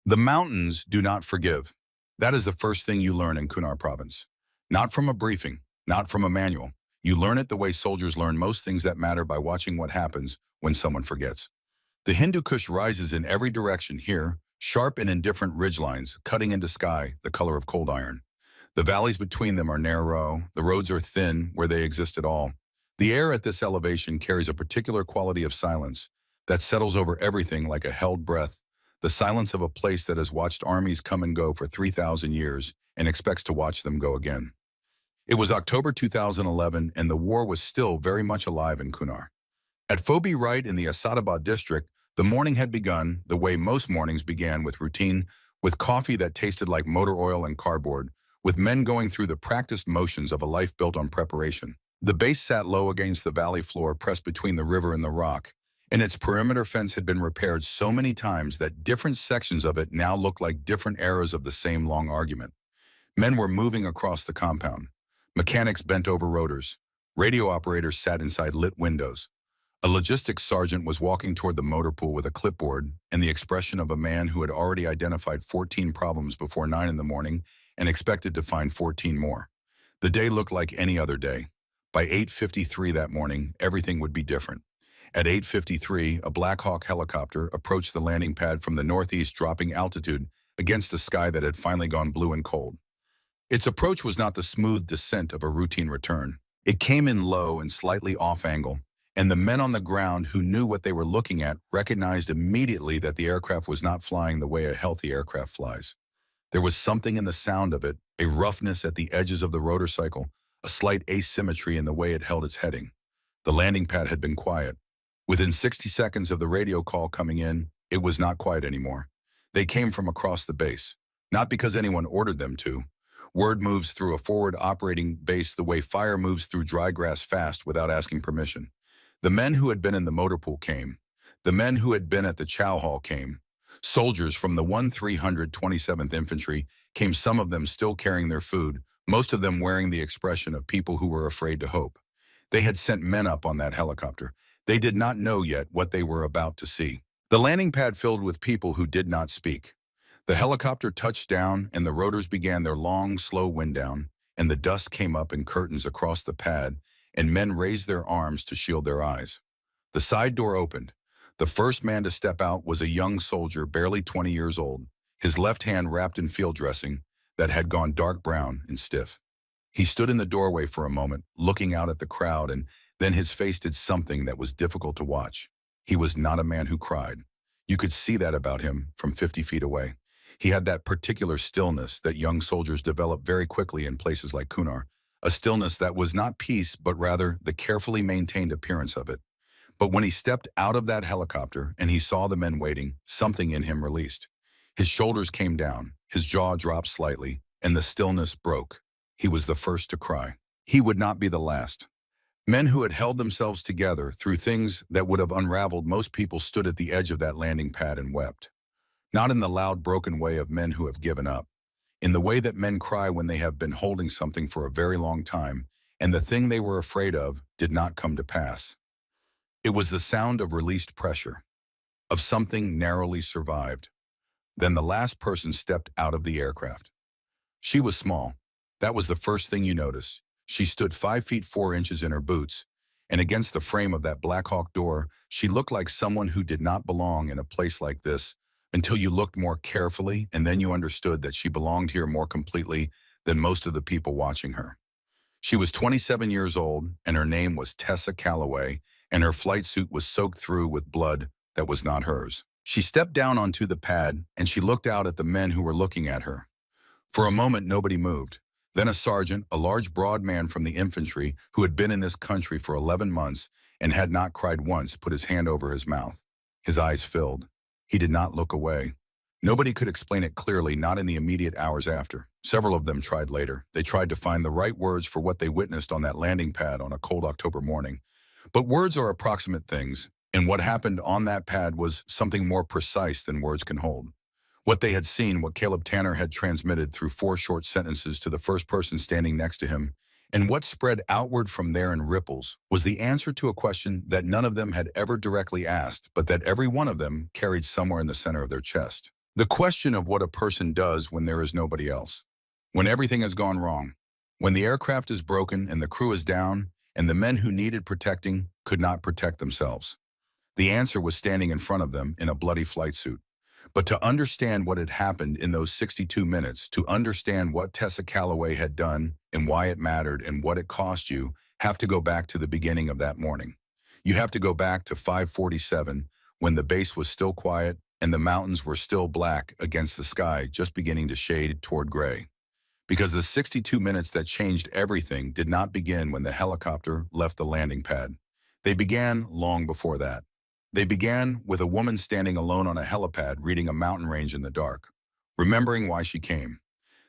The mountains do not forgive. That is the first thing you learn in Kunar province. Not from a briefing, not from a manual. You learn it the way soldiers learn most things that matter, by watching what happens when someone forgets. The Hindu Kush rises in every direction here, sharp and in different ridgelines, cutting into sky the color of cold iron. The valleys between them are narrow, the roads are thin where they exist at all. The air at this elevation carries a particular quality of silence that settles over everything like a held breath, the silence of a place that has watched armies come and go for 3,000 years and expects to watch them go again. It was October 2011 and the war was still very much alive in Kunar. At Phoebe Wright in the Asadabad district, the morning had begun the way most mornings began, with routine, with coffee that tasted like motor oil and cardboard, with men going through the practiced motions of a life built on preparation. The base sat low against the valley floor, pressed between the river and the rock, and its perimeter fence had been repaired so many times that different sections of it now looked like different eras of the same long argument. Men were moving across the compound. Mechanics bent over rotors. Radio operators sat inside lit windows. A logistics sergeant was walking toward the motor pool with a clipboard and the expression of a man who had already identified 14 problems before 9 in the morning and expected to find 14 more. The day looked like any other day. By 8:53 that morning, everything would be different. At 8:53, a Black Hawk helicopter approached the landing pad from the northeast, dropping altitude against a sky that had finally gone blue and cold. Its approach was not the smooth descent of a routine return. It came in low and slightly off angle, and the men on the ground who knew what they were looking at recognized immediately that the aircraft was not flying the way a healthy aircraft flies. There was something in the sound of it, a roughness at the edges of the rotor cycle, a slight asymmetry in the way it held its heading. The landing pad had been quiet. Within 60 seconds of the radio call coming in, it was not quiet anymore. They came from across the base, not because anyone ordered them to. Word moves through a forward operating base the way fire moves through dry grass fast without asking permission. The men who had been in the motor pool came. The men who had been at the chow hall came. Soldiers from the 1327th Infantry came, some of them still carrying their food, most of them wearing the expression of people who were afraid to hope. They had sent men up on that helicopter. They did not know yet what they were about to see. The landing pad filled with people who did not speak. The helicopter touched down and the rotors began their long, slow wind down, and the dust came up in curtains across the pad, and men raised their arms to shield their eyes. The side door opened. The first man to step out was a young soldier, barely 20 years old, his left hand wrapped in field dressing that had gone dark brown and stiff. He stood in the doorway for a moment, looking out at the crowd, and then his face did something that was difficult to watch. He was not a man who cried. You could see that about him from 50 feet away. He had that particular stillness that young soldiers develop very quickly in places like Kunar, a stillness that was not peace, but rather the carefully maintained appearance of it. But when he stepped out of that helicopter and he saw the men waiting, something in him released. His shoulders came down, his jaw dropped slightly, and the stillness broke. He was the first to cry. He would not be the last. Men who had held themselves together through things that would have unraveled most people stood at the edge of that landing pad and wept. Not in the loud, broken way of men who have given up. In the way that men cry when they have been holding something for a very long time, and the thing they were afraid of did not come to pass. It was the sound of released pressure, of something narrowly survived. Then the last person stepped out of the aircraft. She was small. That was the first thing you notice. She stood 5 feet 4 inches in her boots, and against the frame of that Black Hawk door, she looked like someone who did not belong in a place like this, until you looked more carefully, and then you understood that she belonged here more completely than most of the people watching her. She was 27 years old, and her name was Tessa Calloway, and her flight suit was soaked through with blood that was not hers. She stepped down onto the pad, and she looked out at the men who were looking at her. For a moment, nobody moved. Then a sergeant, a large, broad man from the infantry who had been in this country for 11 months and had not cried once, put his hand over his mouth. His eyes filled. He did not look away. Nobody could explain it clearly, not in the immediate hours after. Several of them tried later. They tried to find the right words for what they witnessed on that landing pad on a cold October morning. But words are approximate things, and what happened on that pad was something more precise than words can hold. What they had seen, what Caleb Tanner had transmitted through 4 short sentences to the first person standing next to him, and what spread outward from there in ripples, was the answer to a question that none of them had ever directly asked, but that every one of them carried somewhere in the center of their chest. The question of what a person does when there is nobody else. When everything has gone wrong. When the aircraft is broken and the crew is down, and the men who needed protecting could not protect themselves. The answer was standing in front of them in a bloody flight suit. But to understand what had happened in those 62 minutes, to understand what Tessa Calloway had done and why it mattered and what it cost you, have to go back to the beginning of that morning. You have to go back to 5:47 when the base was still quiet and the mountains were still black against the sky just beginning to shade toward gray. Because the 62 minutes that changed everything did not begin when the helicopter left the landing pad. They began long before that. They began with a woman standing alone on a helipad reading a mountain range in the dark, remembering why she came.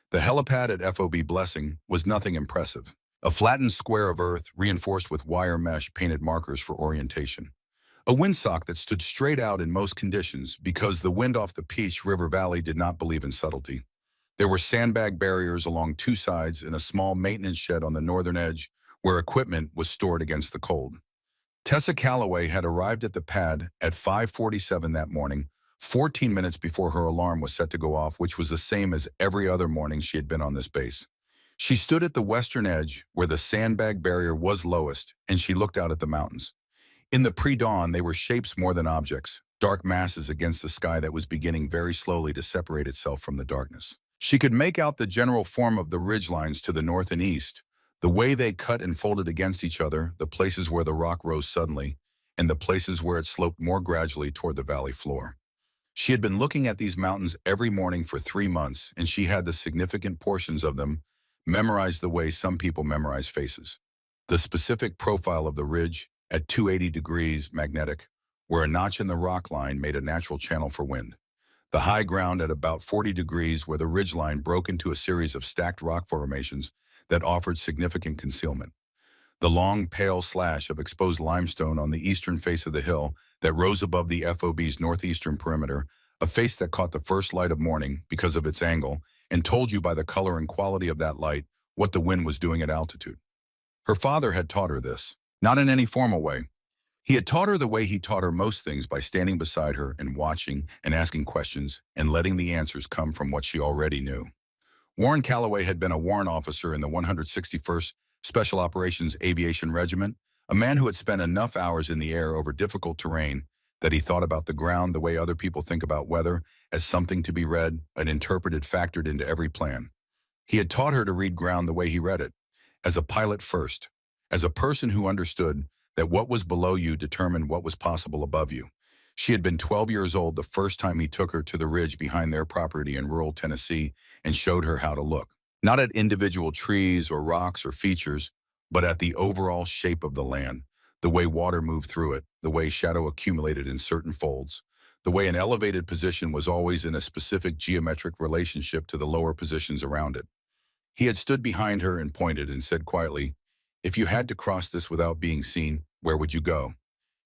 The helipad at FOB Blessing was nothing impressive. A flattened square of earth reinforced with wire mesh painted markers for orientation. A windsock that stood straight out in most conditions because the wind off the Peach River Valley did not believe in subtlety. There were sandbag barriers along two sides and a small maintenance shed on the northern edge where equipment was stored against the cold. Tessa Calloway had arrived at the pad at 5:47 that morning, 14 minutes before her alarm was set to go off, which was the same as every other morning she had been on this base. She stood at the western edge where the sandbag barrier was lowest, and she looked out at the mountains. In the pre-dawn, they were shapes more than objects, dark masses against the sky that was beginning very slowly to separate itself from the darkness. She could make out the general form of the ridgelines to the north and east, the way they cut and folded against each other, the places where the rock rose suddenly, and the places where it sloped more gradually toward the valley floor. She had been looking at these mountains every morning for 3 months, and she had the significant portions of them memorized the way some people memorize faces. The specific profile of the ridge at 280 degrees magnetic, where a notch in the rock line made a natural channel for wind. The high ground at about 40 degrees where the ridgeline broke into a series of stacked rock formations that offered significant concealment. The long, pale slash of exposed limestone on the eastern face of the hill that rose above the FOB's northeastern perimeter, a face that caught the first light of morning because of its angle and told you by the color and quality of that light what the wind was doing at altitude. Her father had taught her this, not in any formal way. He had taught her the way he taught her most things by standing beside her and watching and asking questions and letting the answers come from what she already knew. Warren Calloway had been a warrant officer in the 161st Special Operations Aviation Regiment, a man who had spent enough hours in the air over difficult terrain that he thought about the ground the way other people think about weather, as something to be read and interpreted factored into every plan. He had taught her to read ground the way he read it, as a pilot first, as a person who understood that what was below you determined what was possible above you. She had been 12 years old the first time he took her to the ridge behind their property in rural Tennessee and showed her how to look, not at individual trees or rocks or features, but at the overall shape of the land, the way water moved through it, the way shadow accumulated in certain folds, the way an elevated position was always in a specific geometric relationship to the lower positions around it. He had stood behind her and pointed and said quietly, "If you had to cross this without being seen, where would you go?"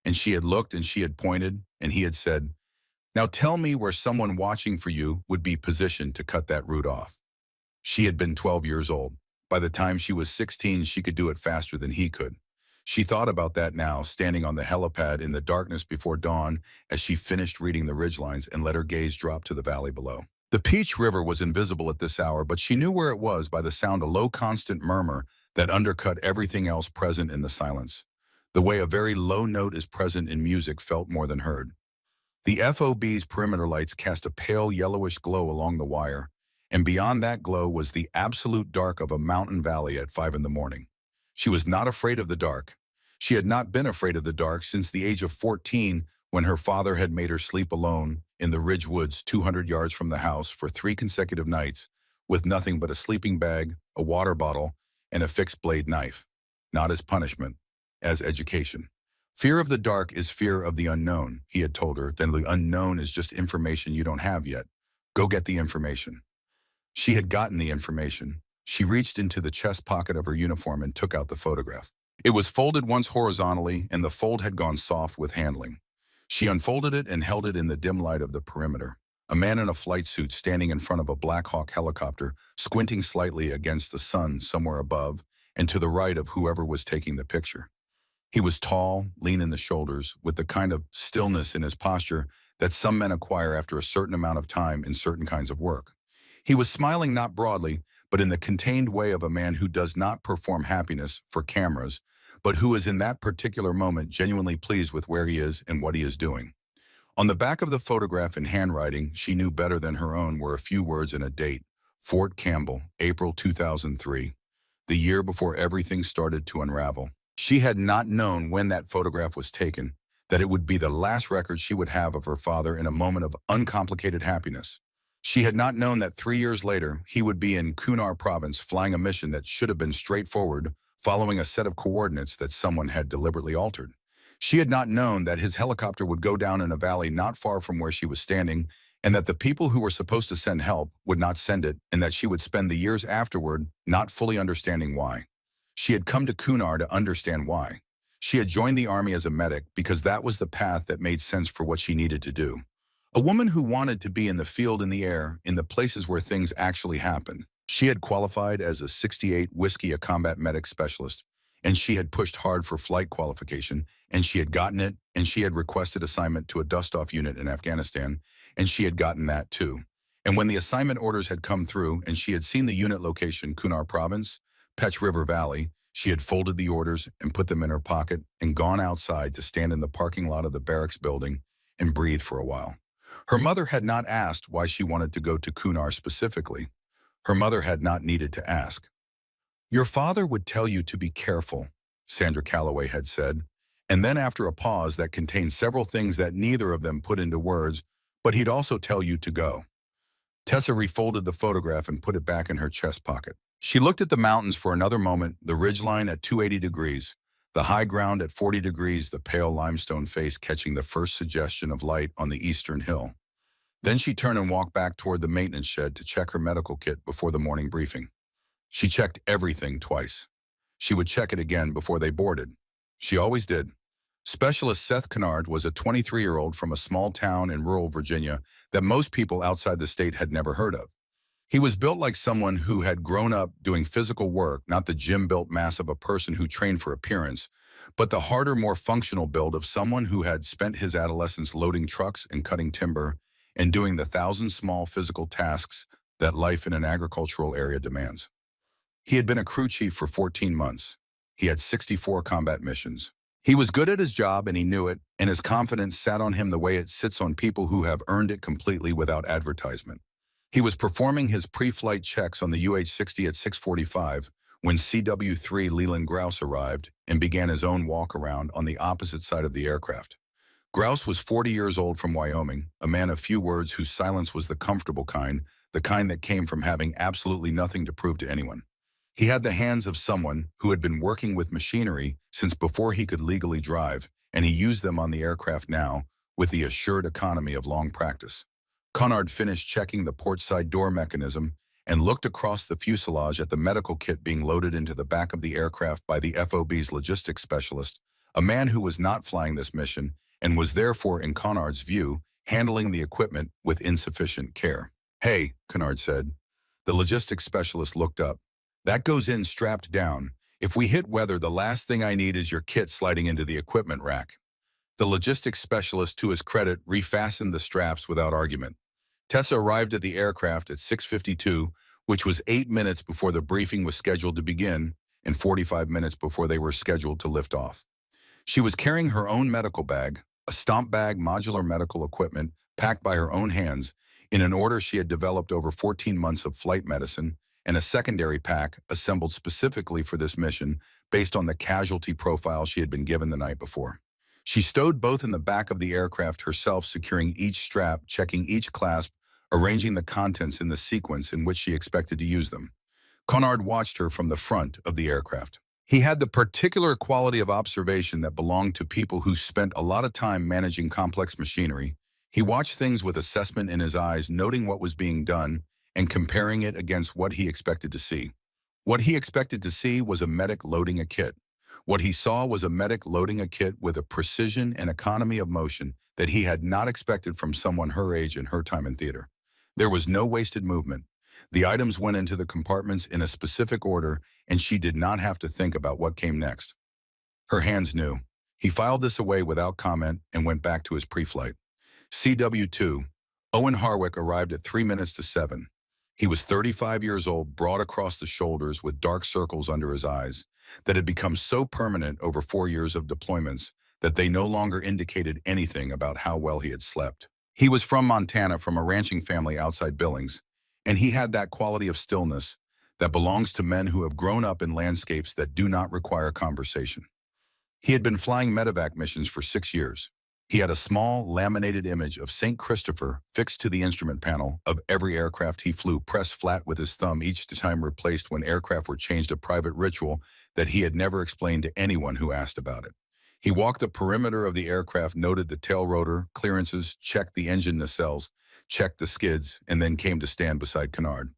And she had looked and she had pointed, and he had said, "Now tell me where someone watching for you would be positioned to cut that route off." She had been 12 years old. By the time she was 16, she could do it faster than he could. She thought about that now, standing on the helipad in the darkness before dawn as she finished reading the ridgelines and let her gaze drop to the valley below. The Peach River was invisible at this hour, but she knew where it was by the sound a low constant murmur that undercut everything else present in the silence. The way a very low note is present in music felt more than heard. The FOB's perimeter lights cast a pale yellowish glow along the wire, and beyond that glow was the absolute dark of a mountain valley at 5 in the morning. She was not afraid of the dark. She had not been afraid of the dark since the age of 14 when her father had made her sleep alone in the Ridge Woods 200 yards from the house for 3 consecutive nights with nothing but a sleeping bag, a water bottle, and a fixed blade knife. Not as punishment, as education. Fear of the dark is fear of the unknown, he had told her. Then the unknown is just information you don't have yet. Go get the information. She had gotten the information. She reached into the chest pocket of her uniform and took out the photograph. It was folded once horizontally, and the fold had gone soft with handling. She unfolded it and held it in the dim light of the perimeter. A man in a flight suit standing in front of a Black Hawk helicopter, squinting slightly against the sun somewhere above and to the right of whoever was taking the picture. He was tall, lean in the shoulders, with the kind of stillness in his posture that some men acquire after a certain amount of time in certain kinds of work. He was smiling not broadly, but in the contained way of a man who does not perform happiness for cameras, but who is in that particular moment genuinely pleased with where he is and what he is doing. On the back of the photograph in handwriting she knew better than her own were a few words and a date: Fort Campbell, April 2003, the year before everything started to unravel. She had not known when that photograph was taken, that it would be the last record she would have of her father in a moment of uncomplicated happiness. She had not known that 3 years later he would be in Kunar province flying a mission that should have been straightforward, following a set of coordinates that someone had deliberately altered. She had not known that his helicopter would go down in a valley not far from where she was standing, and that the people who were supposed to send help would not send it, and that she would spend the years afterward not fully understanding why. She had come to Kunar to understand why. She had joined the army as a medic because that was the path that made sense for what she needed to do. A woman who wanted to be in the field, in the air, in the places where things actually happen. She had qualified as a 68 Whiskey, a combat medic specialist, and she had pushed hard for flight qualification, and she had gotten it, and she had requested assignment to a dust-off unit in Afghanistan, and she had gotten that too. And when the assignment orders had come through and she had seen the unit location, Kunar Province, Pech River Valley, she had folded the orders and put them in her pocket and gone outside to stand in the parking lot of the barracks building and breathe for a while. Her mother had not asked why she wanted to go to Kunar specifically. Her mother had not needed to ask. "Your father would tell you to be careful," Sandra Calloway had said, and then after a pause that contained several things that neither of them put into words, "but he'd also tell you to go." Tessa refolded the photograph and put it back in her chest pocket. She looked at the mountains for another moment, the ridgeline at 280 degrees, the high ground at 40 degrees, the pale limestone face catching the first suggestion of light on the eastern hill. Then she turned and walked back toward the maintenance shed to check her medical kit before the morning briefing. She checked everything twice. She would check it again before they boarded. She always did. Specialist Seth Kennard was a 23-year-old from a small town in rural Virginia that most people outside the state had never heard of. He was built like someone who had grown up doing physical work, not the gym-built mass of a person who trained for appearance, but the harder, more functional build of someone who had spent his adolescence loading trucks and cutting timber and doing the thousand small physical tasks that life in an agricultural area demands. He had been a crew chief for 14 months. He had 64 combat missions. He was good at his job and he knew it, and his confidence sat on him the way it sits on people who have earned it completely without advertisement. He was performing his pre-flight checks on the UH-60 at 6:45 when CW-3 Leland Grouse arrived and began his own walk-around on the opposite side of the aircraft. Grouse was 40 years old from Wyoming, a man of few words whose silence was the comfortable kind, the kind that came from having absolutely nothing to prove to anyone. He had the hands of someone who had been working with machinery since before he could legally drive, and he used them on the aircraft now with the assured economy of long practice. Kennard finished checking the port side door mechanism and looked across the fuselage at the medical kit being loaded into the back of the aircraft by the FOB's logistics specialist, a man who was not flying this mission and was therefore, in Kennard's view, handling the equipment with insufficient care. "Hey," Kennard said. The logistics specialist looked up. "That goes in strapped down. If we hit weather, the last thing I need is your kit sliding into the equipment rack." The logistics specialist, to his credit, refastened the straps without argument. Tessa arrived at the aircraft at 6:52, which was 8 minutes before the briefing was scheduled to begin and 45 minutes before they were scheduled to lift off. She was carrying her own medical bag, a stomp bag, modular medical equipment, packed by her own hands, in an order she had developed over 14 months of flight medicine, and a secondary pack assembled specifically for this mission based on the casualty profile she had been given the night before. She stowed both in the back of the aircraft herself, securing each strap, checking each clasp, arranging the contents in the sequence in which she expected to use them. Kennard watched her from the front of the aircraft. He had the particular quality of observation that belonged to people who spent a lot of time managing complex machinery. He watched things with assessment in his eyes, noting what was being done and comparing it against what he expected to see. What he expected to see was a medic loading a kit. What he saw was a medic loading a kit with a precision and economy of motion that he had not expected from someone her age and her time in theater. There was no wasted movement. The items went into the compartments in a specific order, and she did not have to think about what came next. Her hands knew. He filed this away without comment and went back to his pre-flight. CW2, Owen Harwick arrived at 3 minutes to 7. He was 35 years old, broad across the shoulders with dark circles under his eyes that had become so permanent over 4 years of deployments that they no longer indicated anything about how well he had slept. He was from Montana, from a ranching family outside Billings, and he had that quality of stillness that belongs to men who have grown up in landscapes that do not require conversation. He had been flying medevac missions for 6 years. He had a small, laminated image of St. Christopher fixed to the instrument panel of every aircraft he flew, pressed flat with his thumb each time replaced when aircraft were changed, a private ritual that he had never explained to anyone who asked about it. He walked the perimeter of the aircraft, noted the tail rotor clearances, checked the engine nacelles, checked the skids, and then came to stand beside Kennard.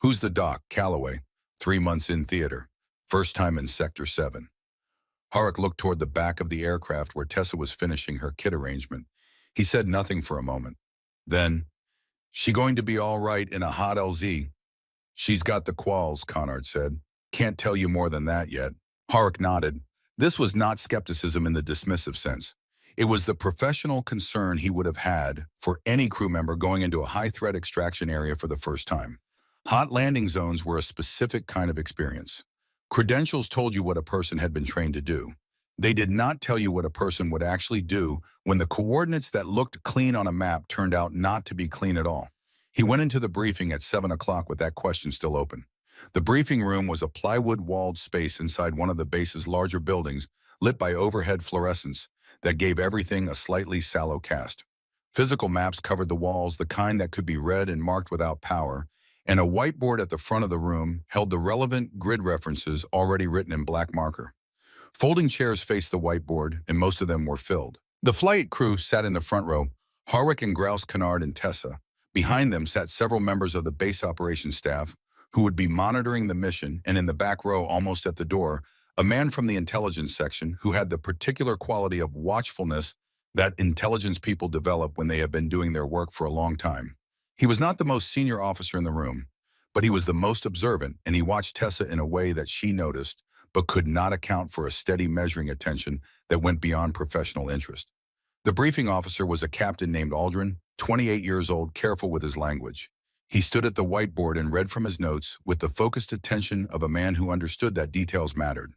"Who's the doc?" "Calloway. 3 months in theater. First time in Sector 7. Harwick looked toward the back of the aircraft where Tessa was finishing her kit arrangement. He said nothing for a moment. Then, "She going to be all right in a hot LZ?" "She's got the quals," Connard said. "Can't tell you more than that yet." Harwick nodded. This was not skepticism in the dismissive sense. It was the professional concern he would have had for any crew member going into a high-threat extraction area for the first time. Hot landing zones were a specific kind of experience. Credentials told you what a person had been trained to do. They did not tell you what a person would actually do when the coordinates that looked clean on a map turned out not to be clean at all. He went into the briefing at 7 o'clock with that question still open. The briefing room was a plywood-walled space inside one of the base's larger buildings, lit by overhead fluorescence that gave everything a slightly sallow cast. Physical maps covered the walls, the kind that could be read and marked without power, and a whiteboard at the front of the room held the relevant grid references already written in black marker. Folding chairs faced the whiteboard, and most of them were filled. The flight crew sat in the front row, Harwick and Grouse, Kennard, and Tessa. Behind them sat several members of the base operations staff who would be monitoring the mission, and in the back row, almost at the door, a man from the intelligence section who had the particular quality of watchfulness that intelligence people develop when they have been doing their work for a long time. He was not the most senior officer in the room, but he was the most observant, and he watched Tessa in a way that she noticed, but could not account for a steady measuring attention that went beyond professional interest. The briefing officer was a captain named Aldrin, 28 years old, careful with his language. He stood at the whiteboard and read from his notes with the focused attention of a man who understood that details mattered.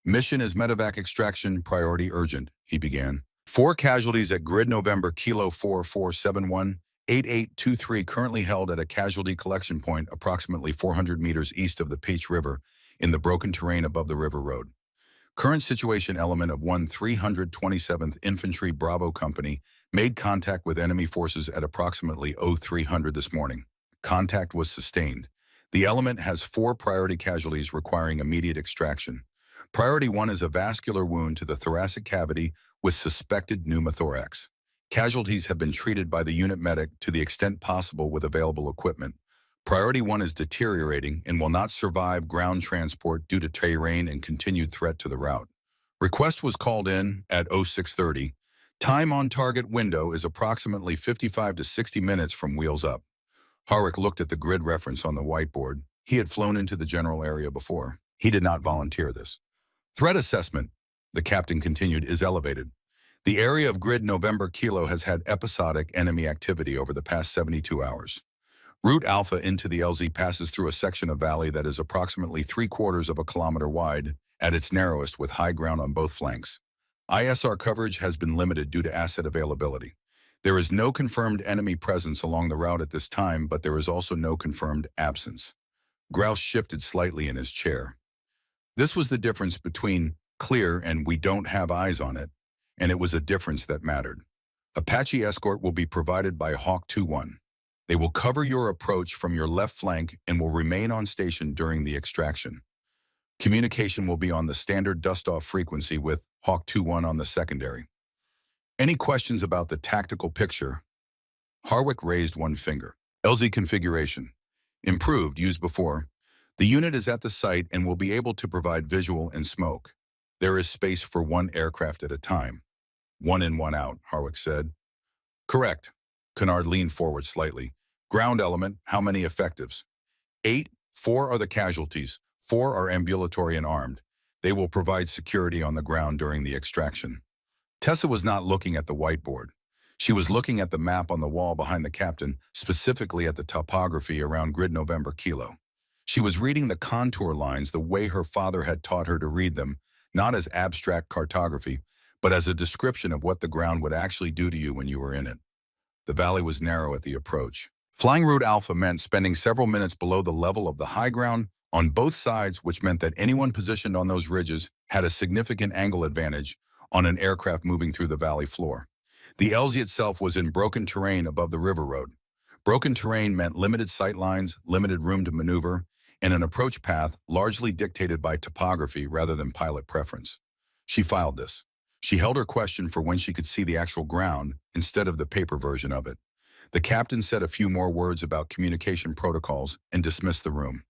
"Mission is medevac extraction, priority urgent," he began. "4 casualties at grid November Kilo 4471-8823 currently held at a casualty collection point approximately 400 meters east of the Peach River in the broken terrain above the river road. Current situation element of 327th Infantry Bravo Company made contact with enemy forces at approximately 0300 this morning. Contact was sustained. The element has 4 priority casualties requiring immediate extraction. Priority 1 is a vascular wound to the thoracic cavity with suspected pneumothorax. Casualties have been treated by the unit medic to the extent possible with available equipment. Priority 1 is deteriorating and will not survive ground transport due to terrain and continued threat to the route. Request was called in at 0630. Time on target window is approximately 55 to 60 minutes from wheels up." Harwick looked at the grid reference on the whiteboard. He had flown into the general area before. He did not volunteer this. "Threat assessment," the captain continued, "is elevated. The area of grid November Kilo has had episodic enemy activity over the past 72 hours. Route Alpha into the LZ passes through a section of valley that is approximately 3/4 of a kilometer wide at its narrowest with high ground on both flanks. ISR coverage has been limited due to asset availability. There is no confirmed enemy presence along the route at this time, but there is also no confirmed absence." Grouse shifted slightly in his chair. This was the difference between clear and "we don't have eyes on it," and it was a difference that mattered. "Apache escort will be provided by Hawk 2-1. They will cover your approach from your left flank and will remain on station during the extraction. Communication will be on the standard dust-off frequency with Hawk 2-1 on the secondary. Any questions about the tactical picture?" Harwick raised one finger. "LZ configuration. Improved, used before. The unit is at the site and will be able to provide visual and smoke. There is space for 1 aircraft at a time." "1 in, 1 out," Harwick said. "Correct." Kennard leaned forward slightly. "Ground element, how many effectives?" 8. 4 are the casualties. 4 are ambulatory and armed. They will provide security on the ground during the extraction." Tessa was not looking at the whiteboard. She was looking at the map on the wall behind the captain, specifically at the topography around grid November Kilo. She was reading the contour lines the way her father had taught her to read them, not as abstract cartography, but as a description of what the ground would actually do to you when you were in it. The valley was narrow at the approach. Flying Route Alpha meant spending several minutes below the level of the high ground on both sides, which meant that anyone positioned on those ridges had a significant angle advantage on an aircraft moving through the valley floor. The LZ itself was in broken terrain above the river road. Broken terrain meant limited sight lines, limited room to maneuver, and an approach path largely dictated by topography rather than pilot preference. She filed this. She held her question for when she could see the actual ground instead of the paper version of it. The captain said a few more words about communication protocols and dismissed the room.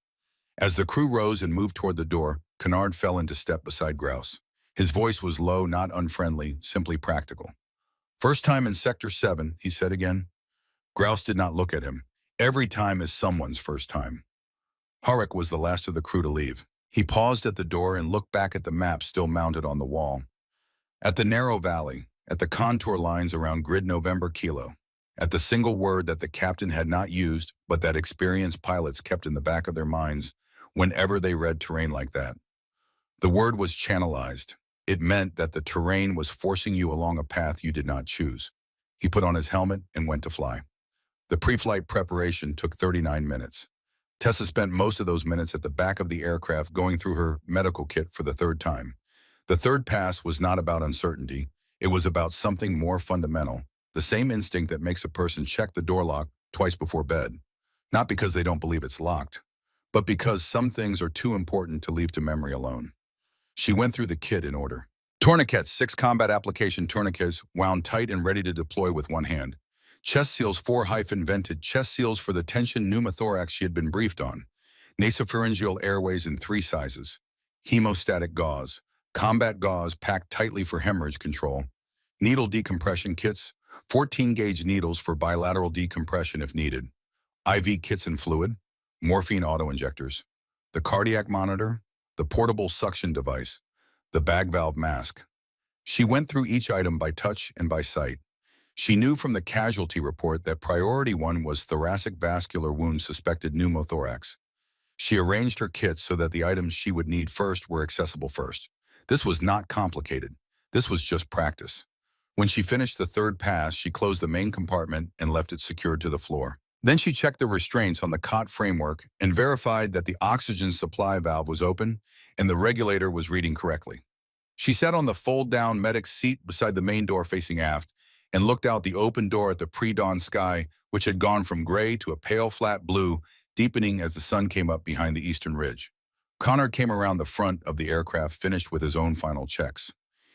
As the crew rose and moved toward the door, Kennard fell into step beside Grouse. His voice was low, not unfriendly, simply practical. "First time in Sector 7, he said again. Grouse did not look at him. Every time is someone's first time. Harwick was the last of the crew to leave. He paused at the door and looked back at the map still mounted on the wall. At the narrow valley, at the contour lines around grid November Kilo, at the single word that the captain had not used but that experienced pilots kept in the back of their minds whenever they read terrain like that. The word was channelized. It meant that the terrain was forcing you along a path you did not choose. He put on his helmet and went to fly. The pre-flight preparation took 39 minutes. Tessa spent most of those minutes at the back of the aircraft going through her medical kit for the third time. The third pass was not about uncertainty. It was about something more fundamental, the same instinct that makes a person check the door lock twice before bed. Not because they don't believe it's locked, but because some things are too important to leave to memory alone. She went through the kit in order. Tourniquets, 6 combat application tourniquets wound tight and ready to deploy with one hand. Chest seals, 4-vented chest seals for the tension pneumothorax she had been briefed on. Nasopharyngeal airways in 3 sizes. Hemostatic gauze. Combat gauze packed tightly for hemorrhage control. Needle decompression kits. 14-gauge needles for bilateral decompression if needed. IV kits and fluid. Morphine autoinjectors. The cardiac monitor. The portable suction device. The bag valve mask. She went through each item by touch and by sight. She knew from the casualty report that priority 1 was thoracic vascular wound suspected pneumothorax. She arranged her kits so that the items she would need first were accessible first. This was not complicated. This was just practice. When she finished the third pass, she closed the main compartment and left it secured to the floor. Then she checked the restraints on the cot framework and verified that the oxygen supply valve was open and the regulator was reading correctly. She sat on the fold-down medic's seat beside the main door facing aft and looked out the open door at the pre-dawn sky, which had gone from gray to a pale flat blue, deepening as the sun came up behind the eastern ridge. Connor came around the front of the aircraft, finished with his own final checks.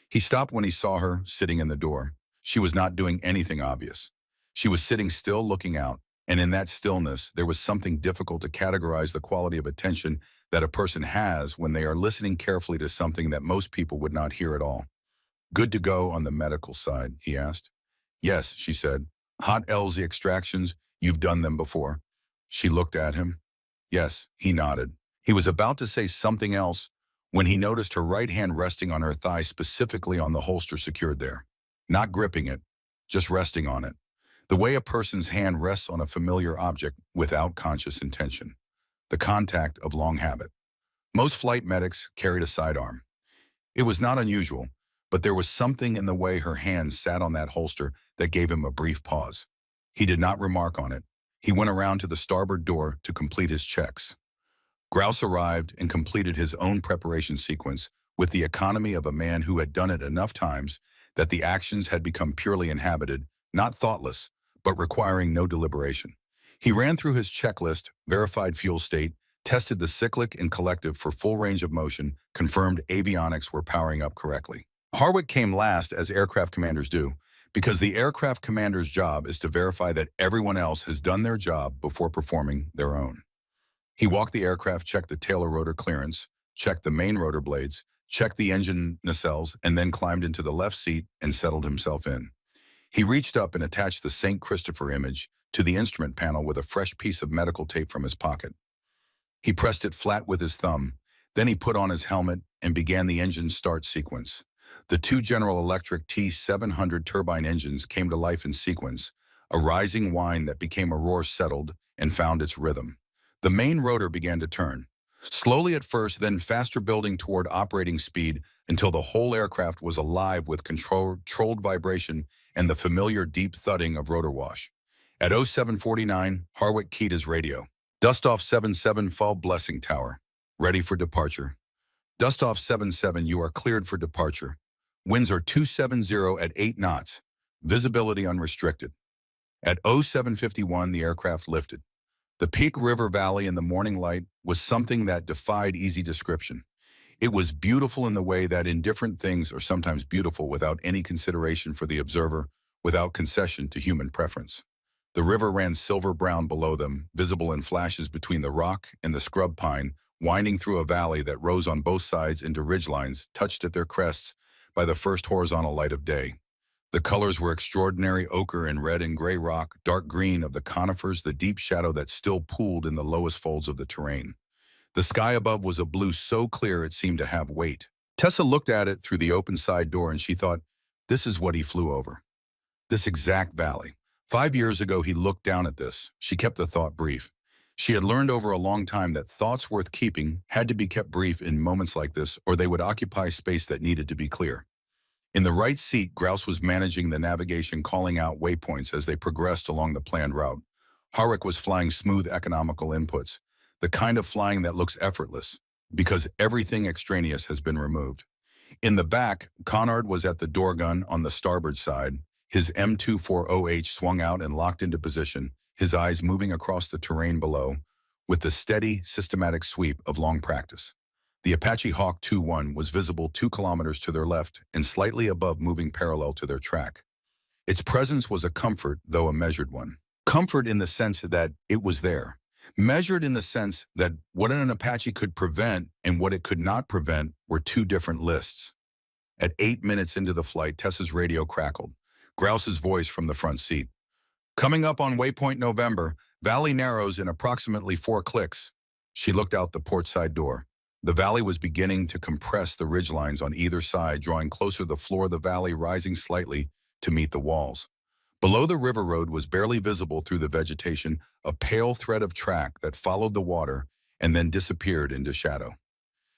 He stopped when he saw her sitting in the door. She was not doing anything obvious. She was sitting still, looking out, and in that stillness, there was something difficult to categorize the quality of attention that a person has when they are listening carefully to something that most people would not hear at all. "Good to go on the medical side?" he asked. "Yes," she said. "Hot LZ extractions, you've done them before." She looked at him. "Yes," he nodded. He was about to say something else when he noticed her right hand resting on her thigh, specifically on the holster secured there. Not gripping it, just resting on it. The way a person's hand rests on a familiar object without conscious intention. The contact of long habit. Most flight medics carried a sidearm. It was not unusual, but there was something in the way her hand sat on that holster that gave him a brief pause. He did not remark on it. He went around to the starboard door to complete his checks. Grouse arrived and completed his own preparation sequence with the economy of a man who had done it enough times that the actions had become purely inhabited, not thoughtless, but requiring no deliberation. He ran through his checklist, verified fuel state, tested the cyclic and collective for full range of motion, confirmed avionics were powering up correctly. Harwick came last, as aircraft commanders do, because the aircraft commander's job is to verify that everyone else has done their job before performing their own. He walked the aircraft, checked the tail rotor clearance, checked the main rotor blades, checked the engine nacelles, and then climbed into the left seat and settled himself in. He reached up and attached the St. Christopher image to the instrument panel with a fresh piece of medical tape from his pocket. He pressed it flat with his thumb. Then he put on his helmet and began the engine start sequence. The two General Electric T-700 turbine engines came to life in sequence. A rising whine that became a roar settled and found its rhythm. The main rotor began to turn. Slowly at first, then faster, building toward operating speed until the whole aircraft was alive with controlled vibration and the familiar deep thudding of rotor wash. At 0749, Harwick keyed his radio. Dustoff 77 Fall Blessing Tower. Ready for departure. Dustoff 77, you are cleared for departure. Winds are 270 at 8 knots. Visibility unrestricted. At 0751, the aircraft lifted. The Peak River Valley in the morning light was something that defied easy description. It was beautiful in the way that indifferent things are sometimes beautiful without any consideration for the observer, without concession to human preference. The river ran silver-brown below them, visible in flashes between the rock and the scrub pine, winding through a valley that rose on both sides into ridgelines touched at their crests by the first horizontal light of day. The colors were extraordinary: ochre and red and gray rock, dark green of the conifers, the deep shadow that still pooled in the lowest folds of the terrain. The sky above was a blue so clear it seemed to have weight. Tessa looked at it through the open side door and she thought, this is what he flew over. This exact valley. 5 years ago he looked down at this. She kept the thought brief. She had learned over a long time that thoughts worth keeping had to be kept brief in moments like this, or they would occupy space that needed to be clear. In the right seat, Grouse was managing the navigation, calling out waypoints as they progressed along the planned route. Harwick was flying smooth, economical inputs, the kind of flying that looks effortless, because everything extraneous has been removed. In the back, Conard was at the door gun on the starboard side. His M240H swung out and locked into position, his eyes moving across the terrain below, with the steady, systematic sweep of long practice. The Apache Hawk 2-1 was visible 2 kilometers to their left and slightly above, moving parallel to their track. Its presence was a comfort, though a measured one. Comfort in the sense that it was there. Measured in the sense that what an Apache could prevent and what it could not prevent were 2 different lists. At 8 minutes into the flight, Tessa's radio crackled. Grouse's voice from the front seat. Coming up on waypoint November, valley narrows in approximately 4 clicks. She looked out the port side door. The valley was beginning to compress, the ridgelines on either side drawing closer, the floor of the valley rising slightly to meet the walls. Below, the river road was barely visible through the vegetation, a pale thread of track that followed the water and then disappeared into shadow.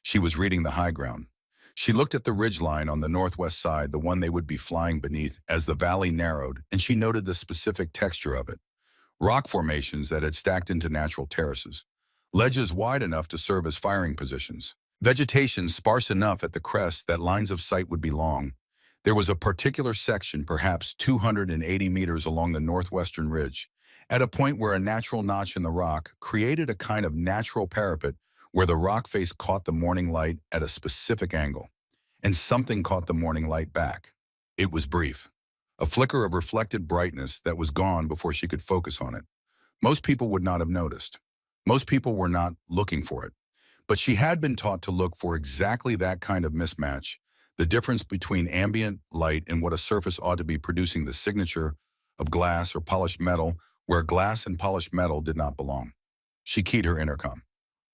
She was reading the high ground. She looked at the ridgeline on the northwest side, the one they would be flying beneath, as the valley narrowed, and she noted the specific texture of it. Rock formations that had stacked into natural terraces. Ledges wide enough to serve as firing positions. Vegetation sparse enough at the crest that lines of sight would be long. There was a particular section, perhaps 280 meters along the northwestern ridge, at a point where a natural notch in the rock created a kind of natural parapet where the rock face caught the morning light at a specific angle, and something caught the morning light back. It was brief. A flicker of reflected brightness that was gone before she could focus on it. Most people would not have noticed. Most people were not looking for it. But she had been taught to look for exactly that kind of mismatch, the difference between ambient light and what a surface ought to be producing, the signature of glass or polished metal where glass and polished metal did not belong. She keyed her intercom.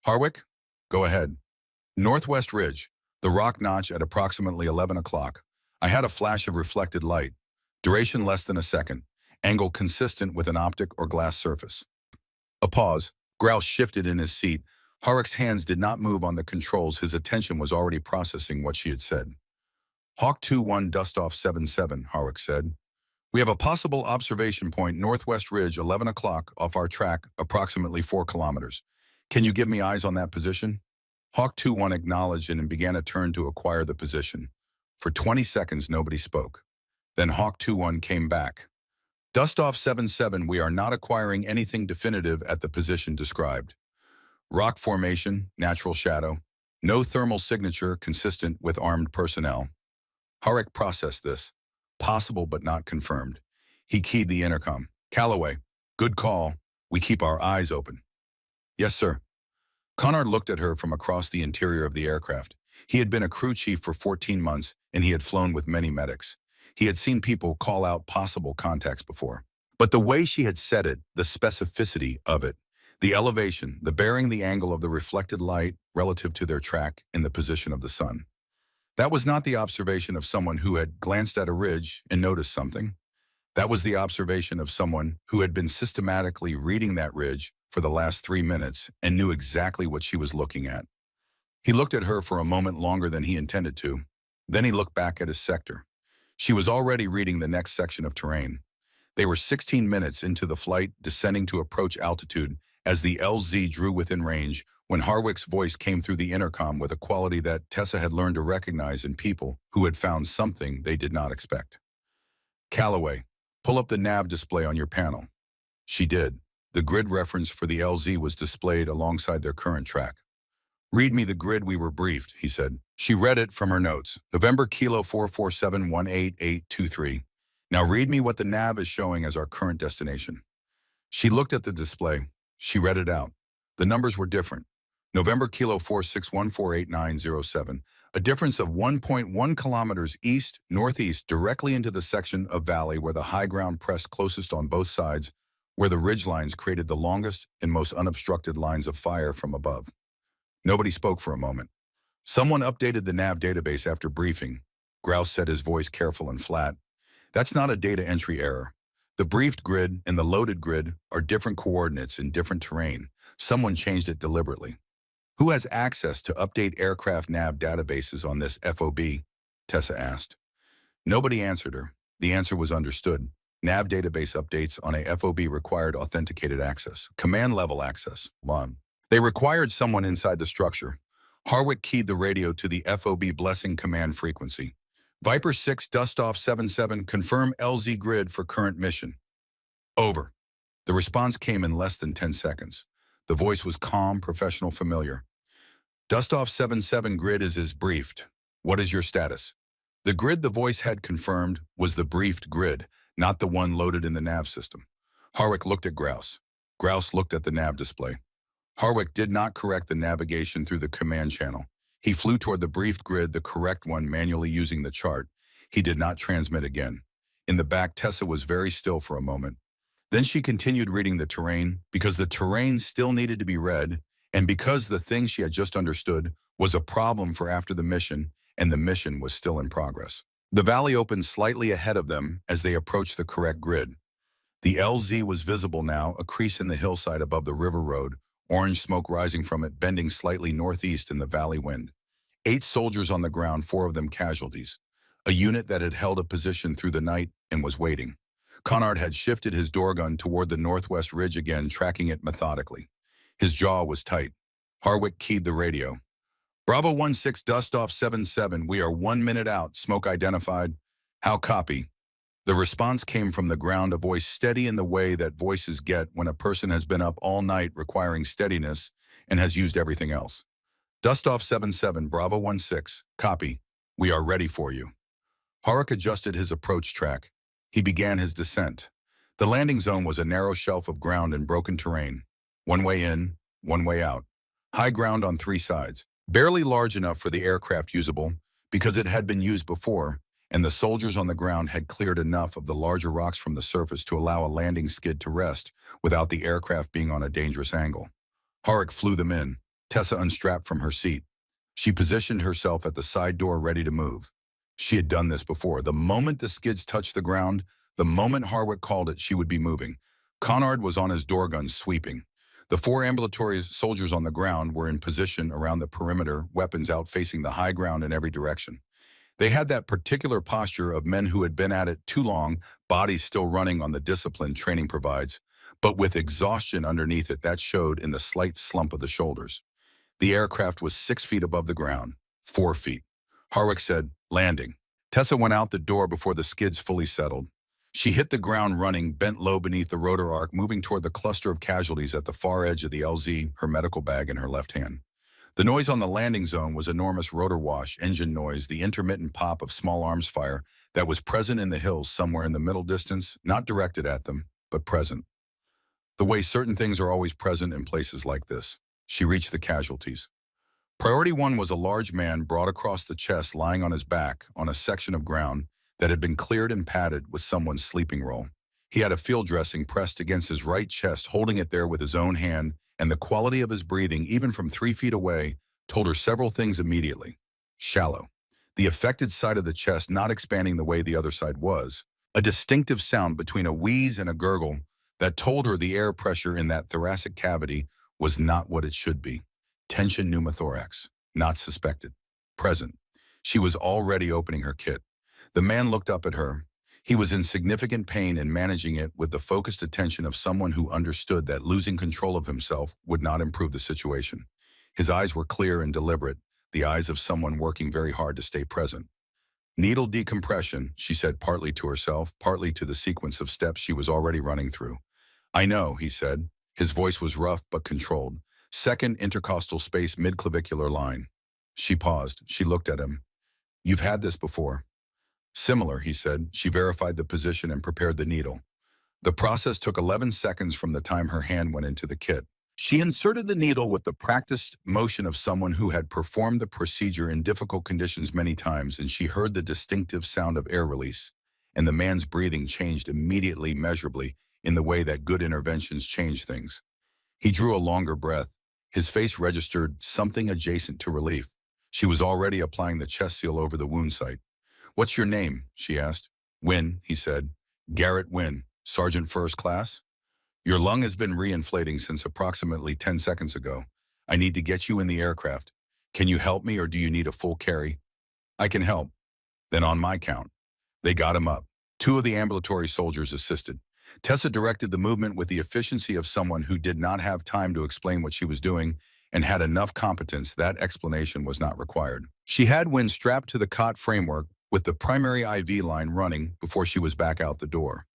Harwick, go ahead. Northwest ridge, the rock notch at approximately 11 o'clock. I had a flash of reflected light. Duration less than a second. Angle consistent with an optic or glass surface. A pause. Grouse shifted in his seat. Harwick's hands did not move on the controls. His attention was already processing what she had said. Hawk 2-1 Dustoff 77, Harwick said. We have a possible observation point, northwest ridge, 11 o'clock, off our track, approximately 4 kilometers. Can you give me eyes on that position? Hawk 2-1 acknowledged and began a turn to acquire the position. For 20 seconds, nobody spoke. Then Hawk 2-1 came back. Dustoff 77, we are not acquiring anything definitive at the position described. Rock formation, natural shadow. No thermal signature consistent with armed personnel. Harwick processed this. Possible but not confirmed. He keyed the intercom. Calloway, good call. We keep our eyes open. Yes, sir. Conard looked at her from across the interior of the aircraft. He had been a crew chief for 14 months, and he had flown with many medics. He had seen people call out possible contacts before. But the way she had said it, the specificity of it, the elevation, the bearing, the angle of the reflected light relative to their track in the position of the sun. That was not the observation of someone who had glanced at a ridge and noticed something. That was the observation of someone who had been systematically reading that ridge for the last 3 minutes and knew exactly what she was looking at. He looked at her for a moment longer than he intended to. Then he looked back at his sector. She was already reading the next section of terrain. They were 16 minutes into the flight, descending to approach altitude as the LZ drew within range when Harwick's voice came through the intercom with a quality that Tessa had learned to recognize in people who had found something they did not expect. Calloway, pull up the nav display on your panel. She did. The grid reference for the LZ was displayed alongside their current track. Read me the grid we were briefed, he said. She read it from her notes. November Kilo 447188823. Now read me what the nav is showing as our current destination. She looked at the display. She read it out. The numbers were different. November Kilo 461488907. A difference of 1.1 kilometers east-northeast directly into the section of valley where the high ground pressed closest on both sides, where the ridge lines created the longest and most unobstructed lines of fire from above. Nobody spoke for a moment. Someone updated the nav database after briefing. Grouse said, his voice careful and flat. That's not a data entry error. The briefed grid and the loaded grid are different coordinates in different terrain. Someone changed it deliberately. Who has access to update aircraft nav databases on this FOB? Tessa asked. Nobody answered her. The answer was understood. Nav database updates on a FOB required authenticated access, command-level access. 1. They required someone inside the structure. Harwick keyed the radio to the FOB blessing command frequency. Viper 6 Dustoff 77, confirm LZ grid for current mission. Over. The response came in less than 10 seconds. The voice was calm, professional, familiar. Dustoff 77 grid is as briefed. What is your status? The grid the voice had confirmed was the briefed grid, not the one loaded in the nav system. Harwick looked at Grouse. Grouse looked at the nav display. Harwick did not correct the navigation through the command channel. He flew toward the briefed grid, the correct one, manually using the chart. He did not transmit again. In the back, Tessa was very still for a moment. Then she continued reading the terrain because the terrain still needed to be read, and because the thing she had just understood was a problem for after the mission, and the mission was still in progress. The valley opened slightly ahead of them as they approached the correct grid. The LZ was visible now, a crease in the hillside above the river road, orange smoke rising from it, bending slightly northeast in the valley wind. 8 soldiers on the ground, 4 of them casualties. A unit that had held a position through the night and was waiting. Connard had shifted his door gun toward the northwest ridge again, tracking it methodically. His jaw was tight. Harwick keyed the radio. Bravo 16 Dustoff 77, we are 1 minute out, smoke identified. How copy? The response came from the ground, a voice steady in the way that voices get when a person has been up all night requiring steadiness and has used everything else. Dustoff 77, Bravo 16, copy. We are ready for you. Harwick adjusted his approach track. He began his descent. The landing zone was a narrow shelf of ground and broken terrain. One way in, one way out. High ground on 3 sides. Barely large enough for the aircraft usable because it had been used before, and the soldiers on the ground had cleared enough of the larger rocks from the surface to allow a landing skid to rest without the aircraft being on a dangerous angle. Harwick flew them in. Tessa unstrapped from her seat. She positioned herself at the side door ready to move. She had done this before. The moment the skids touched the ground, the moment Harwick called it, she would be moving. Connard was on his door gun sweeping. The 4 ambulatory soldiers on the ground were in position around the perimeter, weapons out facing the high ground in every direction. They had that particular posture of men who had been at it too long, bodies still running on the discipline training provides, but with exhaustion underneath it that showed in the slight slump of the shoulders. The aircraft was 6 feet above the ground, 4 feet. Harwick said, landing. Tessa went out the door before the skids fully settled. She hit the ground running, bent low beneath the rotor arc, moving toward the cluster of casualties at the far edge of the LZ, her medical bag in her left hand. The noise on the landing zone was enormous rotor wash, engine noise, the intermittent pop of small arms fire that was present in the hills somewhere in the middle distance, not directed at them, but present. The way certain things are always present in places like this. She reached the casualties. Priority 1 was a large man brought across the chest, lying on his back on a section of ground that had been cleared and padded with someone's sleeping roll. He had a field dressing pressed against his right chest, holding it there with his own hand, and the quality of his breathing, even from 3 feet away, told her several things immediately. Shallow. the affected side of the chest not expanding the way the other side was. A distinctive sound between a wheeze and a gurgle that told her the air pressure in that thoracic cavity was not what it should be. Tension pneumothorax, not suspected. Present. She was already opening her kit. The man looked up at her. He was in significant pain and managing it with the focused attention of someone who understood that losing control of himself would not improve the situation. His eyes were clear and deliberate, the eyes of someone working very hard to stay present. Needle decompression, she said partly to herself, partly to the sequence of steps she was already running through. I know, he said. His voice was rough but controlled. Second intercostal space midclavicular line. She paused. She looked at him. You've had this before. Similar, he said. She verified the position and prepared the needle. The process took 11 seconds from the time her hand went into the kit. She inserted the needle with the practiced motion of someone who had performed the procedure in difficult conditions many times, and she heard the distinctive sound of air release. And the man's breathing changed immediately, measurably, in the way that good interventions change things. He drew a longer breath. His face registered something adjacent to relief. She was already applying the chest seal over the wound site. What's your name? She asked. Wynn, he said. Garrett Wynn, Sergeant First Class? Your lung has been reinflating since approximately 10 seconds ago. I need to get you in the aircraft. Can you help me or do you need a full carry? I can help. Then on my count. They got him up. Two of the ambulatory soldiers assisted. Tessa directed the movement with the efficiency of someone who did not have time to explain what she was doing and had enough competence that explanation was not required. She had Wynn strapped to the cot framework with the primary IV line running before she was back out the door.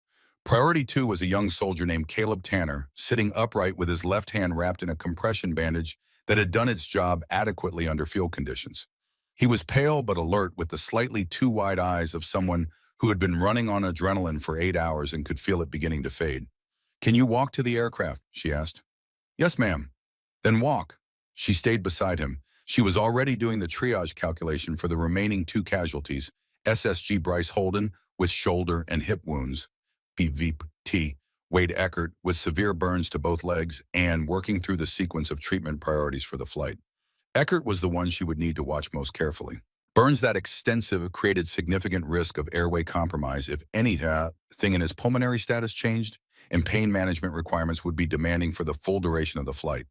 Priority 2 was a young soldier named Caleb Tanner, sitting upright with his left hand wrapped in a compression bandage that had done its job adequately under field conditions. He was pale but alert with the slightly too wide eyes of someone who had been running on adrenaline for 8 hours and could feel it beginning to fade. Can you walk to the aircraft? She asked. Yes, ma'am. Then walk. She stayed beside him. She was already doing the triage calculation for the remaining 2 casualties, SSG Bryce Holden with shoulder and hip wounds, PVT, Wade Eckert with severe burns to both legs, and working through the sequence of treatment priorities for the flight. Eckert was the one she would need to watch most carefully. Burns that extensive created significant risk of airway compromise if anything in his pulmonary status changed, and pain management requirements would be demanding for the full duration of the flight.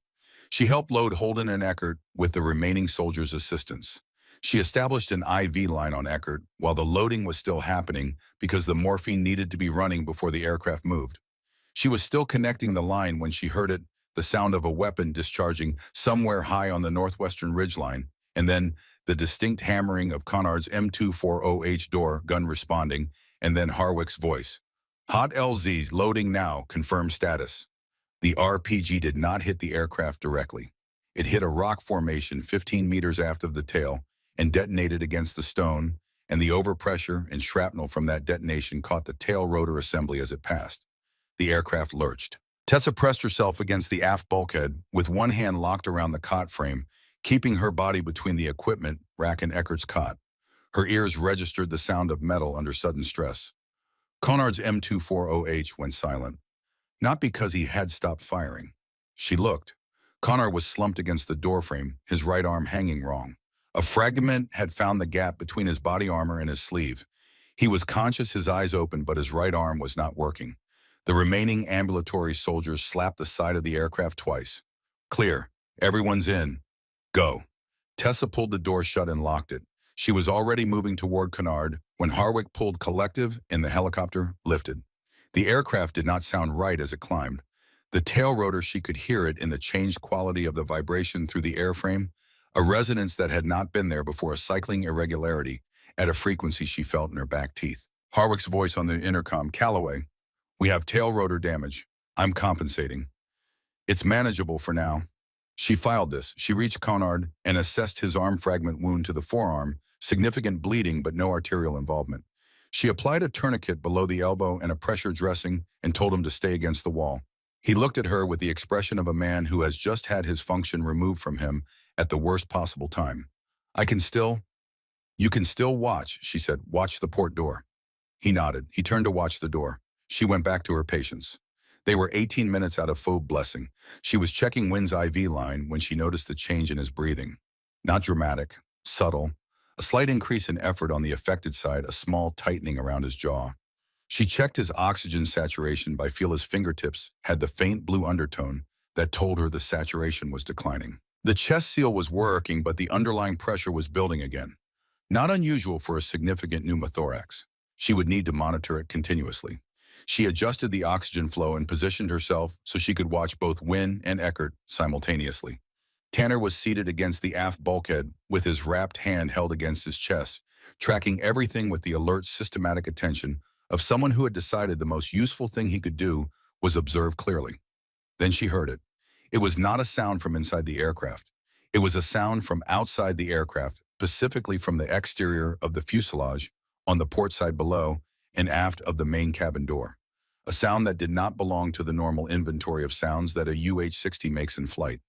She helped load Holden and Eckert with the remaining soldiers' assistance. She established an IV line on Eckert while the loading was still happening because the morphine needed to be running before the aircraft moved. She was still connecting the line when she heard it, the sound of a weapon discharging somewhere high on the northwestern ridgeline, and then the distinct hammering of Conard's M240H door gun responding, and then Harwick's voice. Hot LZ, loading now, confirm status. The RPG did not hit the aircraft directly. It hit a rock formation 15 meters aft of the tail and detonated against the stone, and the overpressure and shrapnel from that detonation caught the tail rotor assembly as it passed. The aircraft lurched. Tessa pressed herself against the aft bulkhead with one hand locked around the cot frame, keeping her body between the equipment rack and Eckert's cot. Her ears registered the sound of metal under sudden stress. Conard's M240H went silent. Not because he had stopped firing. She looked. Conard was slumped against the doorframe, his right arm hanging wrong. A fragment had found the gap between his body armor and his sleeve. He was conscious, his eyes open, but his right arm was not working. The remaining ambulatory soldiers slapped the side of the aircraft twice. Clear. Everyone's in. Go. Tessa pulled the door shut and locked it. She was already moving toward Conard when Harwick pulled collective and the helicopter lifted. The aircraft did not sound right as it climbed. The tail rotor, she could hear it in the changed quality of the vibration through the airframe, a resonance that had not been there before, a cycling irregularity at a frequency she felt in her back teeth. Harwick's voice on the intercom, Callaway, we have tail rotor damage. I'm compensating. It's manageable for now. She filed this. She reached Conard and assessed his arm fragment wound to the forearm, significant bleeding but no arterial involvement. She applied a tourniquet below the elbow and a pressure dressing and told him to stay against the wall. He looked at her with the expression of a man who has just had his function removed from him at the worst possible time. You can still watch, she said. Watch the port door. He nodded. He turned to watch the door. She went back to her patients. They were 18 minutes out of phobe blessing. She was checking Wynn's IV line when she noticed the change in his breathing. Not dramatic, subtle, A slight increase in effort on the affected side, a small tightening around his jaw. She checked his oxygen saturation by feel his fingertips had the faint blue undertone that told her the saturation was declining. The chest seal was working, but the underlying pressure was building again. Not unusual for a significant pneumothorax. She would need to monitor it continuously. She adjusted the oxygen flow and positioned herself so she could watch both Wynne and Eckert simultaneously. Tanner was seated against the aft bulkhead with his wrapped hand held against his chest, tracking everything with the alert, systematic attention of someone who had decided the most useful thing he could do was observe clearly. Then she heard it. It was not a sound from inside the aircraft. It was a sound from outside the aircraft, specifically from the exterior of the fuselage, on the port side below, and aft of the main cabin door. A sound that did not belong to the normal inventory of sounds that a UH-60 makes in flight.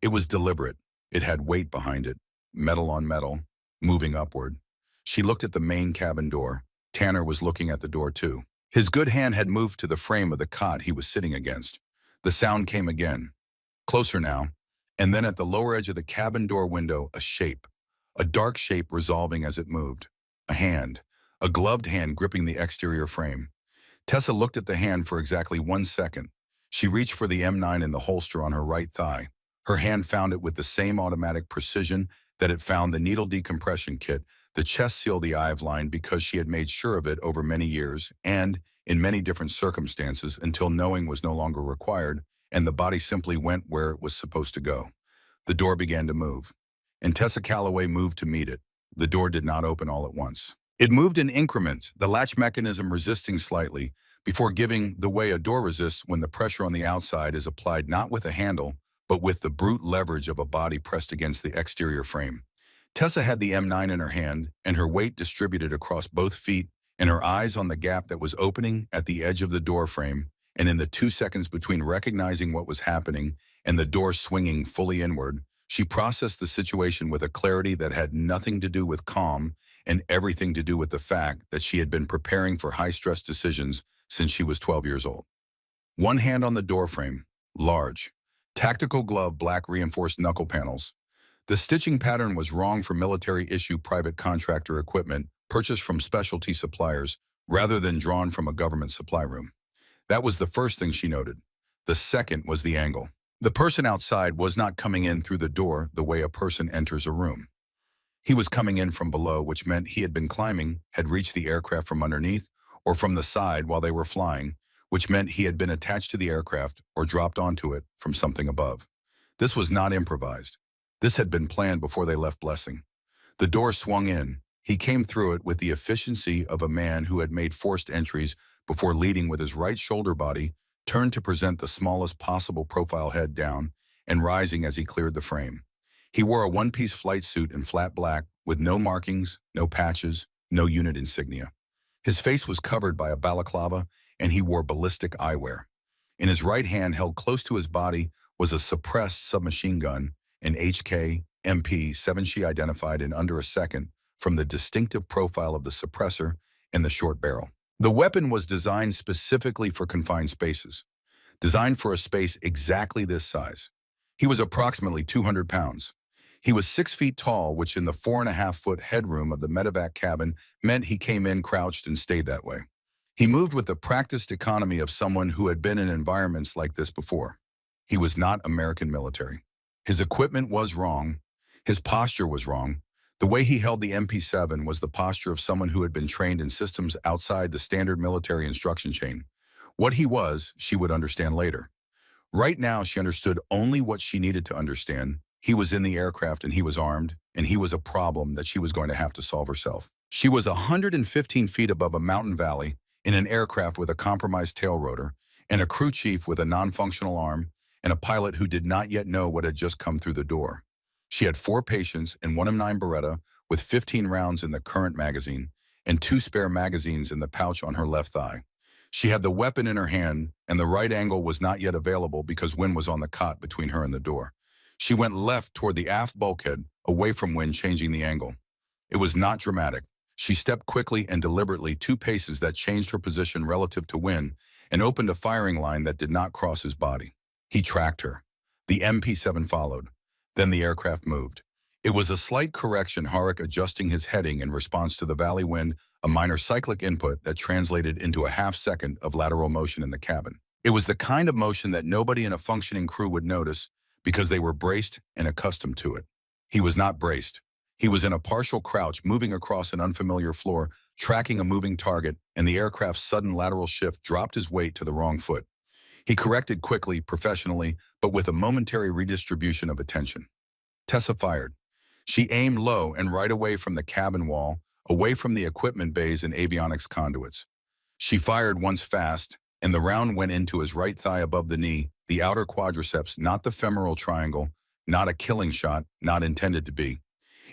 It was deliberate. It had weight behind it, metal on metal, moving upward. She looked at the main cabin door. Tanner was looking at the door too. His good hand had moved to the frame of the cot he was sitting against. The sound came again, closer now, and then at the lower edge of the cabin door window, a shape, a dark shape resolving as it moved. A hand, a gloved hand gripping the exterior frame. Tessa looked at the hand for exactly 1 second. She reached for the M9 in the holster on her right thigh. Her hand found it with the same automatic precision that it found the needle decompression kit, the chest seal the IVE line, because she had made sure of it over many years and in many different circumstances until knowing was no longer required, and the body simply went where it was supposed to go. The door began to move, and Tessa Calloway moved to meet it. The door did not open all at once. It moved in increments, the latch mechanism resisting slightly, before giving the way a door resists when the pressure on the outside is applied not with a handle, but with the brute leverage of a body pressed against the exterior frame. Tessa had the M9 in her hand, and her weight distributed across both feet, and her eyes on the gap that was opening at the edge of the door frame, and in the 2 seconds between recognizing what was happening and the door swinging fully inward, she processed the situation with a clarity that had nothing to do with calm and everything to do with the fact that she had been preparing for high-stress decisions since she was 12 years old. One hand on the doorframe, large, tactical glove, black reinforced knuckle panels. The stitching pattern was wrong for military-issue private contractor equipment purchased from specialty suppliers rather than drawn from a government supply room. That was the first thing she noted. The second was the angle. The person outside was not coming in through the door the way a person enters a room. He was coming in from below, which meant he had been climbing, had reached the aircraft from underneath, or from the side while they were flying, which meant he had been attached to the aircraft or dropped onto it from something above. This was not improvised. This had been planned before they left Blessing. The door swung in. He came through it with the efficiency of a man who had made forced entries before leading with his right shoulder body, turned to present the smallest possible profile head down, and rising as he cleared the frame. He wore a one-piece flight suit in flat black with no markings, no patches, no unit insignia. His face was covered by a balaclava, and he wore ballistic eyewear. In his right hand, held close to his body, was a suppressed submachine gun, an HK MP-7 she identified in under a second from the distinctive profile of the suppressor and the short barrel. The weapon was designed specifically for confined spaces, designed for a space exactly this size. He was approximately 200 pounds. He was 6 feet tall, which in the 4.5-foot headroom of the medevac cabin meant he came in crouched and stayed that way. He moved with the practiced economy of someone who had been in environments like this before. He was not American military. His equipment was wrong. His posture was wrong. The way he held the MP7 was the posture of someone who had been trained in systems outside the standard military instruction chain. What he was, she would understand later. Right now, she understood only what she needed to understand. He was in the aircraft and he was armed, and he was a problem that she was going to have to solve herself. She was 115 feet above a mountain valley in an aircraft with a compromised tail rotor, and a crew chief with a non-functional arm, and a pilot who did not yet know what had just come through the door. She had 4 patients and one M9 Beretta with 15 rounds in the current magazine and 2 spare magazines in the pouch on her left thigh. She had the weapon in her hand, and the right angle was not yet available because Wynne was on the cot between her and the door. She went left toward the aft bulkhead, away from Wynne, changing the angle. It was not dramatic. She stepped quickly and deliberately 2 paces that changed her position relative to Wynne and opened a firing line that did not cross his body. He tracked her. The MP7 followed. Then the aircraft moved. It was a slight correction, Harik adjusting his heading in response to the valley wind, a minor cyclic input that translated into a half-second of lateral motion in the cabin. It was the kind of motion that nobody in a functioning crew would notice because they were braced and accustomed to it. He was not braced. He was in a partial crouch, moving across an unfamiliar floor, tracking a moving target, and the aircraft's sudden lateral shift dropped his weight to the wrong foot. He corrected quickly, professionally, but with a momentary redistribution of attention. Tessa fired. She aimed low and right away from the cabin wall, away from the equipment bays and avionics conduits. She fired once fast, and the round went into his right thigh above the knee, the outer quadriceps, not the femoral triangle, not a killing shot, not intended to be.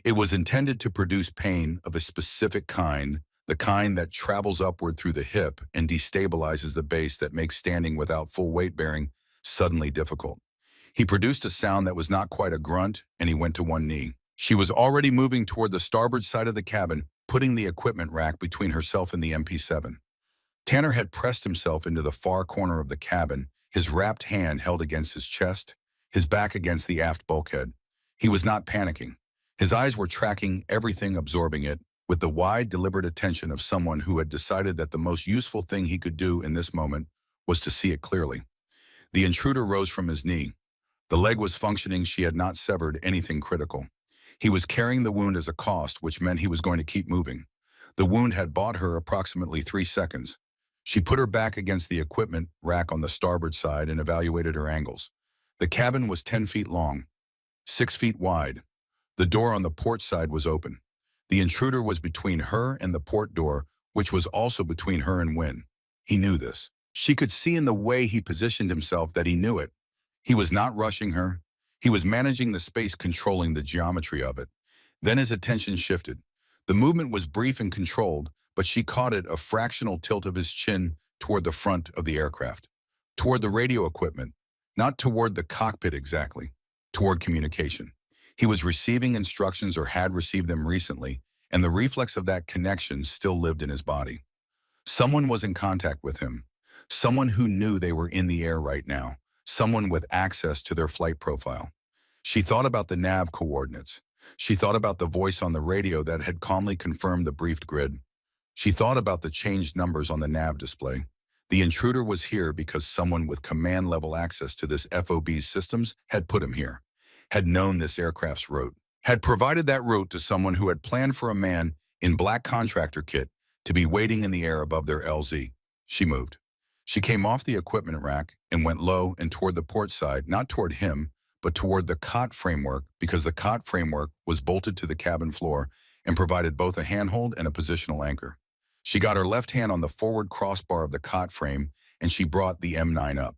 It was intended to produce pain of a specific kind, the kind that travels upward through the hip and destabilizes the base that makes standing without full weight bearing suddenly difficult. He produced a sound that was not quite a grunt, and he went to one knee. She was already moving toward the starboard side of the cabin, putting the equipment rack between herself and the MP7. Tanner had pressed himself into the far corner of the cabin, his wrapped hand held against his chest, his back against the aft bulkhead. He was not panicking. His eyes were tracking everything, absorbing it, with the wide, deliberate attention of someone who had decided that the most useful thing he could do in this moment was to see it clearly. The intruder rose from his knee. The leg was functioning. She had not severed anything critical. He was carrying the wound as a cost, which meant he was going to keep moving. The wound had bought her approximately 3 seconds. She put her back against the equipment rack on the starboard side and evaluated her angles. The cabin was 10 feet long, 6 feet wide. The door on the port side was open. The intruder was between her and the port door, which was also between her and Wynne. He knew this. She could see in the way he positioned himself that he knew it. He was not rushing her. He was managing the space, controlling the geometry of it. Then his attention shifted. The movement was brief and controlled, but she caught it, a fractional tilt of his chin toward the front of the aircraft, toward the radio equipment, not toward the cockpit exactly, toward communication. He was receiving instructions or had received them recently, and the reflex of that connection still lived in his body. Someone was in contact with him, someone who knew they were in the air right now, someone with access to their flight profile. She thought about the nav coordinates. She thought about the voice on the radio that had calmly confirmed the briefed grid. She thought about the changed numbers on the nav display. The intruder was here because someone with command-level access to this FOB's systems had put him here, had known this aircraft's route, had provided that route to someone who had planned for a man in black contractor kit to be waiting in the air above their LZ. She moved. She came off the equipment rack and went low and toward the port side, not toward him, but toward the cot framework, because the cot framework was bolted to the cabin floor and provided both a handhold and a positional anchor. She got her left hand on the forward crossbar of the cot frame, and she brought the M9 up.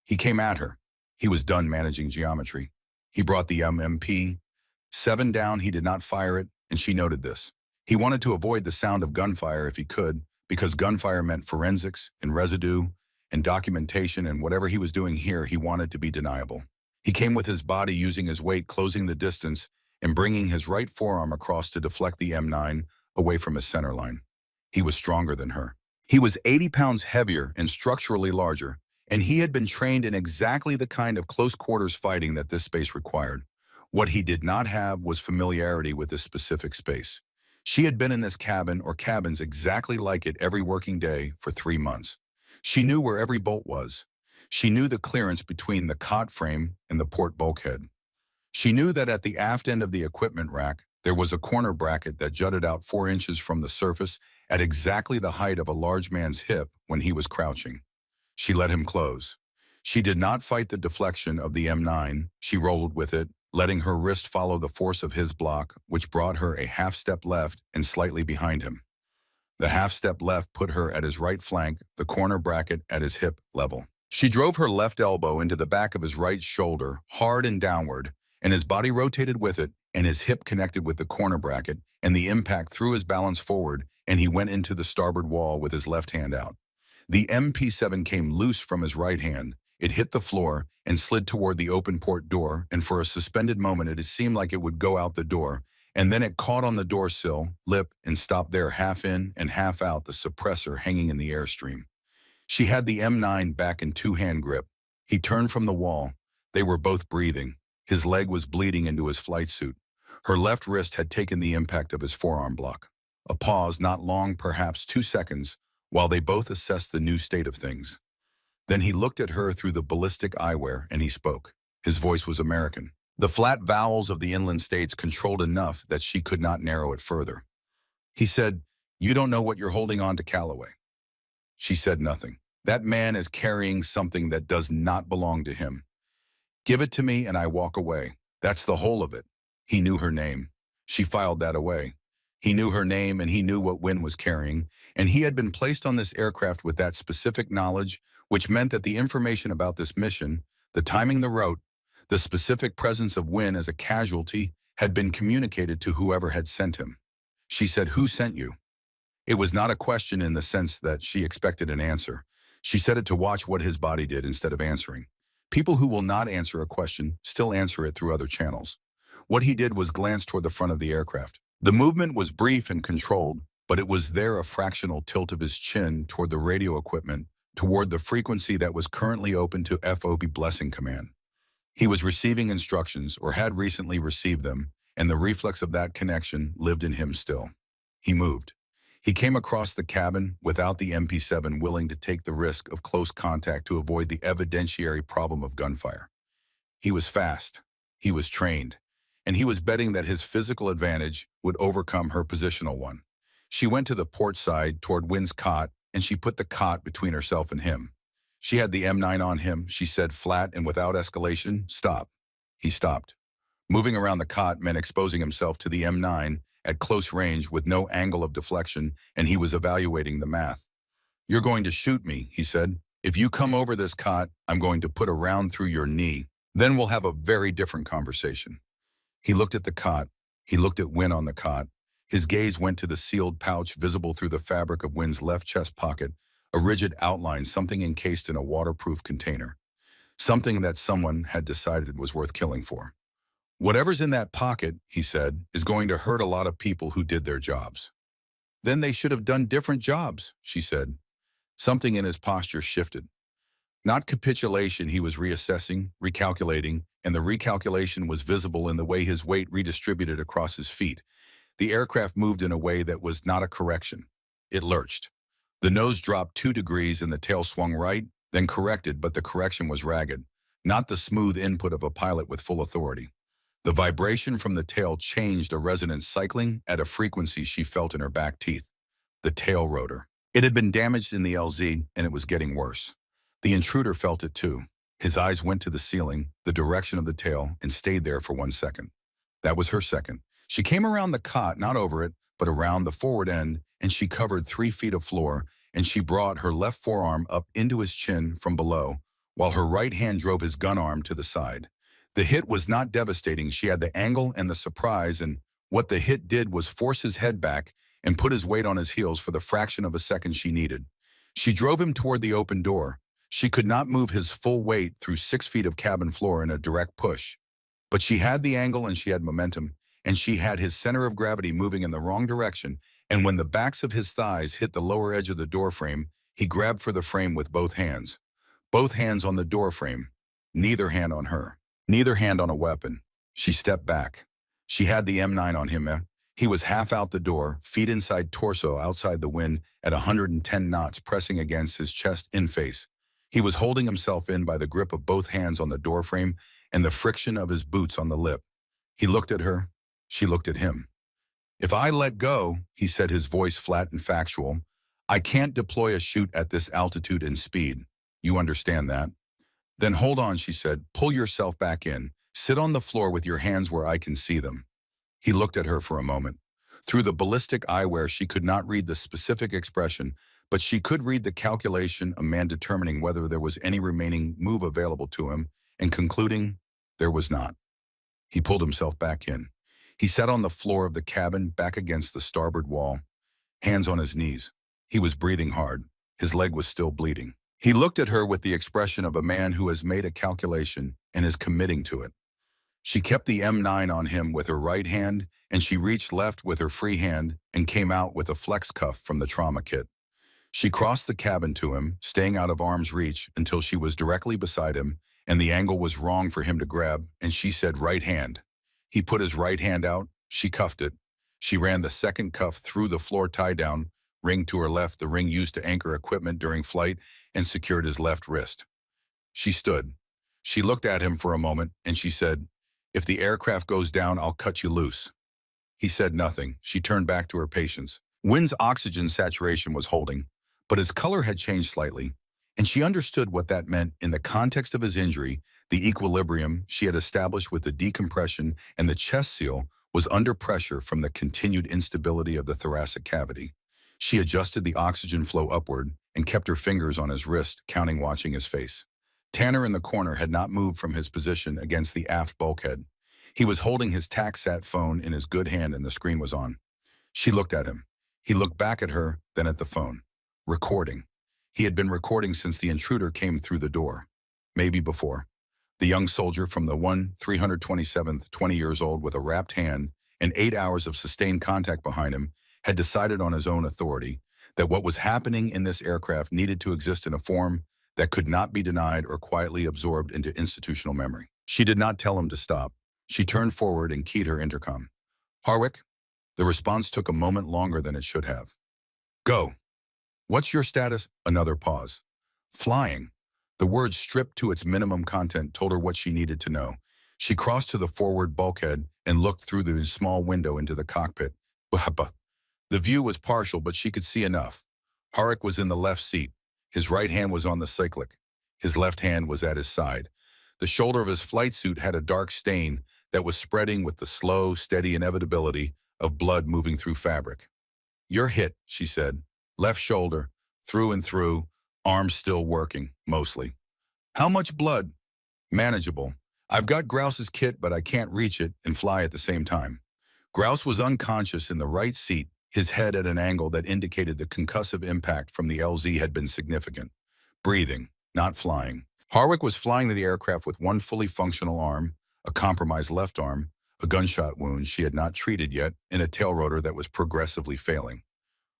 He came at her. He was done managing geometry. He brought the MP7 down. He did not fire it, and she noted this. He wanted to avoid the sound of gunfire if he could, because gunfire meant forensics and residue and documentation, and whatever he was doing here, he wanted to be deniable. He came with his body, using his weight, closing the distance, and bringing his right forearm across to deflect the M9 away from his center line. He was stronger than her. He was 80 pounds heavier and structurally larger, and he had been trained in exactly the kind of close-quarters fighting that this space required. What he did not have was familiarity with this specific space. She had been in this cabin or cabins exactly like it every working day for 3 months. She knew where every bolt was. She knew the clearance between the cot frame and the port bulkhead. She knew that at the aft end of the equipment rack, there was a corner bracket that jutted out 4 inches from the surface at exactly the height of a large man's hip when he was crouching. She let him close. She did not fight the deflection of the M9. She rolled with it, letting her wrist follow the force of his block, which brought her a half-step left and slightly behind him. The half-step left put her at his right flank, the corner bracket at his hip level. She drove her left elbow into the back of his right shoulder, hard and downward, and his body rotated with it, and his hip connected with the corner bracket, and the impact threw his balance forward, and he went into the starboard wall with his left hand out. The MP7 came loose from his right hand. It hit the floor and slid toward the open port door, and for a suspended moment it seemed like it would go out the door, and then it caught on the door sill, lip, and stopped there, half in and half out, the suppressor hanging in the airstream. She had the M9 back in two-hand grip. He turned from the wall. They were both breathing. His leg was bleeding into his flight suit. Her left wrist had taken the impact of his forearm block. A pause, not long, perhaps 2 seconds, while they both assessed the new state of things. Then he looked at her through the ballistic eyewear and he spoke. His voice was American. The flat vowels of the inland states controlled enough that she could not narrow it further. He said, "You don't know what you're holding on to, Calloway." She said nothing. "That man is carrying something that does not belong to him. Give it to me and I walk away. That's the whole of it." He knew her name. She filed that away. He knew her name and he knew what Wynne was carrying, and he had been placed on this aircraft with that specific knowledge, which meant that the information about this mission, the timing, the route, the specific presence of Wynne as a casualty had been communicated to whoever had sent him. She said, "Who sent you?" It was not a question in the sense that she expected an answer. She said it to watch what his body did instead of answering. People who will not answer a question still answer it through other channels. What he did was glance toward the front of the aircraft. The movement was brief and controlled, but it was there a fractional tilt of his chin toward the radio equipment, toward the frequency that was currently open to FOB Blessing Command. He was receiving instructions, or had recently received them, and the reflex of that connection lived in him still. He moved. He came across the cabin without the MP7, willing to take the risk of close contact to avoid the evidentiary problem of gunfire. He was fast. He was trained. And he was betting that his physical advantage would overcome her positional one. She went to the port side toward Wynn's cot, and she put the cot between herself and him. She had the M9 on him. She said flat and without escalation, "Stop." He stopped. Moving around the cot meant exposing himself to the M9 at close range with no angle of deflection, and he was evaluating the math. "You're going to shoot me," he said. "If you come over this cot, I'm going to put a round through your knee. Then we'll have a very different conversation." He looked at the cot. He looked at Wynne on the cot. His gaze went to the sealed pouch visible through the fabric of Wynne's left chest pocket, a rigid outline, something encased in a waterproof container. Something that someone had decided was worth killing for. "Whatever's in that pocket," he said, "is going to hurt a lot of people who did their jobs." "Then they should have done different jobs," she said. Something in his posture shifted. Not capitulation, he was reassessing, recalculating, and the recalculation was visible in the way his weight redistributed across his feet. The aircraft moved in a way that was not a correction. It lurched. The nose dropped 2 degrees and the tail swung right, then corrected, but the correction was ragged, not the smooth input of a pilot with full authority. The vibration from the tail changed, a resonance cycling at a frequency she felt in her back teeth. The tail rotor. It had been damaged in the LZ, and it was getting worse. The intruder felt it too. His eyes went to the ceiling, the direction of the tail, and stayed there for 1 second. That was her second. She came around the cot, not over it, but around the forward end, and she covered 3 feet of floor, and she brought her left forearm up into his chin from below, while her right hand drove his gun arm to the side. The hit was not devastating. She had the angle and the surprise, and what the hit did was force his head back and put his weight on his heels for the fraction of a second she needed. She drove him toward the open door. She could not move his full weight through 6 feet of cabin floor in a direct push. But she had the angle and she had momentum, and she had his center of gravity moving in the wrong direction, and when the backs of his thighs hit the lower edge of the door frame, he grabbed for the frame with both hands. Both hands on the door frame. Neither hand on her. Neither hand on a weapon. She stepped back. She had the M9 on him. He was half out the door, feet inside torso, outside the wind, at 110 knots, pressing against his chest in face. He was holding himself in by the grip of both hands on the doorframe and the friction of his boots on the lip. He looked at her. She looked at him. "If I let go," he said, his voice flat and factual, "I can't deploy a chute at this altitude and speed. You understand that?" "Then hold on," she said. "Pull yourself back in. Sit on the floor with your hands where I can see them." He looked at her for a moment. Through the ballistic eyewear, she could not read the specific expression, but she could read the calculation, a man determining whether there was any remaining move available to him, and concluding there was not. He pulled himself back in. He sat on the floor of the cabin, back against the starboard wall, hands on his knees. He was breathing hard. His leg was still bleeding. He looked at her with the expression of a man who has made a calculation and is committing to it. She kept the M9 on him with her right hand, and she reached left with her free hand and came out with a flex cuff from the trauma kit. She crossed the cabin to him, staying out of arm's reach until she was directly beside him, and the angle was wrong for him to grab, and she said right hand. He put his right hand out. She cuffed it. She ran the second cuff through the floor tie-down, ring to her left, the ring used to anchor equipment during flight, and secured his left wrist. She stood. She looked at him for a moment, and she said, "If the aircraft goes down, I'll cut you loose." He said nothing. She turned back to her patients. Wynn's oxygen saturation was holding, but his color had changed slightly, and she understood what that meant in the context of his injury. The equilibrium she had established with the decompression and the chest seal was under pressure from the continued instability of the thoracic cavity. She adjusted the oxygen flow upward and kept her fingers on his wrist, counting, watching his face. Tanner in the corner had not moved from his position against the aft bulkhead. He was holding his TACSAT phone in his good hand and the screen was on. She looked at him. He looked back at her, then at the phone. Recording. He had been recording since the intruder came through the door. Maybe before. The young soldier from the 327th, 20 years old with a wrapped hand and 8 hours of sustained contact behind him, had decided on his own authority that what was happening in this aircraft needed to exist in a form that could not be denied or quietly absorbed into institutional memory. She did not tell him to stop. She turned forward and keyed her intercom. "Harwick?" The response took a moment longer than it should have. "Go." "What's your status?" Another pause. "Flying." The word stripped to its minimum content told her what she needed to know. She crossed to the forward bulkhead and looked through the small window into the cockpit. The view was partial, but she could see enough. Harwick was in the left seat. His right hand was on the cyclic. His left hand was at his side. The shoulder of his flight suit had a dark stain that was spreading with the slow, steady inevitability of blood moving through fabric. "You're hit," she said. "Left shoulder, through and through, arms still working, mostly." "How much blood?" "Manageable. I've got Grouse's kit, but I can't reach it and fly at the same time." Grouse was unconscious in the right seat, his head at an angle that indicated the concussive impact from the LZ had been significant. Breathing, not flying. Harwick was flying the aircraft with one fully functional arm, a compromised left arm, a gunshot wound she had not treated yet, and a tail rotor that was progressively failing.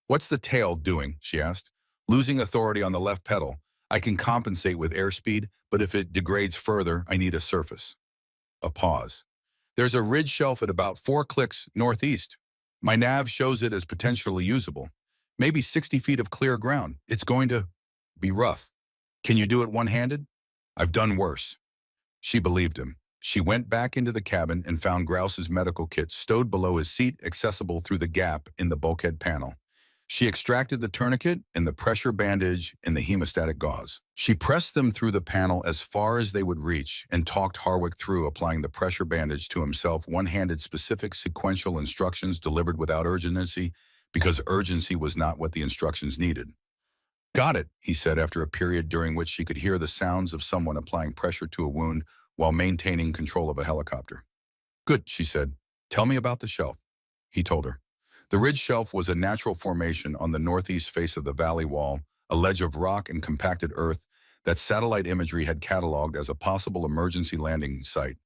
"What's the tail doing?" she asked. "Losing authority on the left pedal. I can compensate with airspeed, but if it degrades further, I need a surface." A pause. "There's a ridge shelf at about 4 clicks northeast. My nav shows it as potentially usable. Maybe 60 feet of clear ground. It's going to be rough. Can you do it one-handed?" "I've done worse." She believed him. She went back into the cabin and found Grouse's medical kit stowed below his seat, accessible through the gap in the bulkhead panel. She extracted the tourniquet and the pressure bandage and the hemostatic gauze. She pressed them through the panel as far as they would reach and talked Harwick through applying the pressure bandage to himself, one-handed, specific sequential instructions delivered without urgency, because urgency was not what the instructions needed. "Got it," he said after a period during which she could hear the sounds of someone applying pressure to a wound while maintaining control of a helicopter. "Good," she said. "Tell me about the shelf." He told her. The ridge shelf was a natural formation on the northeast face of the valley wall, a ledge of rock and compacted earth that satellite imagery had cataloged as a possible emergency landing site.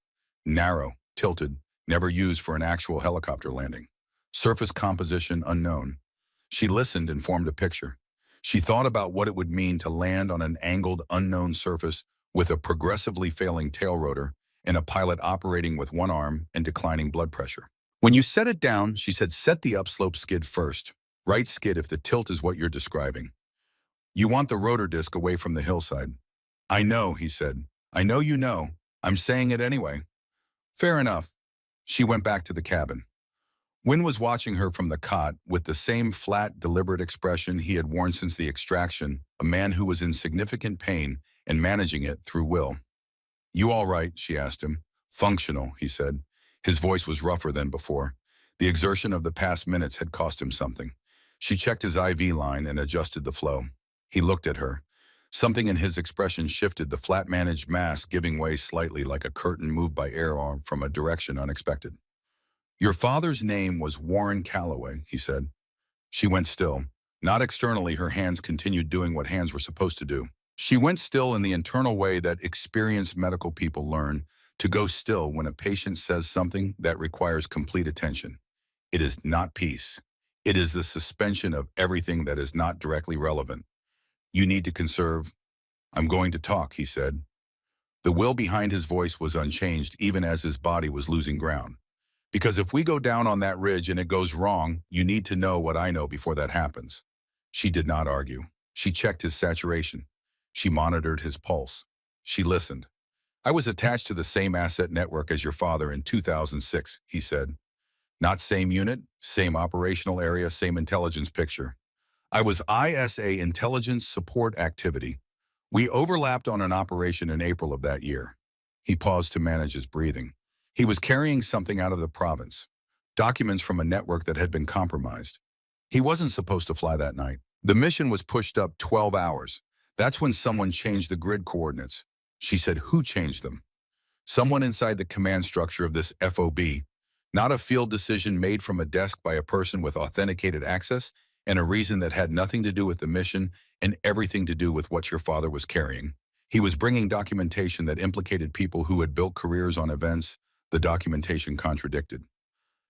Narrow, tilted, never used for an actual helicopter landing. Surface composition unknown. She listened and formed a picture. She thought about what it would mean to land on an angled, unknown surface with a progressively failing tail rotor and a pilot operating with one arm and declining blood pressure. "When you set it down," she said, "set the upslope skid first. Right skid if the tilt is what you're describing. You want the rotor disc away from the hillside." "I know," he said. "I know you know. I'm saying it anyway." "Fair enough." She went back to the cabin. Wynn was watching her from the cot with the same flat, deliberate expression he had worn since the extraction, a man who was in significant pain and managing it through will. "You all right?" she asked him. "Functional," he said. His voice was rougher than before. The exertion of the past minutes had cost him something. She checked his IV line and adjusted the flow. He looked at her. Something in his expression shifted, the flat managed mask giving way slightly like a curtain moved by air from a direction unexpected. "Your father's name was Warren Calloway," he said. She went still. Not externally, her hands continued doing what hands were supposed to do. She went still in the internal way that experienced medical people learn, to go still when a patient says something that requires complete attention. It is not peace. It is the suspension of everything that is not directly relevant. You need to conserve. "I'm going to talk," he said. The will behind his voice was unchanged even as his body was losing ground. Because if we go down on that ridge and it goes wrong, you need to know what I know before that happens. She did not argue. She checked his saturation. She monitored his pulse. She listened. I was attached to the same asset network as your father in 2006, he said. Not same unit, same operational area, same intelligence picture. I was ISA Intelligence Support Activity. We overlapped on an operation in April of that year. He paused to manage his breathing. He was carrying something out of the province, documents from a network that had been compromised. He wasn't supposed to fly that night. The mission was pushed up 12 hours. That's when someone changed the grid coordinates. She said, who changed them? Someone inside the command structure of this FOB, not a field decision made from a desk by a person with authenticated access and a reason that had nothing to do with the mission and everything to do with what your father was carrying. He was bringing documentation that implicated people who had built careers on events the documentation contradicted.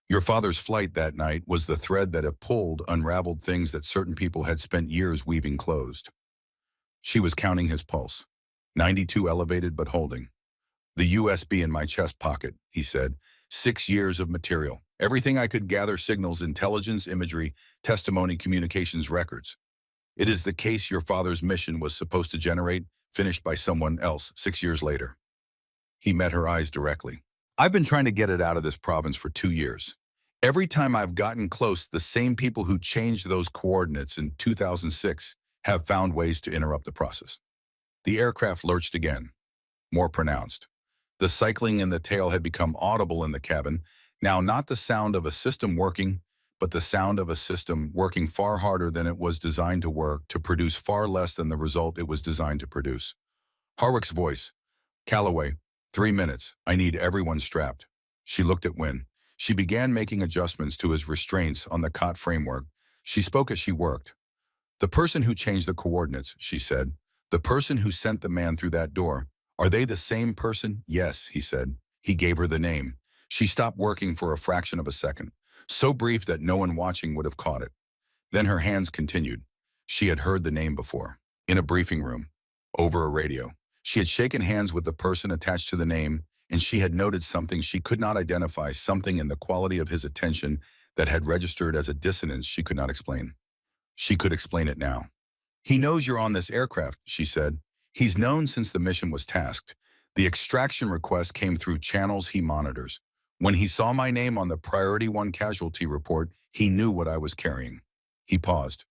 Your father's flight that night was the thread that had pulled, unraveled things that certain people had spent years weaving closed. She was counting his pulse. 92 elevated but holding. The USB in my chest pocket, he said. 6 years of material. Everything I could gather, signals, intelligence, imagery, testimony, communications, records. It is the case your father's mission was supposed to generate, finished by someone else 6 years later. He met her eyes directly. I've been trying to get it out of this province for 2 years. Every time I've gotten close, the same people who changed those coordinates in 2006 have found ways to interrupt the process. The aircraft lurched again, more pronounced. The cycling in the tail had become audible in the cabin, now not the sound of a system working, but the sound of a system working far harder than it was designed to work, to produce far less than the result it was designed to produce. Harwick's voice. Calloway, 3 minutes. I need everyone strapped. She looked at Wynne. She began making adjustments to his restraints on the cot framework. She spoke as she worked. The person who changed the coordinates, she said. The person who sent the man through that door. Are they the same person? Yes, he said. He gave her the name. She stopped working for a fraction of a second, so brief that no one watching would have caught it. Then her hands continued. She had heard the name before, in a briefing room, over a radio. She had shaken hands with the person attached to the name, and she had noted something she could not identify, something in the quality of his attention that had registered as a dissonance she could not explain. She could explain it now. He knows you're on this aircraft, she said. He's known since the mission was tasked. The extraction request came through channels he monitors. When he saw my name on the Priority 1 casualty report, he knew what I was carrying. He paused.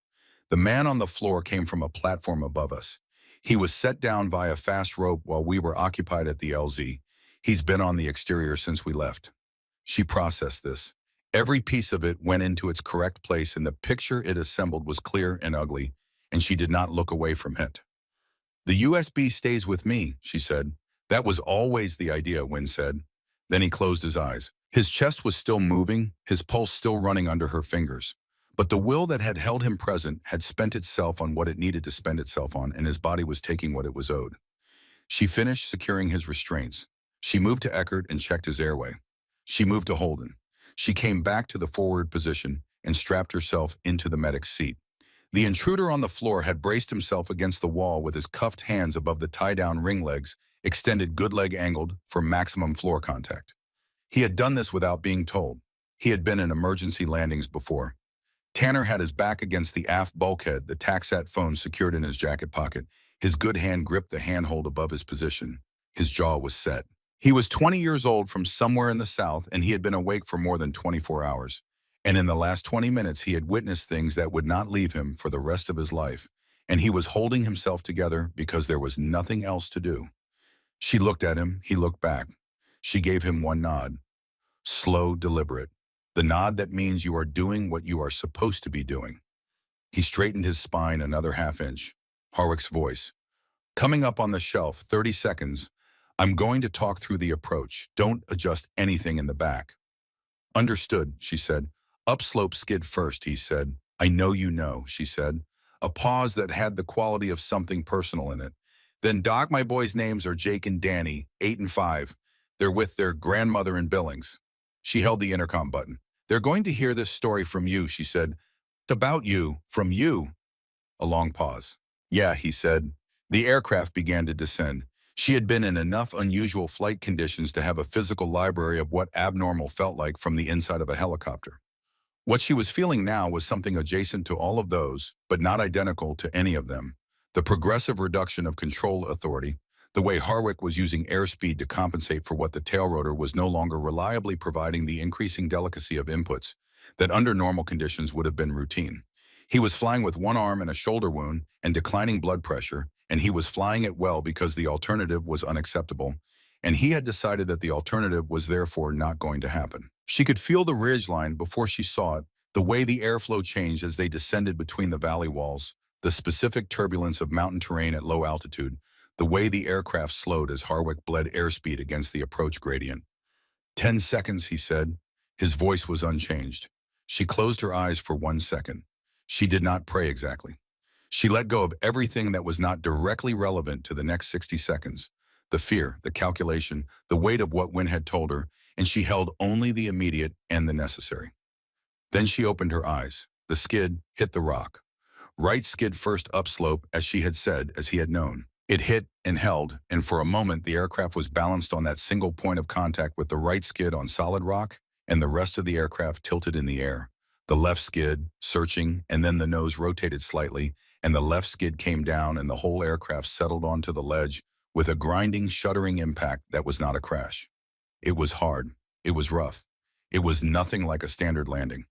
The man on the floor came from a platform above us. He was set down via fast rope while we were occupied at the LZ. He's been on the exterior since we left. She processed this. Every piece of it went into its correct place, and the picture it assembled was clear and ugly, and she did not look away from it. The USB stays with me, she said. That was always the idea, Wynne said. Then he closed his eyes. His chest was still moving, his pulse still running under her fingers. But the will that had held him present had spent itself on what it needed to spend itself on, and his body was taking what it was owed. She finished securing his restraints. She moved to Eckert and checked his airway. She moved to Holden. She came back to the forward position and strapped herself into the medic's seat. The intruder on the floor had braced himself against the wall with his cuffed hands above the tie-down ring legs, extended good leg angled for maximum floor contact. He had done this without being told. He had been in emergency landings before. Tanner had his back against the aft bulkhead, the Taxat phone secured in his jacket pocket. His good hand gripped the handhold above his position. His jaw was set. He was 20 years old from somewhere in the south, and he had been awake for more than 24 hours. And in the last 20 minutes, he had witnessed things that would not leave him for the rest of his life. And he was holding himself together because there was nothing else to do. She looked at him. He looked back. She gave him one nod. Slow, deliberate. The nod that means you are doing what you are supposed to be doing. He straightened his spine another half inch. Harwick's voice. Coming up on the shelf, 30 seconds. I'm going to talk through the approach. Don't adjust anything in the back. Understood, she said. Upslope skid first, he said. I know you know, she said. A pause that had the quality of something personal in it. Then, Doc, my boys' names are Jake and Danny, 8 and 5. They're with their grandmother in Billings. She held the intercom button. They're going to hear this story from you, she said. About you, from you. A long pause. Yeah, he said. The aircraft began to descend. She had been in enough unusual flight conditions to have a physical library of what abnormal felt like from the inside of a helicopter. What she was feeling now was something adjacent to all of those, but not identical to any of them. The progressive reduction of control authority, the way Harwick was using airspeed to compensate for what the tail rotor was no longer reliably providing, the increasing delicacy of inputs that under normal conditions would have been routine. He was flying with one arm and a shoulder wound and declining blood pressure, and he was flying it well because the alternative was unacceptable, and he had decided that the alternative was therefore not going to happen. She could feel the ridgeline before she saw it, the way the airflow changed as they descended between the valley walls, the specific turbulence of mountain terrain at low altitude, the way the aircraft slowed as Harwick bled airspeed against the approach gradient. 10 seconds, he said. His voice was unchanged. She closed her eyes for 1 second. She did not pray exactly. She let go of everything that was not directly relevant to the next 60 seconds. The fear, the calculation, the weight of what Wynne had told her, and she held only the immediate and the necessary. Then she opened her eyes. The skid hit the rock. Right skid first upslope, as she had said, as he had known. It hit and held, and for a moment the aircraft was balanced on that single point of contact with the right skid on solid rock, and the rest of the aircraft tilted in the air. The left skid, searching, and then the nose rotated slightly, and the left skid came down and the whole aircraft settled onto the ledge with a grinding, shuddering impact that was not a crash. It was hard. It was rough. It was nothing like a standard landing.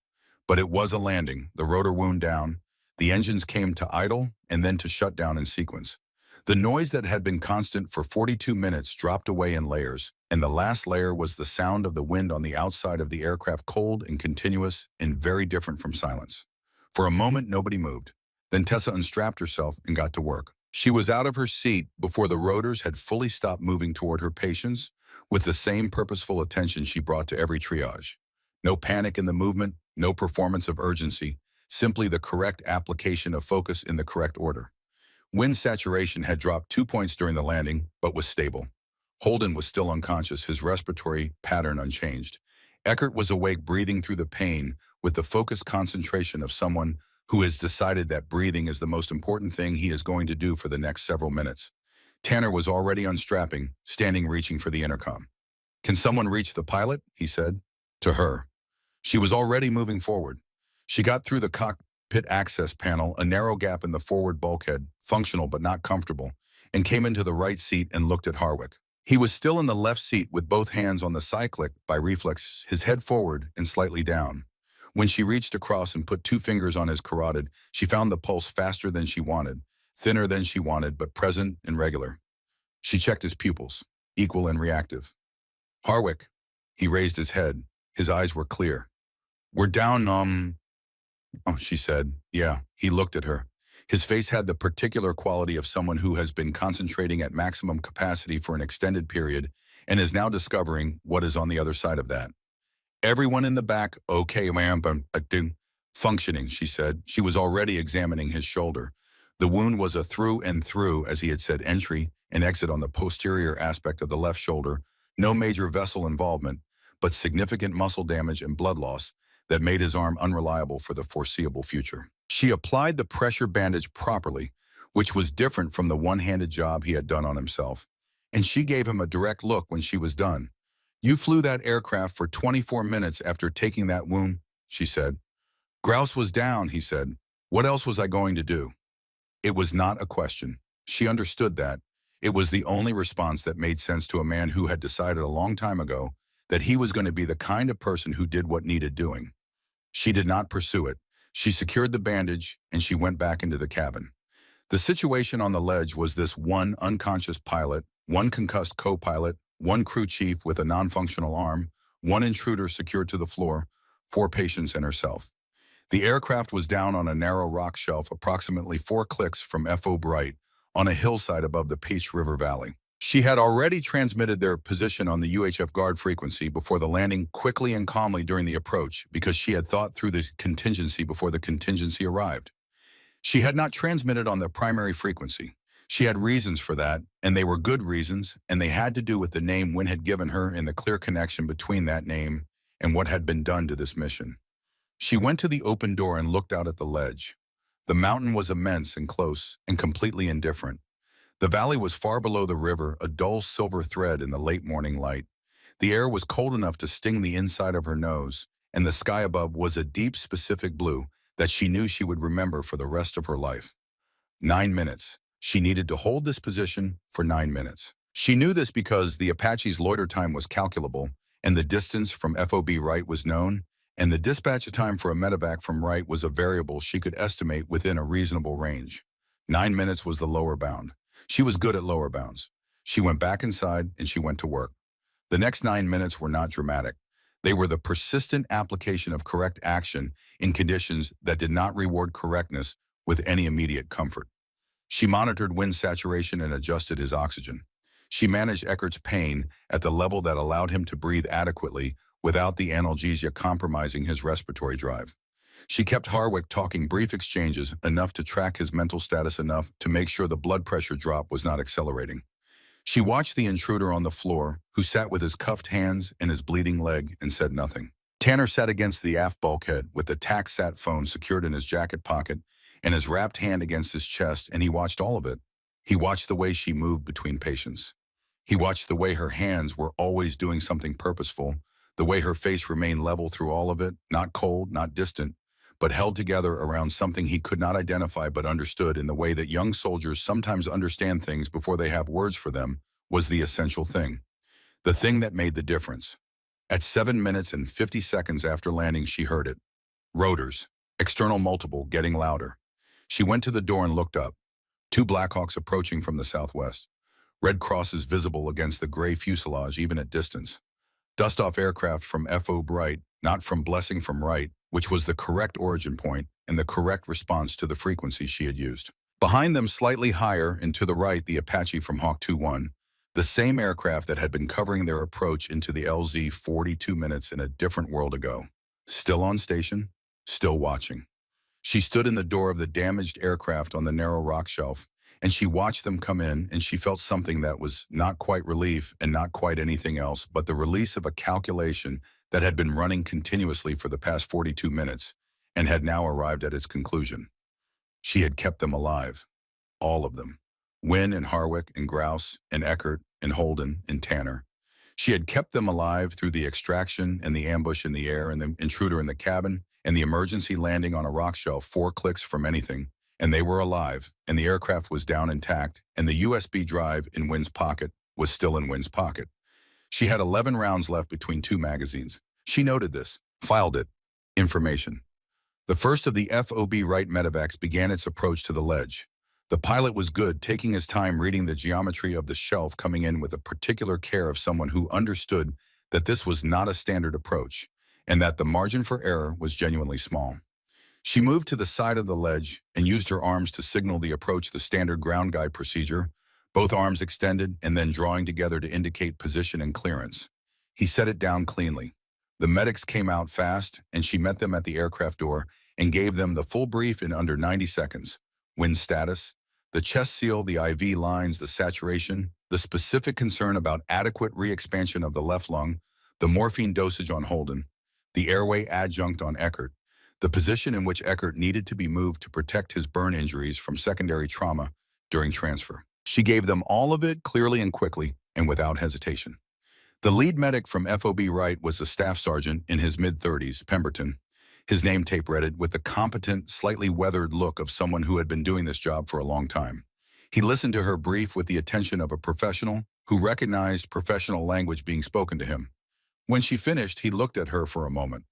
But it was a landing, the rotor wound down, the engines came to idle and then to shut down in sequence. The noise that had been constant for 42 minutes dropped away in layers, and the last layer was the sound of the wind on the outside of the aircraft, cold and continuous and very different from silence. For a moment, nobody moved. Then Tessa unstrapped herself and got to work. She was out of her seat before the rotors had fully stopped moving toward her patients with the same purposeful attention she brought to every triage. No panic in the movement, no performance of urgency, simply the correct application of focus in the correct order. Wind saturation had dropped 2 points during the landing, but was stable. Holden was still unconscious, his respiratory pattern unchanged. Eckert was awake, breathing through the pain with the focused concentration of someone who has decided that breathing is the most important thing he is going to do for the next several minutes. Tanner was already unstrapping, standing reaching for the intercom. "Can someone reach the pilot?" he said. To her. She was already moving forward. She got through the cockpit access panel, a narrow gap in the forward bulkhead, functional but not comfortable, and came into the right seat and looked at Harwick. He was still in the left seat with both hands on the cyclic, by reflex, his head forward and slightly down. When she reached across and put 2 fingers on his carotid, she found the pulse faster than she wanted, thinner than she wanted, but present and regular. She checked his pupils, equal and reactive. "Harwick." He raised his head. His eyes were clear. "We're down, oh," she said. "Yeah." He looked at her. His face had the particular quality of someone who has been concentrating at maximum capacity for an extended period and is now discovering what is on the other side of that. "Everyone in the back, okay, ma'am, functioning," she said. She was already examining his shoulder. The wound was a through and through, as he had said, entry and exit on the posterior aspect of the left shoulder, no major vessel involvement, but significant muscle damage and blood loss that made his arm unreliable for the foreseeable future. She applied the pressure bandage properly, which was different from the one-handed job he had done on himself, and she gave him a direct look when she was done. "You flew that aircraft for 24 minutes after taking that wound," she said. "Grouse was down," he said. "What else was I going to do?" It was not a question. She understood that. It was the only response that made sense to a man who had decided a long time ago that he was going to be the kind of person who did what needed doing. She did not pursue it. She secured the bandage, and she went back into the cabin. The situation on the ledge was this: one unconscious pilot, one concussed co-pilot, one crew chief with a non-functional arm, one intruder secured to the floor, 4 patients and herself. The aircraft was down on a narrow rock shelf approximately 4 clicks from F.O. Bright on a hillside above the Peach River Valley. She had already transmitted their position on the UHF guard frequency before the landing, quickly and calmly during the approach, because she had thought through the contingency before the contingency arrived. She had not transmitted on the primary frequency. She had reasons for that, and they were good reasons, and they had to do with the name Wynne had given her and the clear connection between that name and what had been done to this mission. She went to the open door and looked out at the ledge. The mountain was immense and close and completely indifferent. The valley was far below the river, a dull silver thread in the late morning light. The air was cold enough to sting the inside of her nose, and the sky above was a deep, specific blue that she knew she would remember for the rest of her life. 9 minutes. She needed to hold this position for 9 minutes. She knew this because the Apache's loiter time was calculable, and the distance from FOB right was known, and the dispatch time for a medevac from right was a variable she could estimate within a reasonable range. 9 minutes was the lower bound. She was good at lower bounds. She went back inside and she went to work. The next 9 minutes were not dramatic. They were the persistent application of correct action in conditions that did not reward correctness with any immediate comfort. She monitored wind saturation and adjusted his oxygen. She managed Eckert's pain at the level that allowed him to breathe adequately without the analgesia compromising his respiratory drive. She kept Harwick talking brief exchanges enough to track his mental status enough to make sure the blood pressure drop was not accelerating. She watched the intruder on the floor, who sat with his cuffed hands and his bleeding leg, and said nothing. Tanner sat against the aft bulkhead with the TAC-SAT phone secured in his jacket pocket and his wrapped hand against his chest, and he watched all of it. He watched the way she moved between patients. He watched the way her hands were always doing something purposeful, the way her face remained level through all of it, not cold, not distant, but held together around something he could not identify but understood in the way that young soldiers sometimes understand things before they have words for them, was the essential thing. The thing that made the difference. At 7 minutes and 50 seconds after landing, she heard it. Rotors, external multiple, getting louder. She went to the door and looked up. Two Blackhawks approaching from the southwest. Red crosses visible against the gray fuselage even at distance. Dust-off aircraft from FO Bright, not from Blessing from Right, which was the correct origin point and the correct response to the frequency she had used. Behind them, slightly higher and to the right, the Apache from Hawk 2-1, the same aircraft that had been covering their approach into the LZ 42 minutes in a different world ago. Still on station, still watching. She stood in the door of the damaged aircraft on the narrow rock shelf, and she watched them come in, and she felt something that was not quite relief and not quite anything else, but the release of a calculation that had been running continuously for the past 42 minutes and had now arrived at its conclusion. She had kept them alive. All of them. Wynne and Harwick and Grouse and Eckert and Holden and Tanner. She had kept them alive through the extraction and the ambush in the air and the intruder in the cabin and the emergency landing on a rock shelf 4 clicks from anything, and they were alive, and the aircraft was down intact, and the USB drive in Wynne's pocket was still in Wynne's pocket. She had 11 rounds left between 2 magazines. She noted this, filed it. Information. The first of the FOB Wright medevacs began its approach to the ledge. The pilot was good, taking his time reading the geometry of the shelf, coming in with the particular care of someone who understood that this was not a standard approach, and that the margin for error was genuinely small. She moved to the side of the ledge and used her arms to signal the approach, the standard ground guide procedure, both arms extended and then drawing together to indicate position and clearance. He set it down cleanly. The medics came out fast, and she met them at the aircraft door and gave them the full brief in under 90 seconds. Wind status, the chest seal, the IV lines, the saturation, the specific concern about adequate re-expansion of the left lung, the morphine dosage on Holden, the airway adjunct on Eckert, the position in which Eckert needed to be moved to protect his burn injuries from secondary trauma during transfer. She gave them all of it clearly and quickly and without hesitation. The lead medic from FOB Wright was a staff sergeant in his mid-30s, Pemberton. His name tape read it with the competent, slightly weathered look of someone who had been doing this job for a long time. He listened to her brief with the attention of a professional who recognized professional language being spoken to him. When she finished, he looked at her for a moment.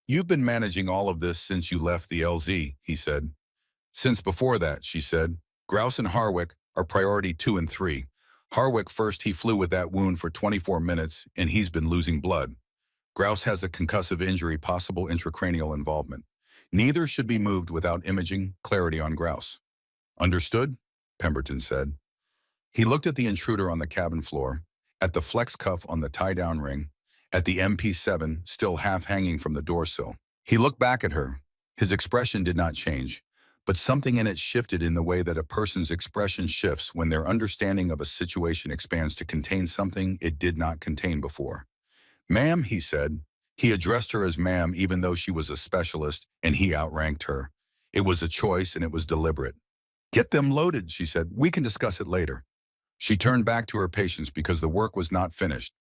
"You've been managing all of this since you left the LZ," he said. "Since before that," she said. "Grouse and Harwick are priority 2 and 3. Harwick first, he flew with that wound for 24 minutes, and he's been losing blood. Grouse has a concussive injury, possible intracranial involvement. Neither should be moved without imaging clarity on Grouse." "Understood?" Pemberton said. He looked at the intruder on the cabin floor, at the flex cuff on the tie-down ring, at the MP7 still half hanging from the door sill. He looked back at her. His expression did not change, but something in it shifted in the way that a person's expression shifts when their understanding of a situation expands to contain something it did not contain before. "Ma'am," he said. He addressed her as ma'am even though she was a specialist and he outranked her. It was a choice and it was deliberate. "Get them loaded," she said. "We can discuss it later." She turned back to her patients because the work was not finished,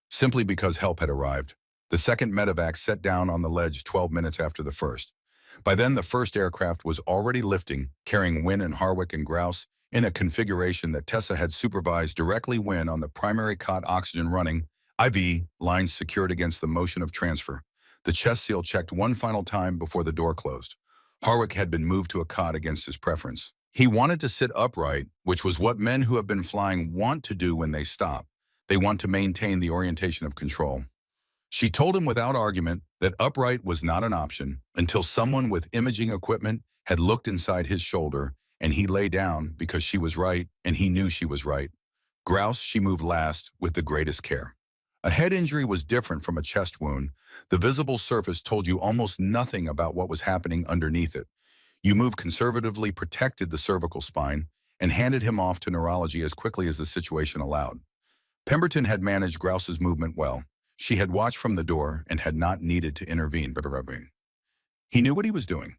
simply because help had arrived. The second medevac set down on the ledge 12 minutes after the first. By then, the first aircraft was already lifting, carrying Wynne and Harwick and Grouse in a configuration that Tessa had supervised directly when on the primary cot oxygen running, IV lines secured against the motion of transfer. The chest seal checked one final time before the door closed. Harwick had been moved to a cot against his preference. He wanted to sit upright, which was what men who have been flying want to do when they stop. They want to maintain the orientation of control. She told him without argument that upright was not an option until someone with imaging equipment had looked inside his shoulder, and he lay down because she was right and he knew she was right. Grouse she moved last with the greatest care. A head injury was different from a chest wound. The visible surface told you almost nothing about what was happening underneath it. You moved conservatively, protected the cervical spine, and handed him off to neurology as quickly as the situation allowed. Pemberton had managed Grouse's movement well. She had watched from the door and had not needed to intervene. He knew what he was doing.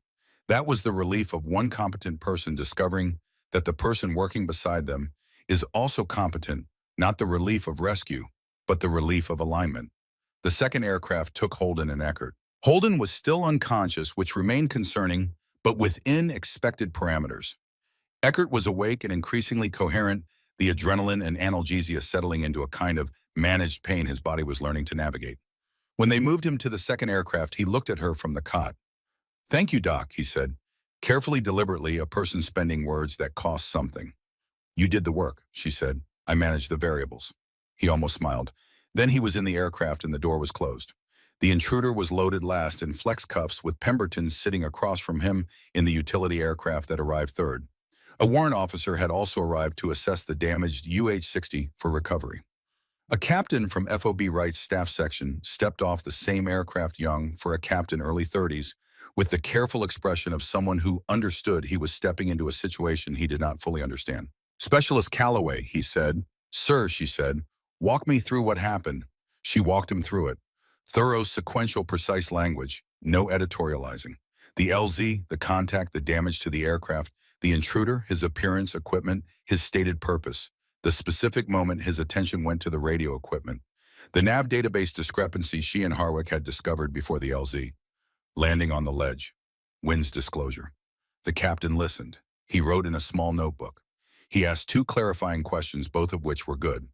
That was the relief of one competent person discovering that the person working beside them is also competent, not the relief of rescue, but the relief of alignment. The second aircraft took Holden and Eckert. Holden was still unconscious, which remained concerning, but within expected parameters. Eckert was awake and increasingly coherent, the adrenaline and analgesia settling into a kind of managed pain his body was learning to navigate. When they moved him to the second aircraft, he looked at her from the cot. "Thank you, Doc," he said, carefully, deliberately, a person spending words that cost something. "You did the work," she said. "I managed the variables." He almost smiled. Then he was in the aircraft and the door was closed. The intruder was loaded last in flex cuffs with Pemberton sitting across from him in the utility aircraft that arrived third. A warrant officer had also arrived to assess the damaged UH-60 for recovery. A captain from FOB Wright's staff section stepped off the same aircraft, young for a captain, early 30s, with the careful expression of someone who understood he was stepping into a situation he did not fully understand. "Specialist Calloway," he said. "Sir," she said, "walk me through what happened." She walked him through it. Thorough, sequential, precise language, no editorializing. The LZ, the contact, the damage to the aircraft, the intruder, his appearance, equipment, his stated purpose. The specific moment his attention went to the radio equipment. The nav database discrepancy she and Harwick had discovered before the LZ. Landing on the ledge. Wynn's disclosure. The captain listened. He wrote in a small notebook. He asked two clarifying questions, both of which were good.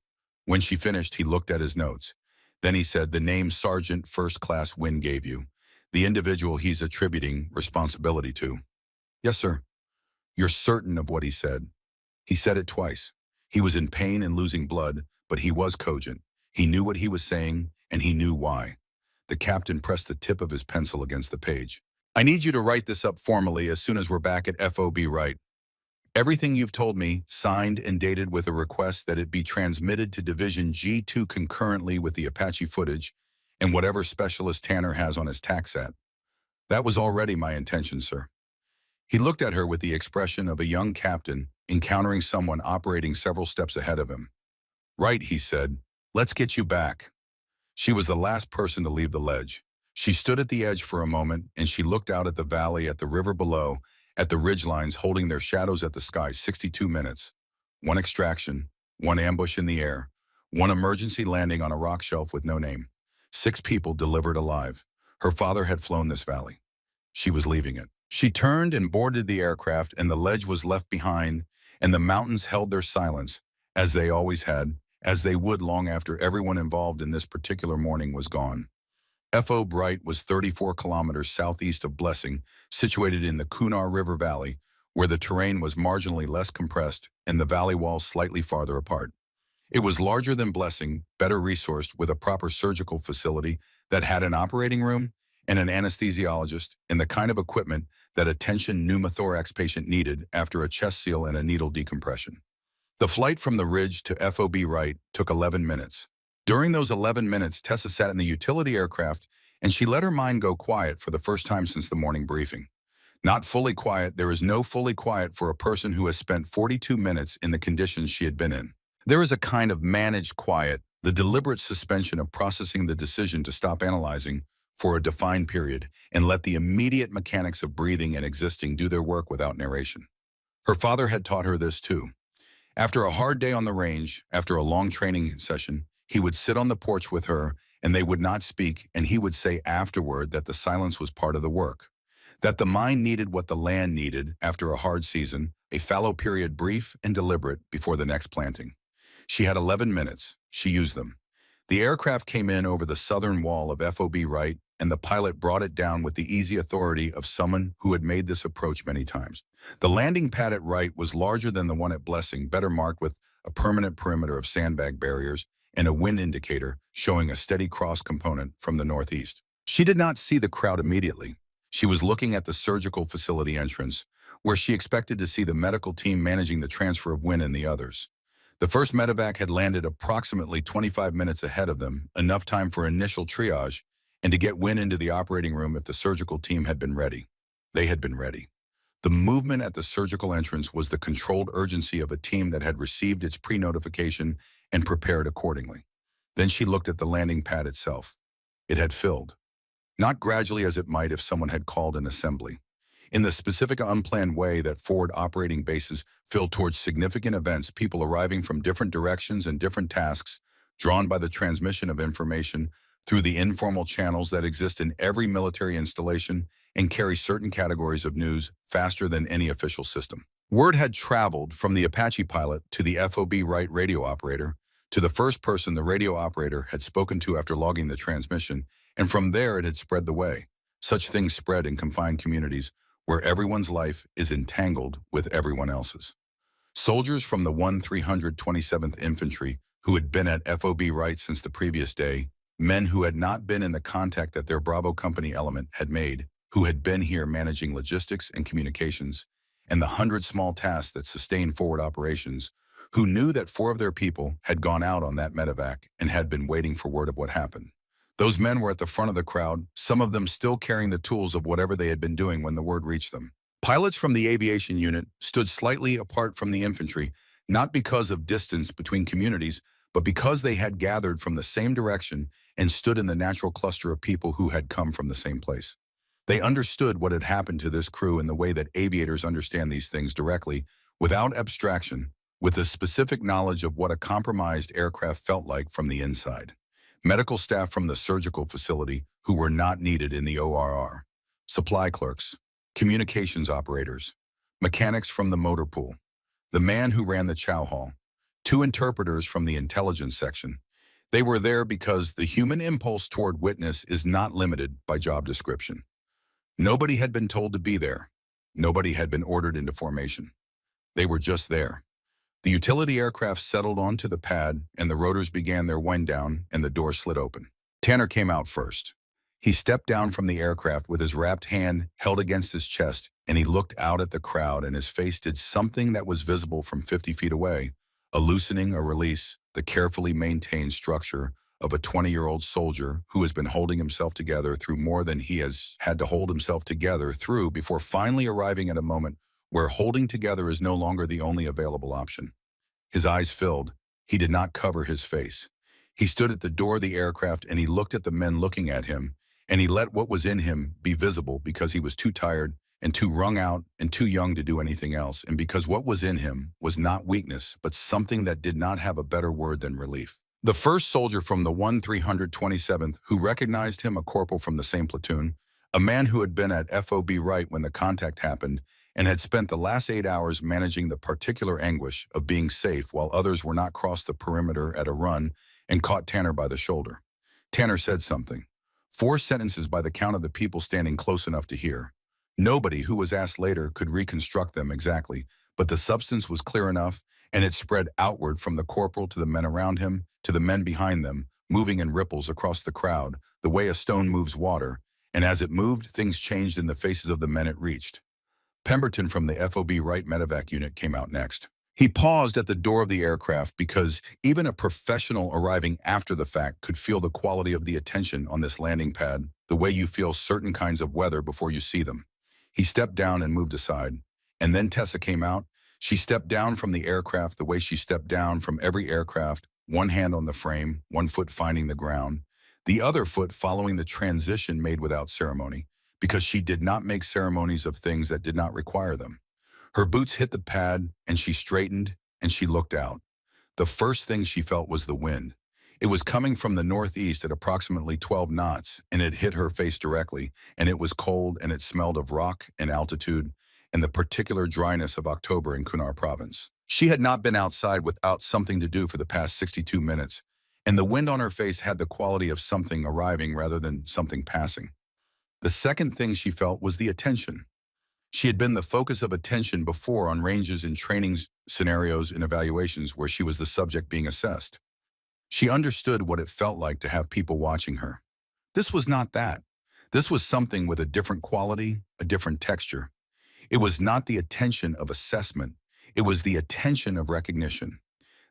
When she finished, he looked at his notes. Then he said, "The name Sergeant First Class Wynne gave you. The individual he's attributing responsibility to." "Yes, sir." "You're certain of what he said?" He said it twice. He was in pain and losing blood, but he was cogent. He knew what he was saying, and he knew why. The captain pressed the tip of his pencil against the page. "I need you to write this up formally as soon as we're back at FOB Wright. Everything you've told me, signed and dated with a request that it be transmitted to Division G2 concurrently with the Apache footage and whatever specialist Tanner has on his TACSAT. That was already my intention, sir." He looked at her with the expression of a young captain encountering someone operating several steps ahead of him. "Right," he said. "Let's get you back." She was the last person to leave the ledge. She stood at the edge for a moment, and she looked out at the valley, at the river below, at the ridgelines holding their shadows at the sky. 62 minutes. One extraction, one ambush in the air, one emergency landing on a rock shelf with no name. 6 people delivered alive. Her father had flown this valley. She was leaving it. She turned and boarded the aircraft, and the ledge was left behind, and the mountains held their silence, as they always had, as they would long after everyone involved in this particular morning was gone. F.O. Bright was 34 kilometers southeast of Blessing, situated in the Kunar River Valley, where the terrain was marginally less compressed and the valley walls slightly farther apart. It was larger than Blessing, better resourced with a proper surgical facility that had an operating room and an anesthesiologist and the kind of equipment that a tension pneumothorax patient needed after a chest seal and a needle decompression. The flight from the ridge to FOB Wright took 11 minutes. During those 11 minutes, Tessa sat in the utility aircraft and she let her mind go quiet for the first time since the morning briefing. Not fully quiet, there is no fully quiet for a person who has spent 42 minutes in the conditions she had been in. There is a kind of managed quiet, the deliberate suspension of processing the decision to stop analyzing for a defined period and let the immediate mechanics of breathing and existing do their work without narration. Her father had taught her this too. After a hard day on the range, after a long training session, he would sit on the porch with her and they would not speak, and he would say afterward that the silence was part of the work, that the mind needed what the land needed after a hard season, a fallow period brief and deliberate before the next planting. She had 11 minutes. She used them. The aircraft came in over the southern wall of FOB Wright, and the pilot brought it down with the easy authority of someone who had made this approach many times. The landing pad at Wright was larger than the one at Blessing, better marked with a permanent perimeter of sandbag barriers and a wind indicator showing a steady cross component from the northeast. She did not see the crowd immediately. She was looking at the surgical facility entrance, where she expected to see the medical team managing the transfer of Wynn and the others. The first medevac had landed approximately 25 minutes ahead of them, enough time for initial triage and to get Wynn into the operating room if the surgical team had been ready. They had been ready. The movement at the surgical entrance was the controlled urgency of a team that had received its pre-notification and prepared accordingly. Then she looked at the landing pad itself. It had filled. Not gradually as it might if someone had called an assembly. In the specific unplanned way that forward operating bases fill towards significant events, people arriving from different directions and different tasks, drawn by the transmission of information through the informal channels that exist in every military installation and carry certain categories of news faster than any official system. Word had traveled from the Apache pilot to the FOB Wright radio operator, to the first person the radio operator had spoken to after logging the transmission, and from there it had spread the way. Such things spread in confined communities where everyone's life is entangled with everyone else's. Soldiers from the 327th Infantry who had been at FOB Wright since the previous day, men who had not been in the contact that their Bravo Company element had made, who had been here managing logistics and communications, and the 100 small tasks that sustained forward operations, who knew that 4 of their people had gone out on that medevac and had been waiting for word of what happened. Those men were at the front of the crowd, some of them still carrying the tools of whatever they had been doing when the word reached them. Pilots from the aviation unit stood slightly apart from the infantry, not because of distance between communities, but because they had gathered from the same direction and stood in the natural cluster of people who had come from the same place. They understood what had happened to this crew in the way that aviators understand these things directly, without abstraction, with a specific knowledge of what a compromised aircraft felt like from the inside. Medical staff from the surgical facility who were not needed in the ORR, supply clerks, communications operators, mechanics from the motor pool, the man who ran the chow hall, 2 interpreters from the intelligence section. They were there because the human impulse toward witness is not limited by job description. Nobody had been told to be there. Nobody had been ordered into formation. They were just there. The utility aircraft settled onto the pad, and the rotors began their wind down, and the door slid open. Tanner came out first. He stepped down from the aircraft with his wrapped hand held against his chest, and he looked out at the crowd, and his face did something that was visible from 50 feet away, a loosening, a release, the carefully maintained structure of a 20-year-old soldier who has been holding himself together through more than he has had to hold himself together through before finally arriving at a moment where holding together is no longer the only available option. His eyes filled. He did not cover his face. He stood at the door of the aircraft and he looked at the men looking at him, and he let what was in him be visible because he was too tired and too wrung out and too young to do anything else, and because what was in him was not weakness, but something that did not have a better word than relief. The first soldier from the 327th who recognized him, a corporal from the same platoon, a man who had been at FOB Wright when the contact happened and had spent the last 8 hours managing the particular anguish of being safe while others were not crossed the perimeter at a run, and caught Tanner by the shoulder. Tanner said something. 4 sentences by the count of the people standing close enough to hear. Nobody who was asked later could reconstruct them exactly, but the substance was clear enough, and it spread outward from the corporal to the men around him, to the men behind them, moving in ripples across the crowd, the way a stone moves water, and as it moved, things changed in the faces of the men it reached. Pemberton from the FOB Wright medevac unit came out next. He paused at the door of the aircraft because even a professional arriving after the fact could feel the quality of the attention on this landing pad, the way you feel certain kinds of weather before you see them. He stepped down and moved aside. And then Tessa came out. She stepped down from the aircraft the way she stepped down from every aircraft, one hand on the frame, one foot finding the ground, the other foot following the transition made without ceremony, because she did not make ceremonies of things that did not require them. Her boots hit the pad, and she straightened, and she looked out. The first thing she felt was the wind. It was coming from the northeast at approximately 12 knots, and it hit her face directly, and it was cold, and it smelled of rock and altitude and the particular dryness of October in Kunar province. She had not been outside without something to do for the past 62 minutes, and the wind on her face had the quality of something arriving rather than something passing. The second thing she felt was the attention. She had been the focus of attention before on ranges in trainings, scenarios, and evaluations where she was the subject being assessed. She understood what it felt like to have people watching her. This was not that. This was something with a different quality, a different texture. It was not the attention of assessment. It was the attention of recognition.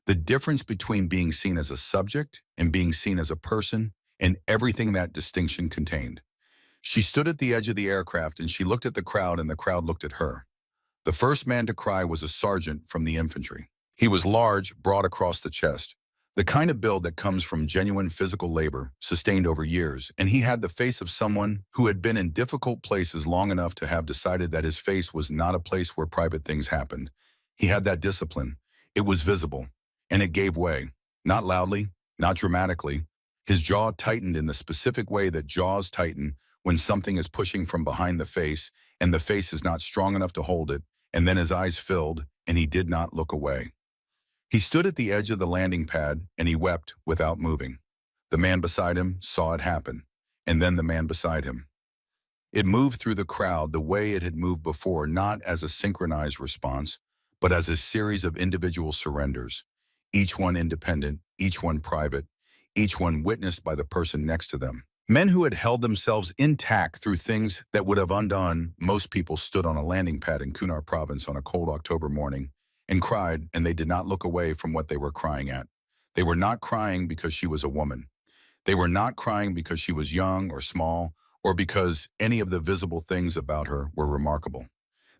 The difference between being seen as a subject and being seen as a person and everything that distinction contained. She stood at the edge of the aircraft and she looked at the crowd and the crowd looked at her. The first man to cry was a sergeant from the infantry. He was large, broad across the chest, the kind of build that comes from genuine physical labor, sustained over years, and he had the face of someone who had been in difficult places long enough to have decided that his face was not a place where private things happened. He had that discipline. It was visible, and it gave way, not loudly, not dramatically. His jaw tightened in the specific way that jaws tighten when something is pushing from behind the face and the face is not strong enough to hold it, and then his eyes filled, and he did not look away. He stood at the edge of the landing pad, and he wept without moving. The man beside him saw it happen, and then the man beside him. It moved through the crowd the way it had moved before, not as a synchronized response, but as a series of individual surrenders, each one independent, each one private, each one witnessed by the person next to them. Men who had held themselves intact through things that would have undone most people stood on a landing pad in Kunar province on a cold October morning and cried, and they did not look away from what they were crying at. They were not crying because she was a woman. They were not crying because she was young or small or because any of the visible things about her were remarkable.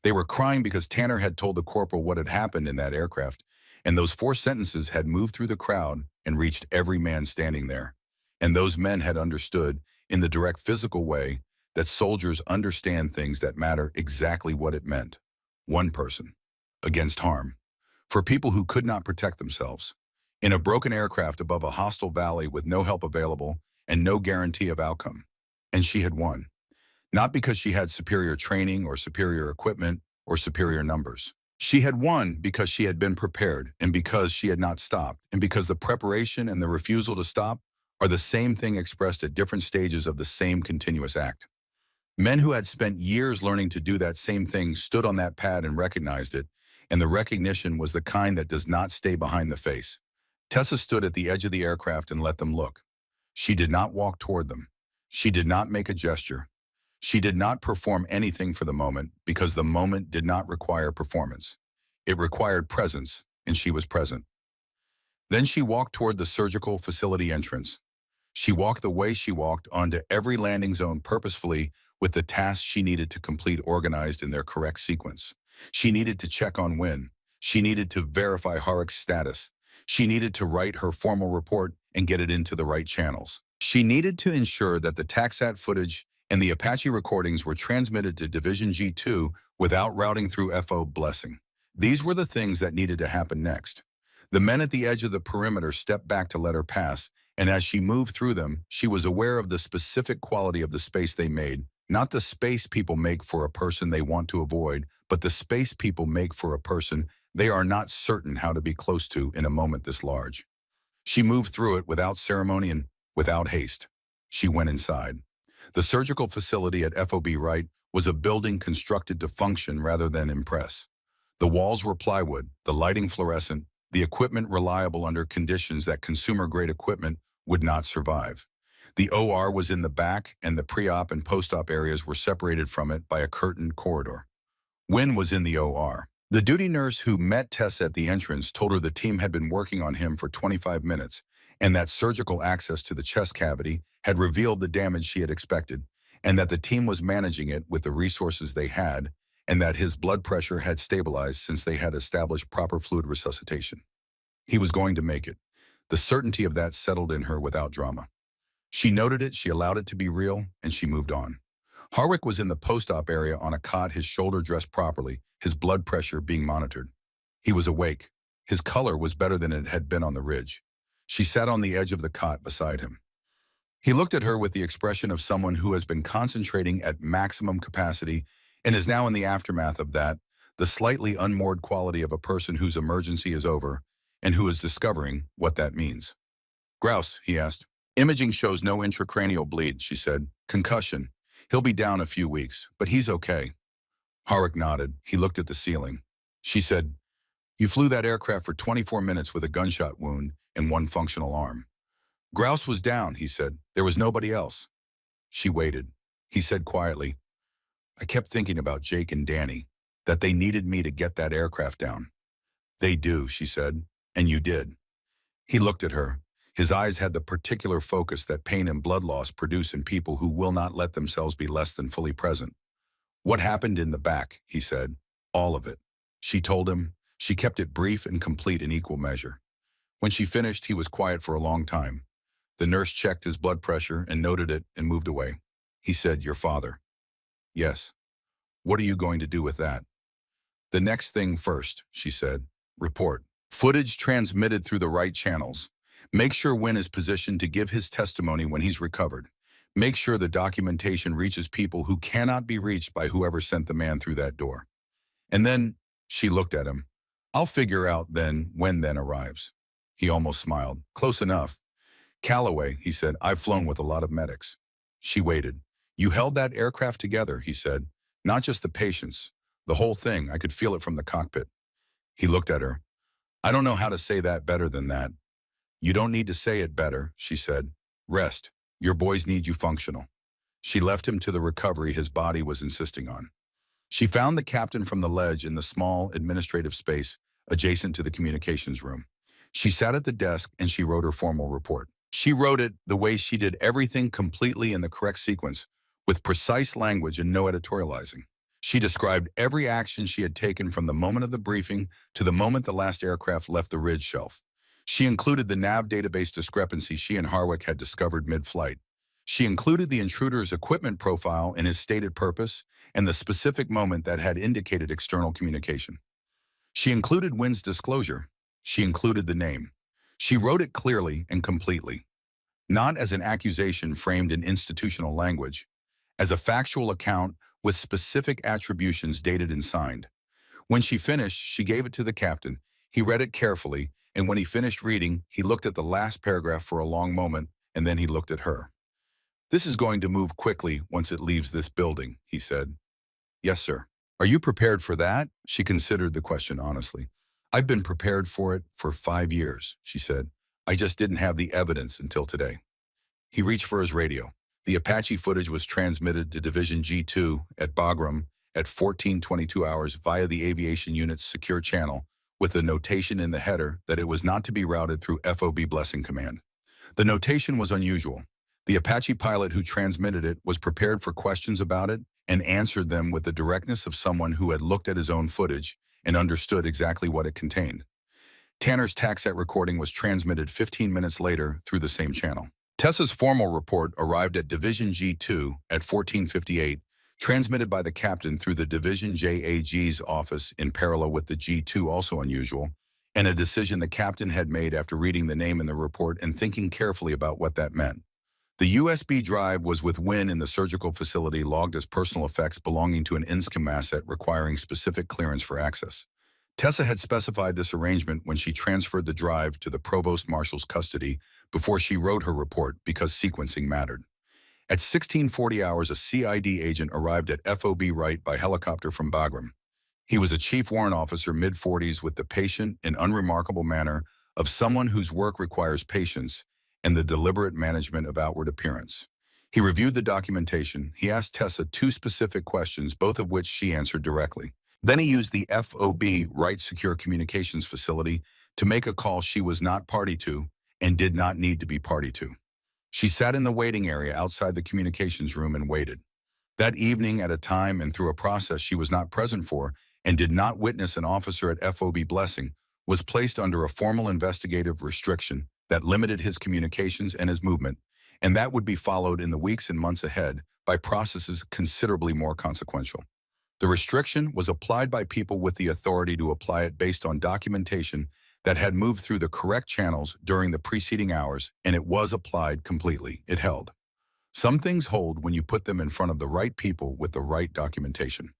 They were crying because Tanner had told the corporal what had happened in that aircraft, and those 4 sentences had moved through the crowd and reached every man standing there. And those men had understood, in the direct physical way, that soldiers understand things that matter exactly what it meant. One person. Against harm. For people who could not protect themselves. In a broken aircraft above a hostile valley with no help available and no guarantee of outcome. And she had won. Not because she had superior training or superior equipment or superior numbers. She had won because she had been prepared and because she had not stopped and because the preparation and the refusal to stop are the same thing expressed at different stages of the same continuous act. Men who had spent years learning to do that same thing stood on that pad and recognized it, and the recognition was the kind that does not stay behind the face. Tessa stood at the edge of the aircraft and let them look. She did not walk toward them. She did not make a gesture. She did not perform anything for the moment because the moment did not require performance. It required presence, and she was present. Then she walked toward the surgical facility entrance. She walked the way she walked onto every landing zone purposefully with the tasks she needed to complete organized in their correct sequence. She needed to check on Wynne. She needed to verify Harrick's status. She needed to write her formal report and get it into the right channels. She needed to ensure that the TACSAT footage and the Apache recordings were transmitted to Division G2 without routing through FO Blessing. These were the things that needed to happen next. The men at the edge of the perimeter stepped back to let her pass, and as she moved through them, she was aware of the specific quality of the space they made, not the space people make for a person they want to avoid, but the space people make for a person they are not certain how to be close to in a moment this large. She moved through it without ceremony and without haste. She went inside. The surgical facility at FOB Wright was a building constructed to function rather than impress. The walls were plywood, the lighting fluorescent, the equipment reliable under conditions that consumer-grade equipment would not survive. The OR was in the back, and the pre-op and post-op areas were separated from it by a curtained corridor. Wynne was in the OR. The duty nurse who met Tess at the entrance told her the team had been working on him for 25 minutes, and that surgical access to the chest cavity had revealed the damage she had expected, and that the team was managing it with the resources they had, and that his blood pressure had stabilized since they had established proper fluid resuscitation. He was going to make it. The certainty of that settled in her without drama. She noted it, she allowed it to be real, and she moved on. Harwick was in the post-op area on a cot, his shoulder dressed properly, his blood pressure being monitored. He was awake. His color was better than it had been on the ridge. She sat on the edge of the cot beside him. He looked at her with the expression of someone who has been concentrating at maximum capacity and is now in the aftermath of that, the slightly unmoored quality of a person whose emergency is over and who is discovering what that means. Grouse, he asked. Imaging shows no intracranial bleed, she said. Concussion. He'll be down a few weeks, but he's okay. Harwick nodded. He looked at the ceiling. She said, you flew that aircraft for 24 minutes with a gunshot wound and one functional arm. Grouse was down, he said. There was nobody else. She waited. He said quietly, I kept thinking about Jake and Danny, that they needed me to get that aircraft down. They do, she said, and you did. He looked at her. His eyes had the particular focus that pain and blood loss produce in people who will not let themselves be less than fully present. What happened in the back, he said. All of it. She told him. She kept it brief and complete in equal measure. When she finished, he was quiet for a long time. The nurse checked his blood pressure and noted it and moved away. He said, your father. Yes. What are you going to do with that? The next thing first, she said. Report. Footage transmitted through the right channels. Make sure Wynn is positioned to give his testimony when he's recovered. Make sure the documentation reaches people who cannot be reached by whoever sent the man through that door. And then, she looked at him. I'll figure out then when then arrives. He almost smiled. Close enough. Callaway, he said, I've flown with a lot of medics. She waited. You held that aircraft together, he said. Not just the patients. The whole thing. I could feel it from the cockpit. He looked at her. I don't know how to say that better than that. You don't need to say it better, she said. Rest. Your boys need you functional. She left him to the recovery his body was insisting on. She found the captain from the ledge in the small administrative space adjacent to the communications room. She sat at the desk and she wrote her formal report. She wrote it the way she did everything completely in the correct sequence, with precise language and no editorializing. She described every action she had taken from the moment of the briefing to the moment the last aircraft left the ridge shelf. She included the nav database discrepancy she and Harwick had discovered mid-flight. She included the intruder's equipment profile and his stated purpose and the specific moment that had indicated external communication. She included Wynn's disclosure. She included the name. She wrote it clearly and completely, not as an accusation framed in institutional language, as a factual account with specific attributions dated and signed. When she finished, she gave it to the captain. He read it carefully, and when he finished reading, he looked at the last paragraph for a long moment, and then he looked at her. This is going to move quickly once it leaves this building, he said. Yes, sir. Are you prepared for that? She considered the question honestly. I've been prepared for it for 5 years, she said. I just didn't have the evidence until today. He reached for his radio. The Apache footage was transmitted to Division G2 at Bagram at 14:22 hours via the aviation unit's secure channel, with a notation in the header that it was not to be routed through FOB Blessing Command. The notation was unusual. The Apache pilot who transmitted it was prepared for questions about it and answered them with the directness of someone who had looked at his own footage and understood exactly what it contained. Tanner's TACSAT recording was transmitted 15 minutes later through the same channel. Tessa's formal report arrived at Division G2 at 14:58, transmitted by the captain through the Division JAG's office in parallel with the G2, also unusual, and a decision the captain had made after reading the name in the report and thinking carefully about what that meant. The USB drive was with Wynn in the surgical facility, logged as personal effects belonging to an INSCOM asset requiring specific clearance for access. Tessa had specified this arrangement when she transferred the drive to the Provost Marshal's custody before she wrote her report because sequencing mattered. At 16:40 hours, a CID agent arrived at FOB Wright by helicopter from Bagram. He was a chief warrant officer, mid-40s, with the patient and unremarkable manner of someone whose work requires patience and the deliberate management of outward appearance. He reviewed the documentation. He asked Tessa 2 specific questions, both of which she answered directly. Then he used the FOB Wright Secure Communications Facility to make a call she was not party to and did not need to be party to. She sat in the waiting area outside the communications room and waited. That evening, at a time and through a process she was not present for and did not witness, an officer at FOB Blessing was placed under a formal investigative restriction that limited his communications and his movement, and that would be followed in the weeks and months ahead by processes considerably more consequential. The restriction was applied by people with the authority to apply it based on documentation that had moved through the correct channels during the preceding hours, and it was applied completely. It held. Some things hold when you put them in front of the right people with the right documentation.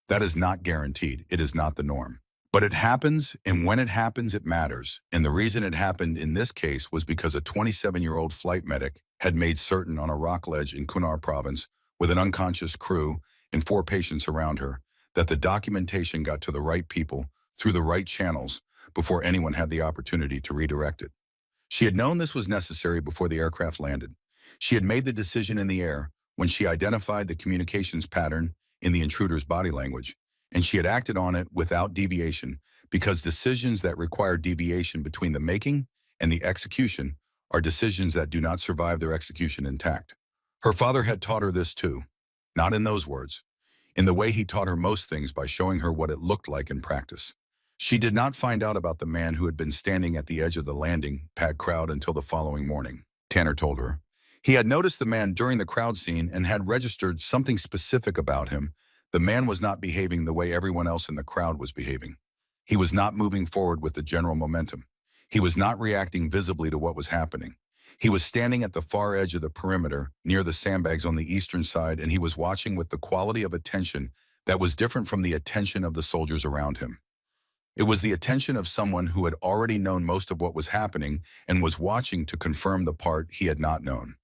That is not guaranteed. It is not the norm. But it happens, and when it happens, it matters. And the reason it happened in this case was because a 27-year-old flight medic had made certain on a rock ledge in Kunar province, with an unconscious crew and 4 patients around her, that the documentation got to the right people through the right channels before anyone had the opportunity to redirect it. She had known this was necessary before the aircraft landed. She had made the decision in the air when she identified the communications pattern in the intruder's body language, and she had acted on it without deviation, because decisions that require deviation between the making and the execution are decisions that do not survive their execution intact. Her father had taught her this too, not in those words, in the way he taught her most things, by showing her what it looked like in practice. She did not find out about the man who had been standing at the edge of the landing pad crowd until the following morning, Tanner told her. He had noticed the man during the crowd scene and had registered something specific about him. The man was not behaving the way everyone else in the crowd was behaving. He was not moving forward with the general momentum. He was not reacting visibly to what was happening. He was standing at the far edge of the perimeter, near the sandbags on the eastern side, and he was watching with the quality of attention that was different from the attention of the soldiers around him. It was the attention of someone who had already known most of what was happening and was watching to confirm the part he had not known.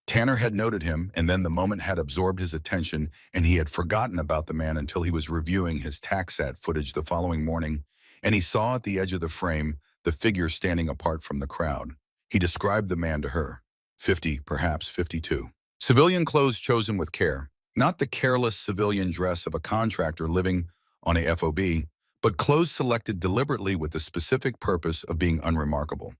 Tanner had noted him, and then the moment had absorbed his attention, and he had forgotten about the man until he was reviewing his TACSAT footage the following morning, and he saw at the edge of the frame the figure standing apart from the crowd. He described the man to her. 50, perhaps 52. Civilian clothes chosen with care. Not the careless civilian dress of a contractor living on a FOB, but clothes selected deliberately with the specific purpose of being unremarkable.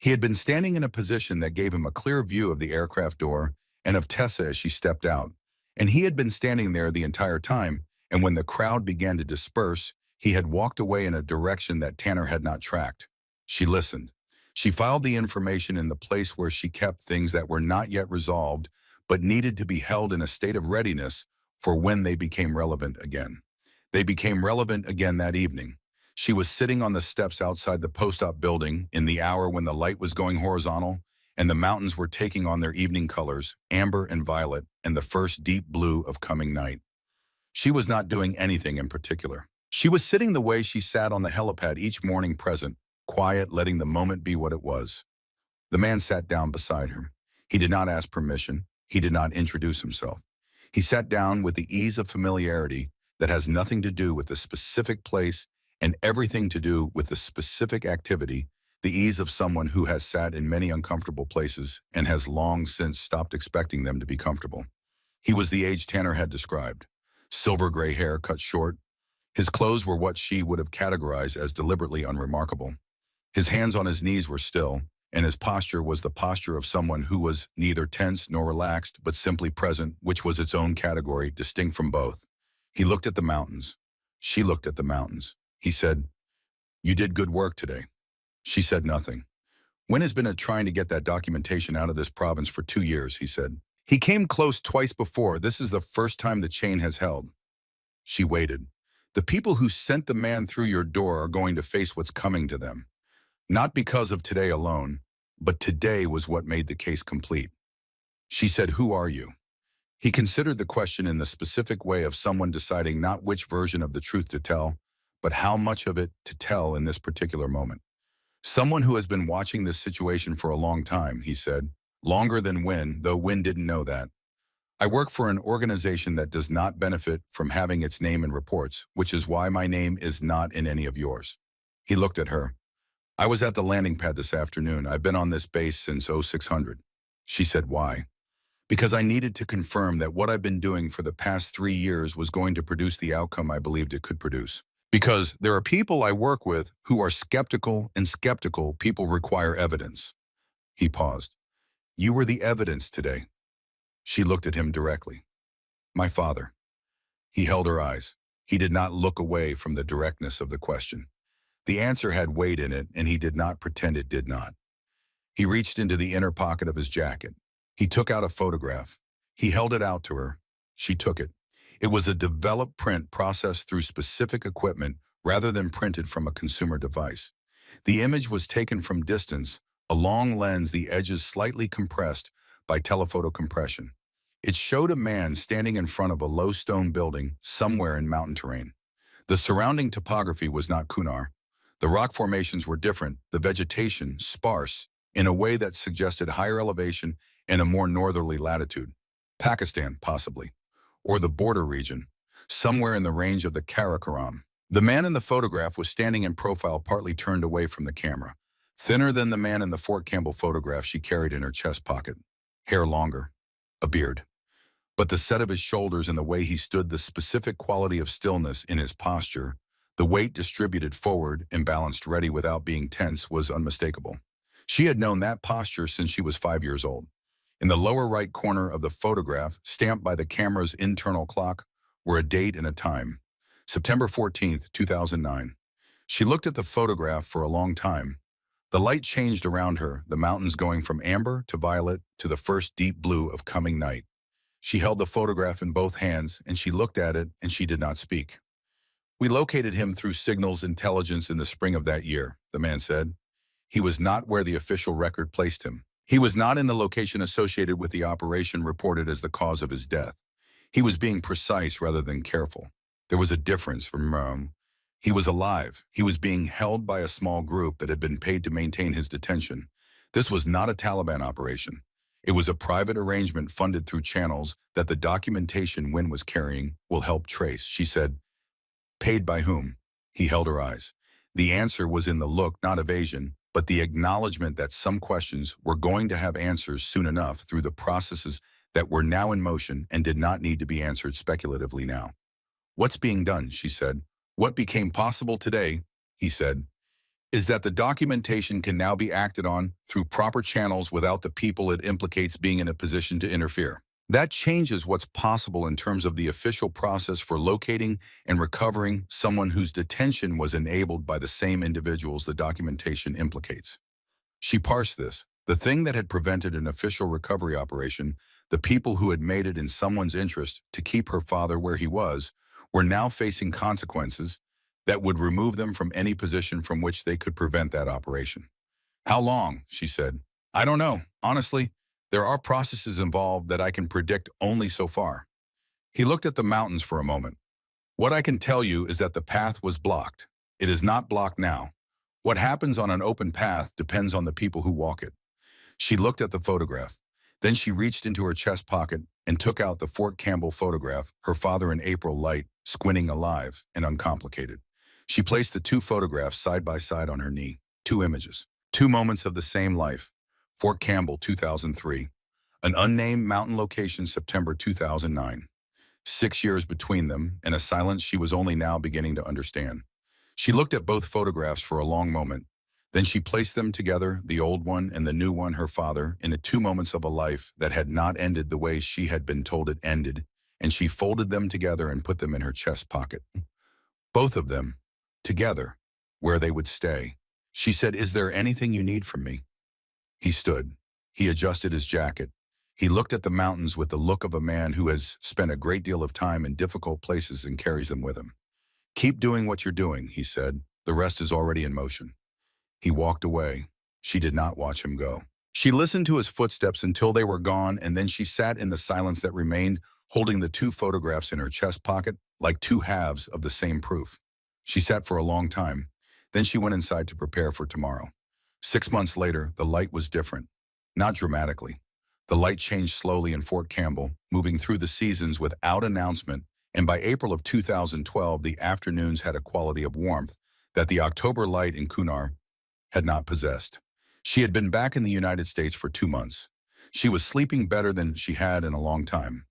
He had been standing in a position that gave him a clear view of the aircraft door and of Tessa as she stepped out, and he had been standing there the entire time, and when the crowd began to disperse, he had walked away in a direction that Tanner had not tracked. She listened. She filed the information in the place where she kept things that were not yet resolved, but needed to be held in a state of readiness for when they became relevant again. They became relevant again that evening. She was sitting on the steps outside the post-op building in the hour when the light was going horizontal and the mountains were taking on their evening colors, amber and violet, and the first deep blue of coming night. She was not doing anything in particular. She was sitting the way she sat on the helipad each morning, present, quiet, letting the moment be what it was. The man sat down beside her. He did not ask permission. He did not introduce himself. He sat down with the ease of familiarity that has nothing to do with the specific place and everything to do with the specific activity, the ease of someone who has sat in many uncomfortable places and has long since stopped expecting them to be comfortable. He was the age Tanner had described. Silver gray hair cut short. His clothes were what she would have categorized as deliberately unremarkable. His hands on his knees were still, and his posture was the posture of someone who was neither tense nor relaxed, but simply present, which was its own category, distinct from both. He looked at the mountains. She looked at the mountains. He said, "You did good work today." She said nothing. "Wynn has been trying to get that documentation out of this province for 2 years," he said. "He came close twice before. This is the first time the chain has held." She waited. "The people who sent the man through your door are going to face what's coming to them. Not because of today alone, but today was what made the case complete." She said, "Who are you?" He considered the question in the specific way of someone deciding not which version of the truth to tell, but how much of it to tell in this particular moment. "Someone who has been watching this situation for a long time," he said. "Longer than Wynn, though Wynn didn't know that. I work for an organization that does not benefit from having its name in reports, which is why my name is not in any of yours." He looked at her. "I was at the landing pad this afternoon. I've been on this base since 0600. She said, "Why?" "Because I needed to confirm that what I've been doing for the past 3 years was going to produce the outcome I believed it could produce. Because there are people I work with who are skeptical, and skeptical people require evidence." He paused. "You were the evidence today." She looked at him directly. "My father." He held her eyes. He did not look away from the directness of the question. The answer had weight in it, and he did not pretend it did not. He reached into the inner pocket of his jacket. He took out a photograph. He held it out to her. She took it. It was a developed print processed through specific equipment rather than printed from a consumer device. The image was taken from distance, a long lens, the edges slightly compressed by telephoto compression. It showed a man standing in front of a low stone building somewhere in mountain terrain. The surrounding topography was not Kunar. The rock formations were different, the vegetation sparse, in a way that suggested higher elevation and a more northerly latitude. Pakistan, possibly. Or the border region, somewhere in the range of the Karakoram. The man in the photograph was standing in profile, partly turned away from the camera. Thinner than the man in the Fort Campbell photograph she carried in her chest pocket. Hair longer. A beard. But the set of his shoulders and the way he stood, the specific quality of stillness in his posture, the weight distributed forward, imbalanced, ready without being tense, was unmistakable. She had known that posture since she was 5 years old. In the lower right corner of the photograph, stamped by the camera's internal clock, were a date and a time. September 14th, 2009. She looked at the photograph for a long time. The light changed around her, the mountains going from amber to violet to the first deep blue of coming night. She held the photograph in both hands, and she looked at it, and she did not speak. "We located him through signals intelligence in the spring of that year," the man said. "He was not where the official record placed him. He was not in the location associated with the operation reported as the cause of his death. He was being precise rather than careful. There was a difference from he was alive. He was being held by a small group that had been paid to maintain his detention. This was not a Taliban operation. It was a private arrangement funded through channels that the documentation Wynne was carrying will help trace." She said, "Paid by whom?" He held her eyes. The answer was in the look, not evasion, but the acknowledgement that some questions were going to have answers soon enough through the processes that were now in motion and did not need to be answered speculatively now. "What's being done?" she said. "What became possible today," he said, "is that the documentation can now be acted on through proper channels without the people it implicates being in a position to interfere. That changes what's possible in terms of the official process for locating and recovering someone whose detention was enabled by the same individuals the documentation implicates." She parsed this. The thing that had prevented an official recovery operation, the people who had made it in someone's interest to keep her father where he was, were now facing consequences that would remove them from any position from which they could prevent that operation. "How long?" she said. "I don't know. Honestly, there are processes involved that I can predict only so far." He looked at the mountains for a moment. "What I can tell you is that the path was blocked. It is not blocked now. What happens on an open path depends on the people who walk it." She looked at the photograph. Then she reached into her chest pocket and took out the Fort Campbell photograph, her father in April light, squinting, alive and uncomplicated. She placed the two photographs side by side on her knee. Two images. Two moments of the same life. Fort Campbell, 2003. An unnamed mountain location, September 2009. 6 years between them, and a silence she was only now beginning to understand. She looked at both photographs for a long moment. Then she placed them together, the old one and the new one, her father, in the two moments of a life that had not ended the way she had been told it ended, and she folded them together and put them in her chest pocket. Both of them, together, where they would stay. She said, "Is there anything you need from me?" He stood. He adjusted his jacket. He looked at the mountains with the look of a man who has spent a great deal of time in difficult places and carries them with him. "Keep doing what you're doing," he said. "The rest is already in motion." He walked away. She did not watch him go. She listened to his footsteps until they were gone, and then she sat in the silence that remained, holding the two photographs in her chest pocket like two halves of the same proof. She sat for a long time. Then she went inside to prepare for tomorrow. 6 months later, the light was different. Not dramatically. The light changed slowly in Fort Campbell, moving through the seasons without announcement, and by April of 2012, the afternoons had a quality of warmth that the October light in Kunar had not possessed. She had been back in the United States for 2 months. She was sleeping better than she had in a long time.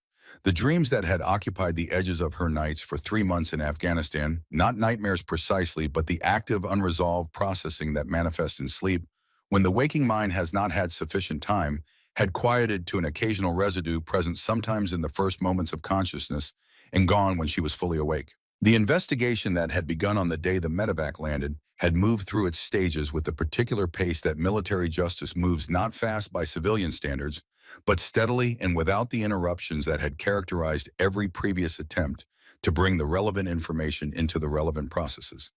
The dreams that had occupied the edges of her nights for 3 months in Afghanistan, not nightmares precisely, but the active, unresolved processing that manifests in sleep, when the waking mind has not had sufficient time, had quieted to an occasional residue present sometimes in the first moments of consciousness and gone when she was fully awake. The investigation that had begun on the day the medevac landed had moved through its stages with the particular pace that military justice moves, not fast by civilian standards, but steadily and without the interruptions that had characterized every previous attempt to bring the relevant information into the relevant processes.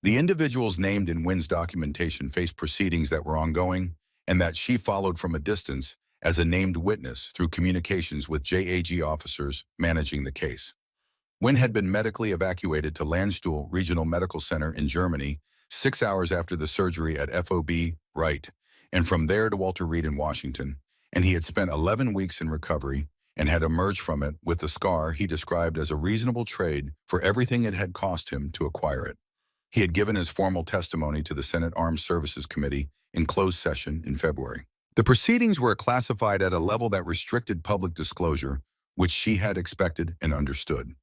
The individuals named in Wynn's documentation faced proceedings that were ongoing and that she followed from a distance as a named witness through communications with JAG officers managing the case. Wynn had been medically evacuated to Landstuhl Regional Medical Center in Germany 6 hours after the surgery at FOB Wright, and from there to Walter Reed in Washington, and he had spent 11 weeks in recovery and had emerged from it with the scar he described as a reasonable trade for everything it had cost him to acquire it. He had given his formal testimony to the Senate Armed Services Committee in closed session in February. The proceedings were classified at a level that restricted public disclosure, which she had expected and understood.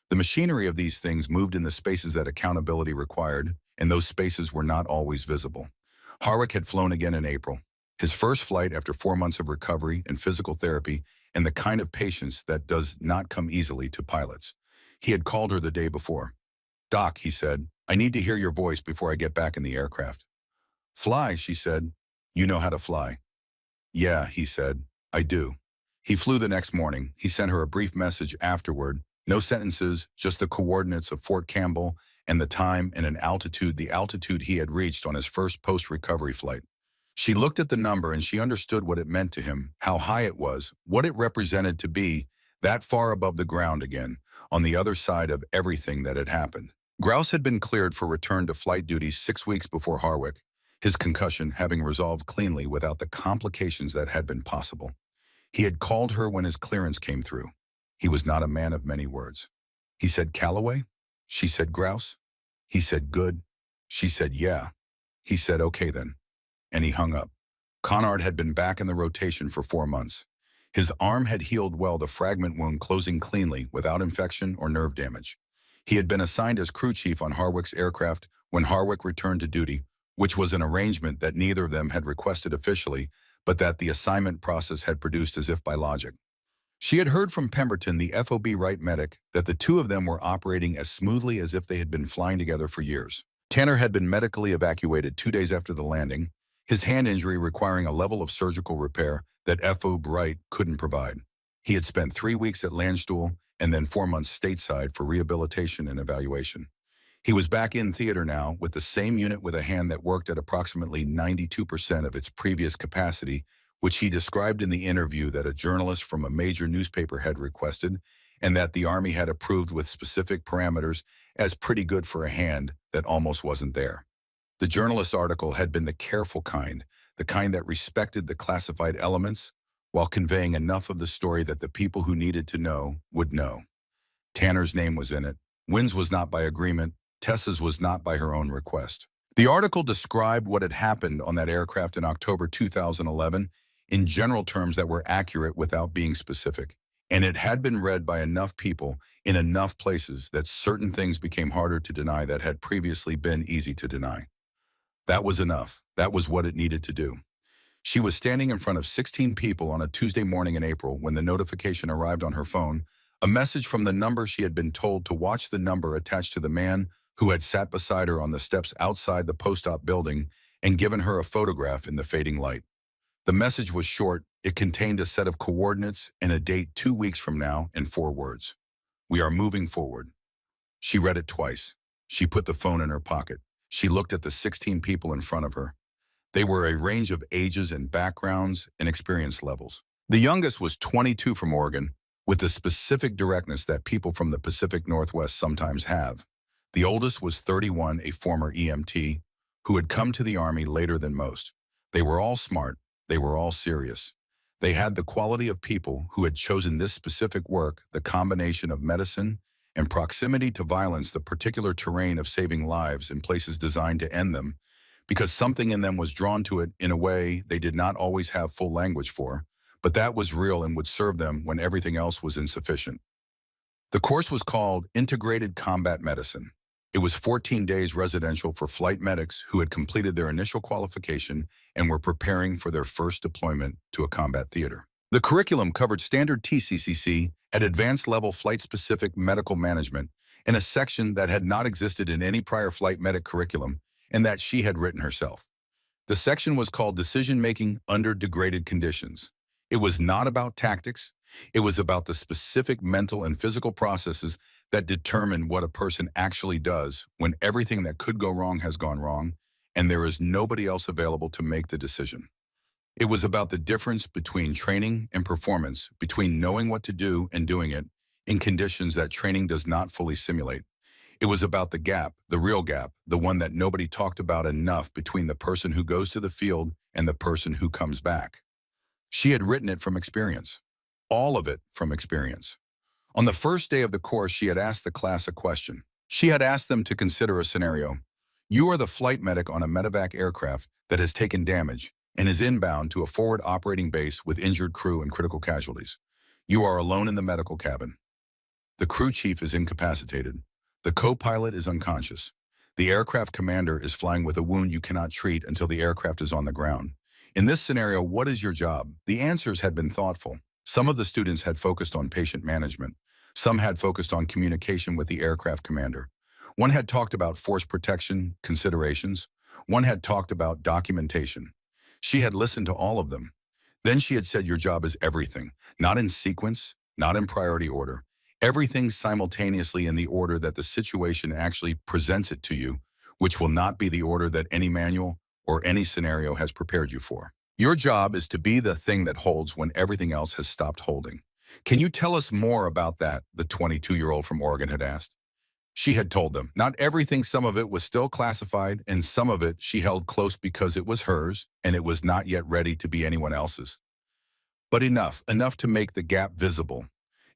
The machinery of these things moved in the spaces that accountability required, and those spaces were not always visible. Harwick had flown again in April, his first flight after 4 months of recovery and physical therapy and the kind of patience that does not come easily to pilots. He had called her the day before. "Doc," he said, "I need to hear your voice before I get back in the aircraft." "Fly," she said. "You know how to fly." "Yeah," he said, "I do." He flew the next morning. He sent her a brief message afterward. No sentences, just the coordinates of Fort Campbell and the time and the altitude he had reached on his first post-recovery flight. She looked at the number and she understood what it meant to him, how high it was, what it represented to be that far above the ground again, on the other side of everything that had happened. Grouse had been cleared for return to flight duty 6 weeks before Harwick, his concussion having resolved cleanly without the complications that had been possible. He had called her when his clearance came through. He was not a man of many words. He said, "Callaway?" She said, "Grouse?" He said, "Good." She said, "Yeah." He said, "Okay then." And he hung up. Conard had been back in the rotation for 4 months. His arm had healed well, the fragment wound closing cleanly without infection or nerve damage. He had been assigned as crew chief on Harwick's aircraft when Harwick returned to duty, which was an arrangement that neither of them had requested officially, but that the assignment process had produced as if by logic. She had heard from Pemberton, the FOB Wright medic, that the two of them were operating as smoothly as if they had been flying together for years. Tanner had been medically evacuated 2 days after the landing, his hand injury requiring a level of surgical repair that FOB Wright couldn't provide. He had spent 3 weeks at Landstuhl and then 4 months stateside for rehabilitation and evaluation. He was back in theater now with the same unit with a hand that worked at approximately 92% of its previous capacity, which he described in the interview that a journalist from a major newspaper had requested and that the Army had approved with specific parameters as pretty good for a hand that almost wasn't there. The journalist's article had been the careful kind, the kind that respected the classified elements while conveying enough of the story that the people who needed to know would know. Tanner's name was in it. Wynn's was not by agreement. Tessa's was not by her own request. The article described what had happened on that aircraft in October 2011 in general terms that were accurate without being specific. And it had been read by enough people in enough places that certain things became harder to deny that had previously been easy to deny. That was enough. That was what it needed to do. She was standing in front of 16 people on a Tuesday morning in April when the notification arrived on her phone, a message from the number she had been told to watch, the number attached to the man who had sat beside her on the steps outside the post-op building and given her a photograph in the fading light. The message was short. It contained a set of coordinates and a date 2 weeks from now and 4 words. "We are moving forward." She read it twice. She put the phone in her pocket. She looked at the 16 people in front of her. They were a range of ages and backgrounds and experience levels. The youngest was 22 from Oregon, with the specific directness that people from the Pacific Northwest sometimes have. The oldest was 31, a former EMT, who had come to the Army later than most. They were all smart. They were all serious. They had the quality of people who had chosen this specific work, the combination of medicine and proximity to violence, the particular terrain of saving lives in places designed to end them, because something in them was drawn to it in a way they did not always have full language for, but that was real and would serve them when everything else was insufficient. The course was called Integrated Combat Medicine. It was 14 days residential for flight medics who had completed their initial qualification and were preparing for their first deployment to a combat theater. The curriculum covered standard TCCC at advanced level flight-specific medical management in a section that had not existed in any prior flight medic curriculum and that she had written herself. The section was called Decision-Making Under Degraded Conditions. It was not about tactics. It was about the specific mental and physical processes that determine what a person actually does when everything that could go wrong has gone wrong, and there is nobody else available to make the decision. It was about the difference between training and performance, between knowing what to do and doing it in conditions that training does not fully simulate. It was about the gap, the real gap, the one that nobody talked about enough between the person who goes to the field and the person who comes back. She had written it from experience, all of it from experience. On the first day of the course, she had asked the class a question. She had asked them to consider a scenario. You are the flight medic on a medevac aircraft that has taken damage and is inbound to a forward operating base with injured crew and critical casualties. You are alone in the medical cabin. The crew chief is incapacitated. The co-pilot is unconscious. The aircraft commander is flying with a wound you cannot treat until the aircraft is on the ground. In this scenario, what is your job? The answers had been thoughtful. Some of the students had focused on patient management. Some had focused on communication with the aircraft commander. One had talked about force protection considerations. One had talked about documentation. She had listened to all of them. Then she had said your job is everything, not in sequence, not in priority order. Everything simultaneously in the order that the situation actually presents it to you, which will not be the order that any manual or any scenario has prepared you for. Your job is to be the thing that holds when everything else has stopped holding. Can you tell us more about that? The 22-year-old from Oregon had asked. She had told them, not everything, some of it was still classified, and some of it she held close because it was hers, and it was not yet ready to be anyone else's. But enough to make the gap visible,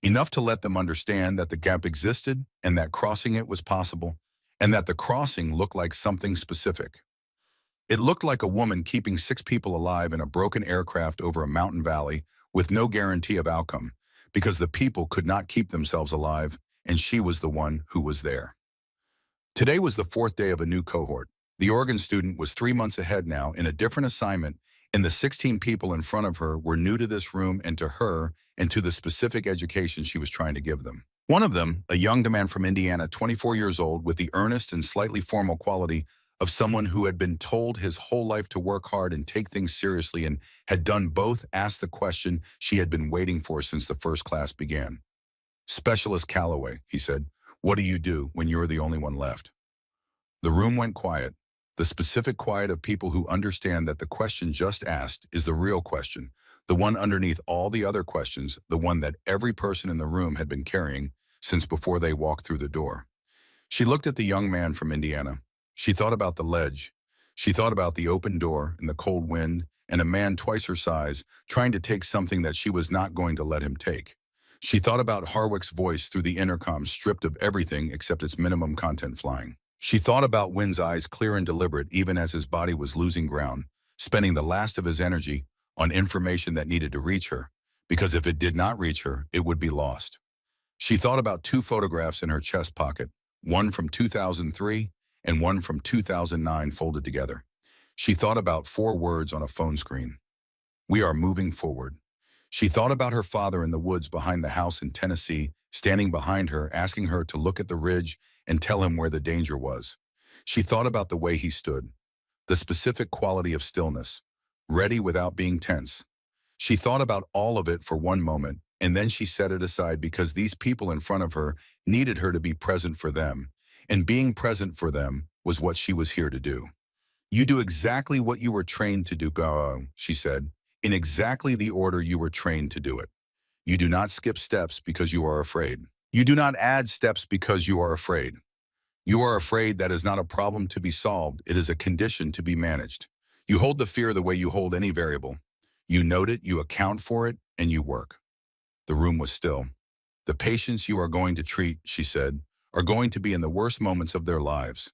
enough to let them understand that the gap existed and that crossing it was possible, and that the crossing looked like something specific. It looked like a woman keeping 6 people alive in a broken aircraft over a mountain valley with no guarantee of outcome, because the people could not keep themselves alive, and she was the one who was there. Today was the 4th day of a new cohort. The Oregon student was 3 months ahead now in a different assignment, and the 16 people in front of her were new to this room and to her and to the specific education she was trying to give them. One of them, a young man from Indiana, 24 years old, with the earnest and slightly formal quality of someone who had been told his whole life to work hard and take things seriously and had done both, asked the question she had been waiting for since the first class began. Specialist Calloway, he said, what do you do when you're the only one left? The room went quiet, the specific quiet of people who understand that the question just asked is the real question, the one underneath all the other questions, the one that every person in the room had been carrying since before they walked through the door. She looked at the young man from Indiana. She thought about the ledge. She thought about the open door and the cold wind and a man twice her size trying to take something that she was not going to let him take. She thought about Harwick's voice through the intercom stripped of everything except its minimum content flying. She thought about Wynn's eyes clear and deliberate even as his body was losing ground, spending the last of his energy on information that needed to reach her, because if it did not reach her, it would be lost. She thought about 2 photographs in her chest pocket, one from 2003 and one from 2009 folded together. She thought about 4 words on a phone screen. We are moving forward. She thought about her father in the woods behind the house in Tennessee, standing behind her, asking her to look at the ridge and tell him where the danger was. She thought about the way he stood, the specific quality of stillness, ready without being tense. She thought about all of it for one moment, and then she set it aside because these people in front of her needed her to be present for them, and being present for them was what she was here to do. You do exactly what you were trained to do, she said, in exactly the order you were trained to do it. You do not skip steps because you are afraid. You do not add steps because you are afraid. You are afraid. That is not a problem to be solved. It is a condition to be managed. You hold the fear the way you hold any variable. You note it, you account for it, and you work. The room was still. The patients you are going to treat, she said, are going to be in the worst moments of their lives.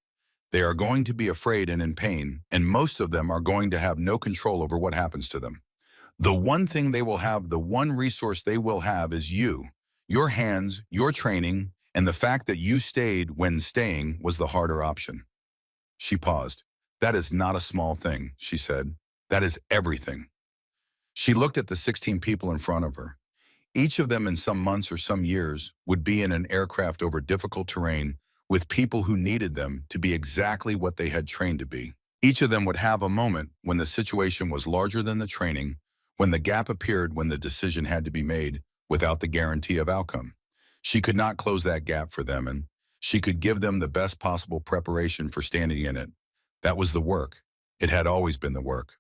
They are going to be afraid and in pain, and most of them are going to have no control over what happens to them. The one thing they will have, the one resource they will have is you, your hands, your training, and the fact that you stayed when staying was the harder option. She paused. That is not a small thing, she said. That is everything. She looked at the 16 people in front of her. Each of them in some months or some years would be in an aircraft over difficult terrain with people who needed them to be exactly what they had trained to be. Each of them would have a moment when the situation was larger than the training, when the gap appeared, when the decision had to be made, without the guarantee of outcome. She could not close that gap for them, and she could give them the best possible preparation for standing in it. That was the work. It had always been the work.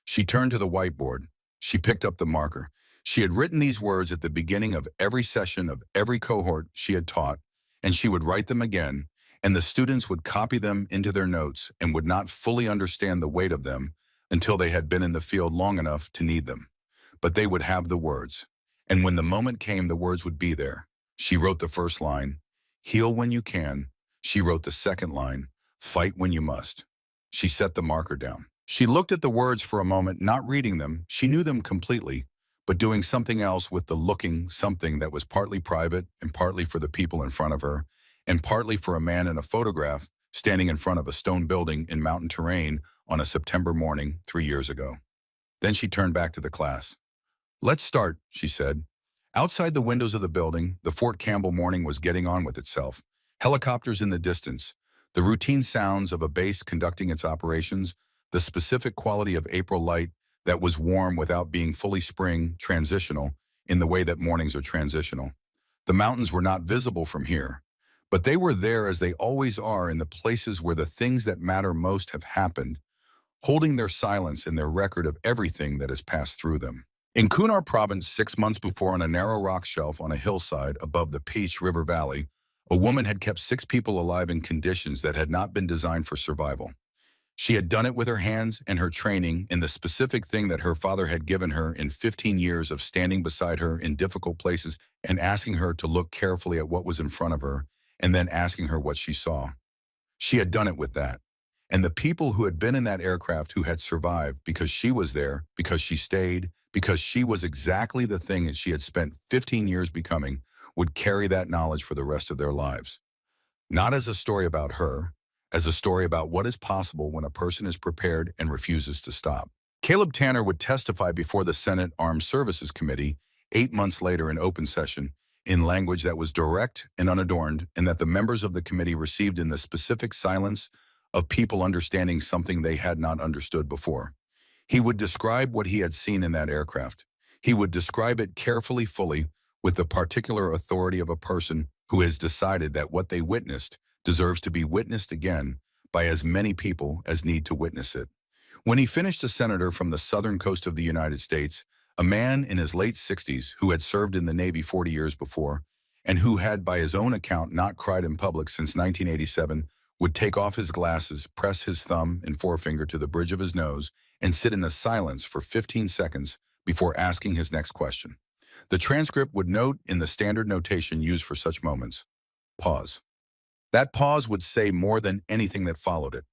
She turned to the whiteboard. She picked up the marker. She had written these words at the beginning of every session of every cohort she had taught, and she would write them again, and the students would copy them into their notes and would not fully understand the weight of them until they had been in the field long enough to need them. But they would have the words. And when the moment came, the words would be there. She wrote the first line, heal when you can. She wrote the second line, fight when you must. She set the marker down. She looked at the words for a moment, not reading them. She knew them completely, but doing something else with the looking something that was partly private and partly for the people in front of her, and partly for a man in a photograph standing in front of a stone building in mountain terrain on a September morning 3 years ago. Then she turned back to the class. Let's start, she said. Outside the windows of the building, the Fort Campbell morning was getting on with itself. Helicopters in the distance, the routine sounds of a base conducting its operations, the specific quality of April light that was warm without being fully spring, transitional, in the way that mornings are transitional. The mountains were not visible from here, but they were there as they always are in the places where the things that matter most have happened, holding their silence in their record of everything that has passed through them. In Kunar Province, 6 months before, on a narrow rock shelf on a hillside above the Peach River Valley, a woman had kept 6 people alive in conditions that had not been designed for survival. She had done it with her hands and her training in the specific thing that her father had given her in 15 years of standing beside her in difficult places and asking her to look carefully at what was in front of her and then asking her what she saw. She had done it with that. And the people who had been in that aircraft who had survived because she was there, because she stayed, because she was exactly the thing that she had spent 15 years becoming, would carry that knowledge for the rest of their lives. Not as a story about her, as a story about what is possible when a person is prepared and refuses to stop. Caleb Tanner would testify before the Senate Armed Services Committee 8 months later in open session in language that was direct and unadorned, and that the members of the committee received in the specific silence of people understanding something they had not understood before. He would describe what he had seen in that aircraft. He would describe it carefully, fully, with the particular authority of a person who has decided that what they witnessed deserves to be witnessed again by as many people as need to witness it. When he finished, a senator from the southern coast of the United States, a man in his late 60s who had served in the Navy 40 years before, and who had by his own account not cried in public since 1987, would take off his glasses, press his thumb and forefinger to the bridge of his nose, and sit in the silence for 15 seconds before asking his next question. The transcript would note in the standard notation used for such moments, pause. That pause would say more than anything that followed it.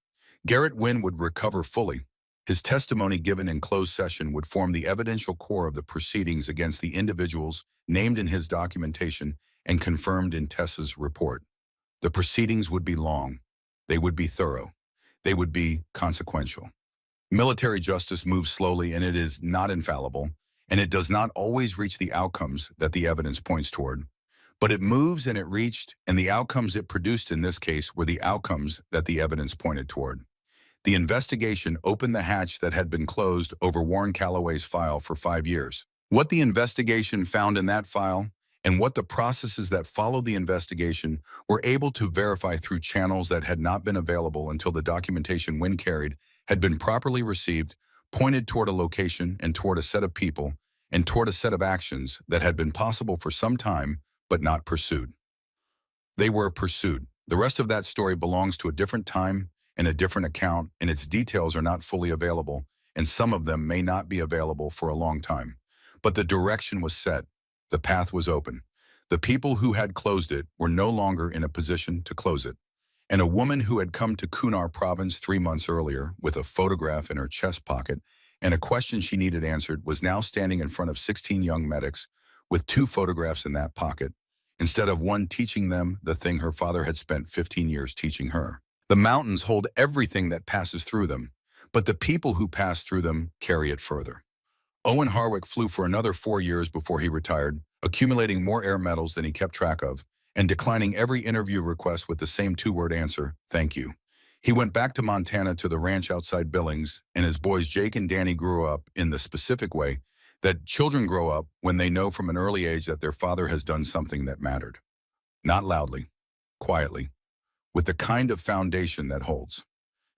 Garrett Wynn would recover fully. His testimony given in closed session would form the evidential core of the proceedings against the individuals named in his documentation and confirmed in Tessa's report. The proceedings would be long. They would be thorough. They would be consequential. Military justice moves slowly, and it is not infallible, and it does not always reach the outcomes that the evidence points toward. But it moves, and it reached, and the outcomes it produced in this case were the outcomes that the evidence pointed toward. The investigation opened the hatch that had been closed over Warren Calloway's file for 5 years. What the investigation found in that file, and what the processes that followed the investigation were able to verify through channels that had not been available until the documentation, when carried, had been properly received, pointed toward a location and toward a set of people and toward a set of actions that had been possible for some time but not pursued. They were pursued. The rest of that story belongs to a different time and a different account, and its details are not fully available, and some of them may not be available for a long time. But the direction was set. The path was open. The people who had closed it were no longer in a position to close it. And a woman who had come to Kunar Province 3 months earlier with a photograph in her chest pocket and a question she needed answered was now standing in front of 16 young medics with 2 photographs in that pocket, instead of one teaching them the thing her father had spent 15 years teaching her. The mountains hold everything that passes through them, but the people who pass through them carry it further. Owen Harwick flew for another 4 years before he retired, accumulating more air medals than he kept track of, and declining every interview request with the same 2-word answer, thank you. He went back to Montana to the ranch outside Billings, and his boys Jake and Danny grew up in the specific way That children grow up when they know from an early age that their father has done something that mattered. Not loudly, quietly, with the kind of foundation that holds.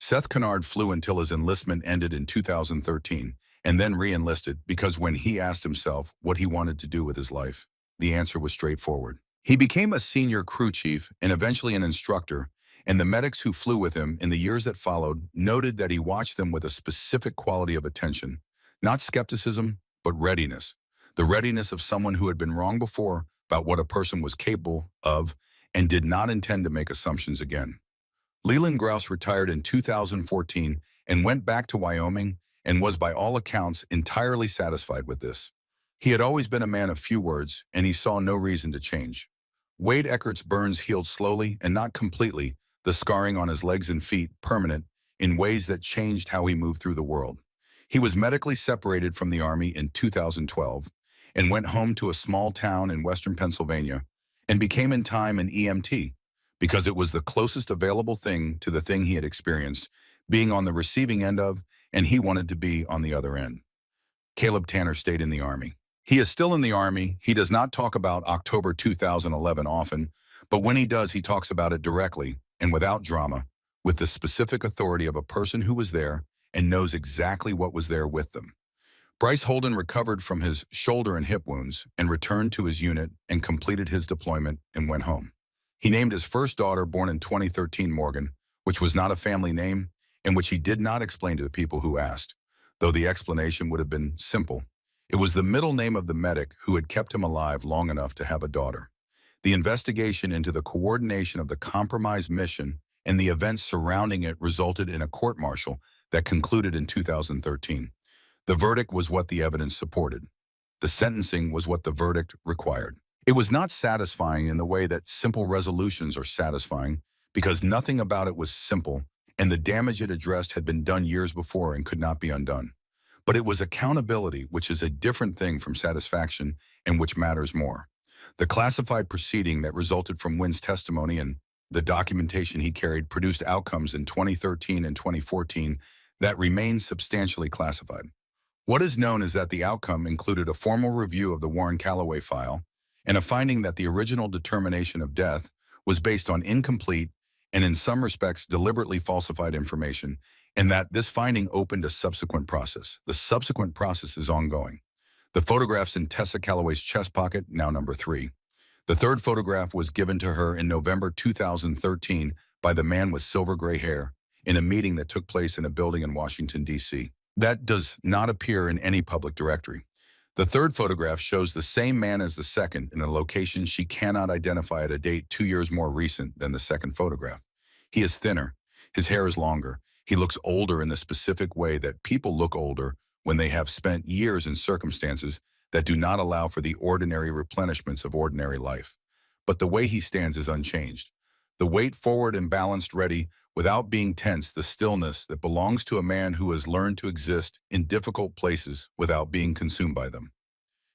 Seth Kennard flew until his enlistment ended in 2013 and then re-enlisted because when he asked himself what he wanted to do with his life, the answer was straightforward. He became a senior crew chief and eventually an instructor, and the medics who flew with him in the years that followed noted that he watched them with a specific quality of attention, not skepticism, but readiness. The readiness of someone who had been wrong before about what a person was capable of and did not intend to make assumptions again. Leland Grouse retired in 2014 and went back to Wyoming and was by all accounts entirely satisfied with this. He had always been a man of few words, and he saw no reason to change. Wade Eckert's burns healed slowly and not completely, the scarring on his legs and feet permanent in ways that changed how he moved through the world. He was medically separated from the Army in 2012 and went home to a small town in western Pennsylvania and became in time an EMT because it was the closest available thing to the thing he had experienced, being on the receiving end of, and he wanted to be on the other end. Caleb Tanner stayed in the Army. He is still in the Army. He does not talk about October 2011 often, but when he does, he talks about it directly and without drama, with the specific authority of a person who was there and knows exactly what was there with them. Bryce Holden recovered from his shoulder and hip wounds and returned to his unit and completed his deployment and went home. He named his first daughter, born in 2013, Morgan, which was not a family name and which he did not explain to the people who asked, though the explanation would have been simple. It was the middle name of the medic who had kept him alive long enough to have a daughter. The investigation into the coordination of the compromised mission and the events surrounding it resulted in a court-martial that concluded in 2013. The verdict was what the evidence supported. The sentencing was what the verdict required. It was not satisfying in the way that simple resolutions are satisfying, because nothing about it was simple, and the damage it addressed had been done years before and could not be undone. But it was accountability, which is a different thing from satisfaction and which matters more. The classified proceeding that resulted from Wynn's testimony and the documentation he carried produced outcomes in 2013 and 2014 that remain substantially classified. What is known is that the outcome included a formal review of the Warren Calloway file and a finding that the original determination of death was based on incomplete and in some respects deliberately falsified information, and that this finding opened a subsequent process. The subsequent process is ongoing. The photographs in Tessa Calloway's chest pocket, now number 3. The third photograph was given to her in November 2013 by the man with silver gray hair in a meeting that took place in a building in Washington, D.C. That does not appear in any public directory. The third photograph shows the same man as the second in a location she cannot identify at a date 2 years more recent than the second photograph. He is thinner. His hair is longer. He looks older in the specific way that people look older when they have spent years in circumstances that do not allow for the ordinary replenishments of ordinary life. But the way he stands is unchanged. The weight forward and balanced ready, without being tense, the stillness that belongs to a man who has learned to exist in difficult places without being consumed by them.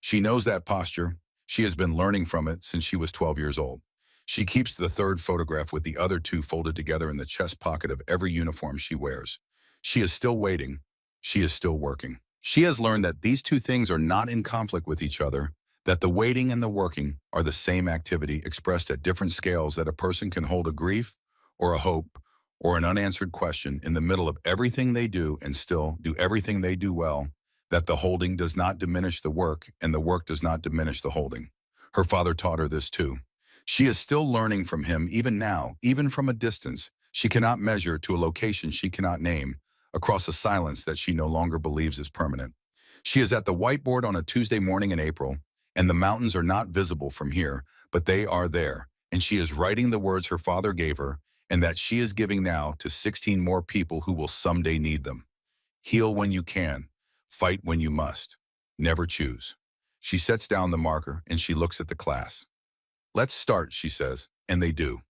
She knows that posture. She has been learning from it since she was 12 years old. She keeps the third photograph with the other two folded together in the chest pocket of every uniform she wears. She is still waiting. She is still working. She has learned that these two things are not in conflict with each other, that the waiting and the working are the same activity expressed at different scales, that a person can hold a grief or a hope or an unanswered question in the middle of everything they do and still do everything they do well, that the holding does not diminish the work and the work does not diminish the holding. Her father taught her this too. She is still learning from him even now, even from a distance she cannot measure, to a location she cannot name, across a silence that she no longer believes is permanent. She is at the whiteboard on a Tuesday morning in April, and the mountains are not visible from here, but they are there, and she is writing the words her father gave her and that she is giving now to 16 more people who will someday need them. Heal when you can. Fight when you must. Never choose. She sets down the marker and she looks at the class. Let's start, she says, and they do.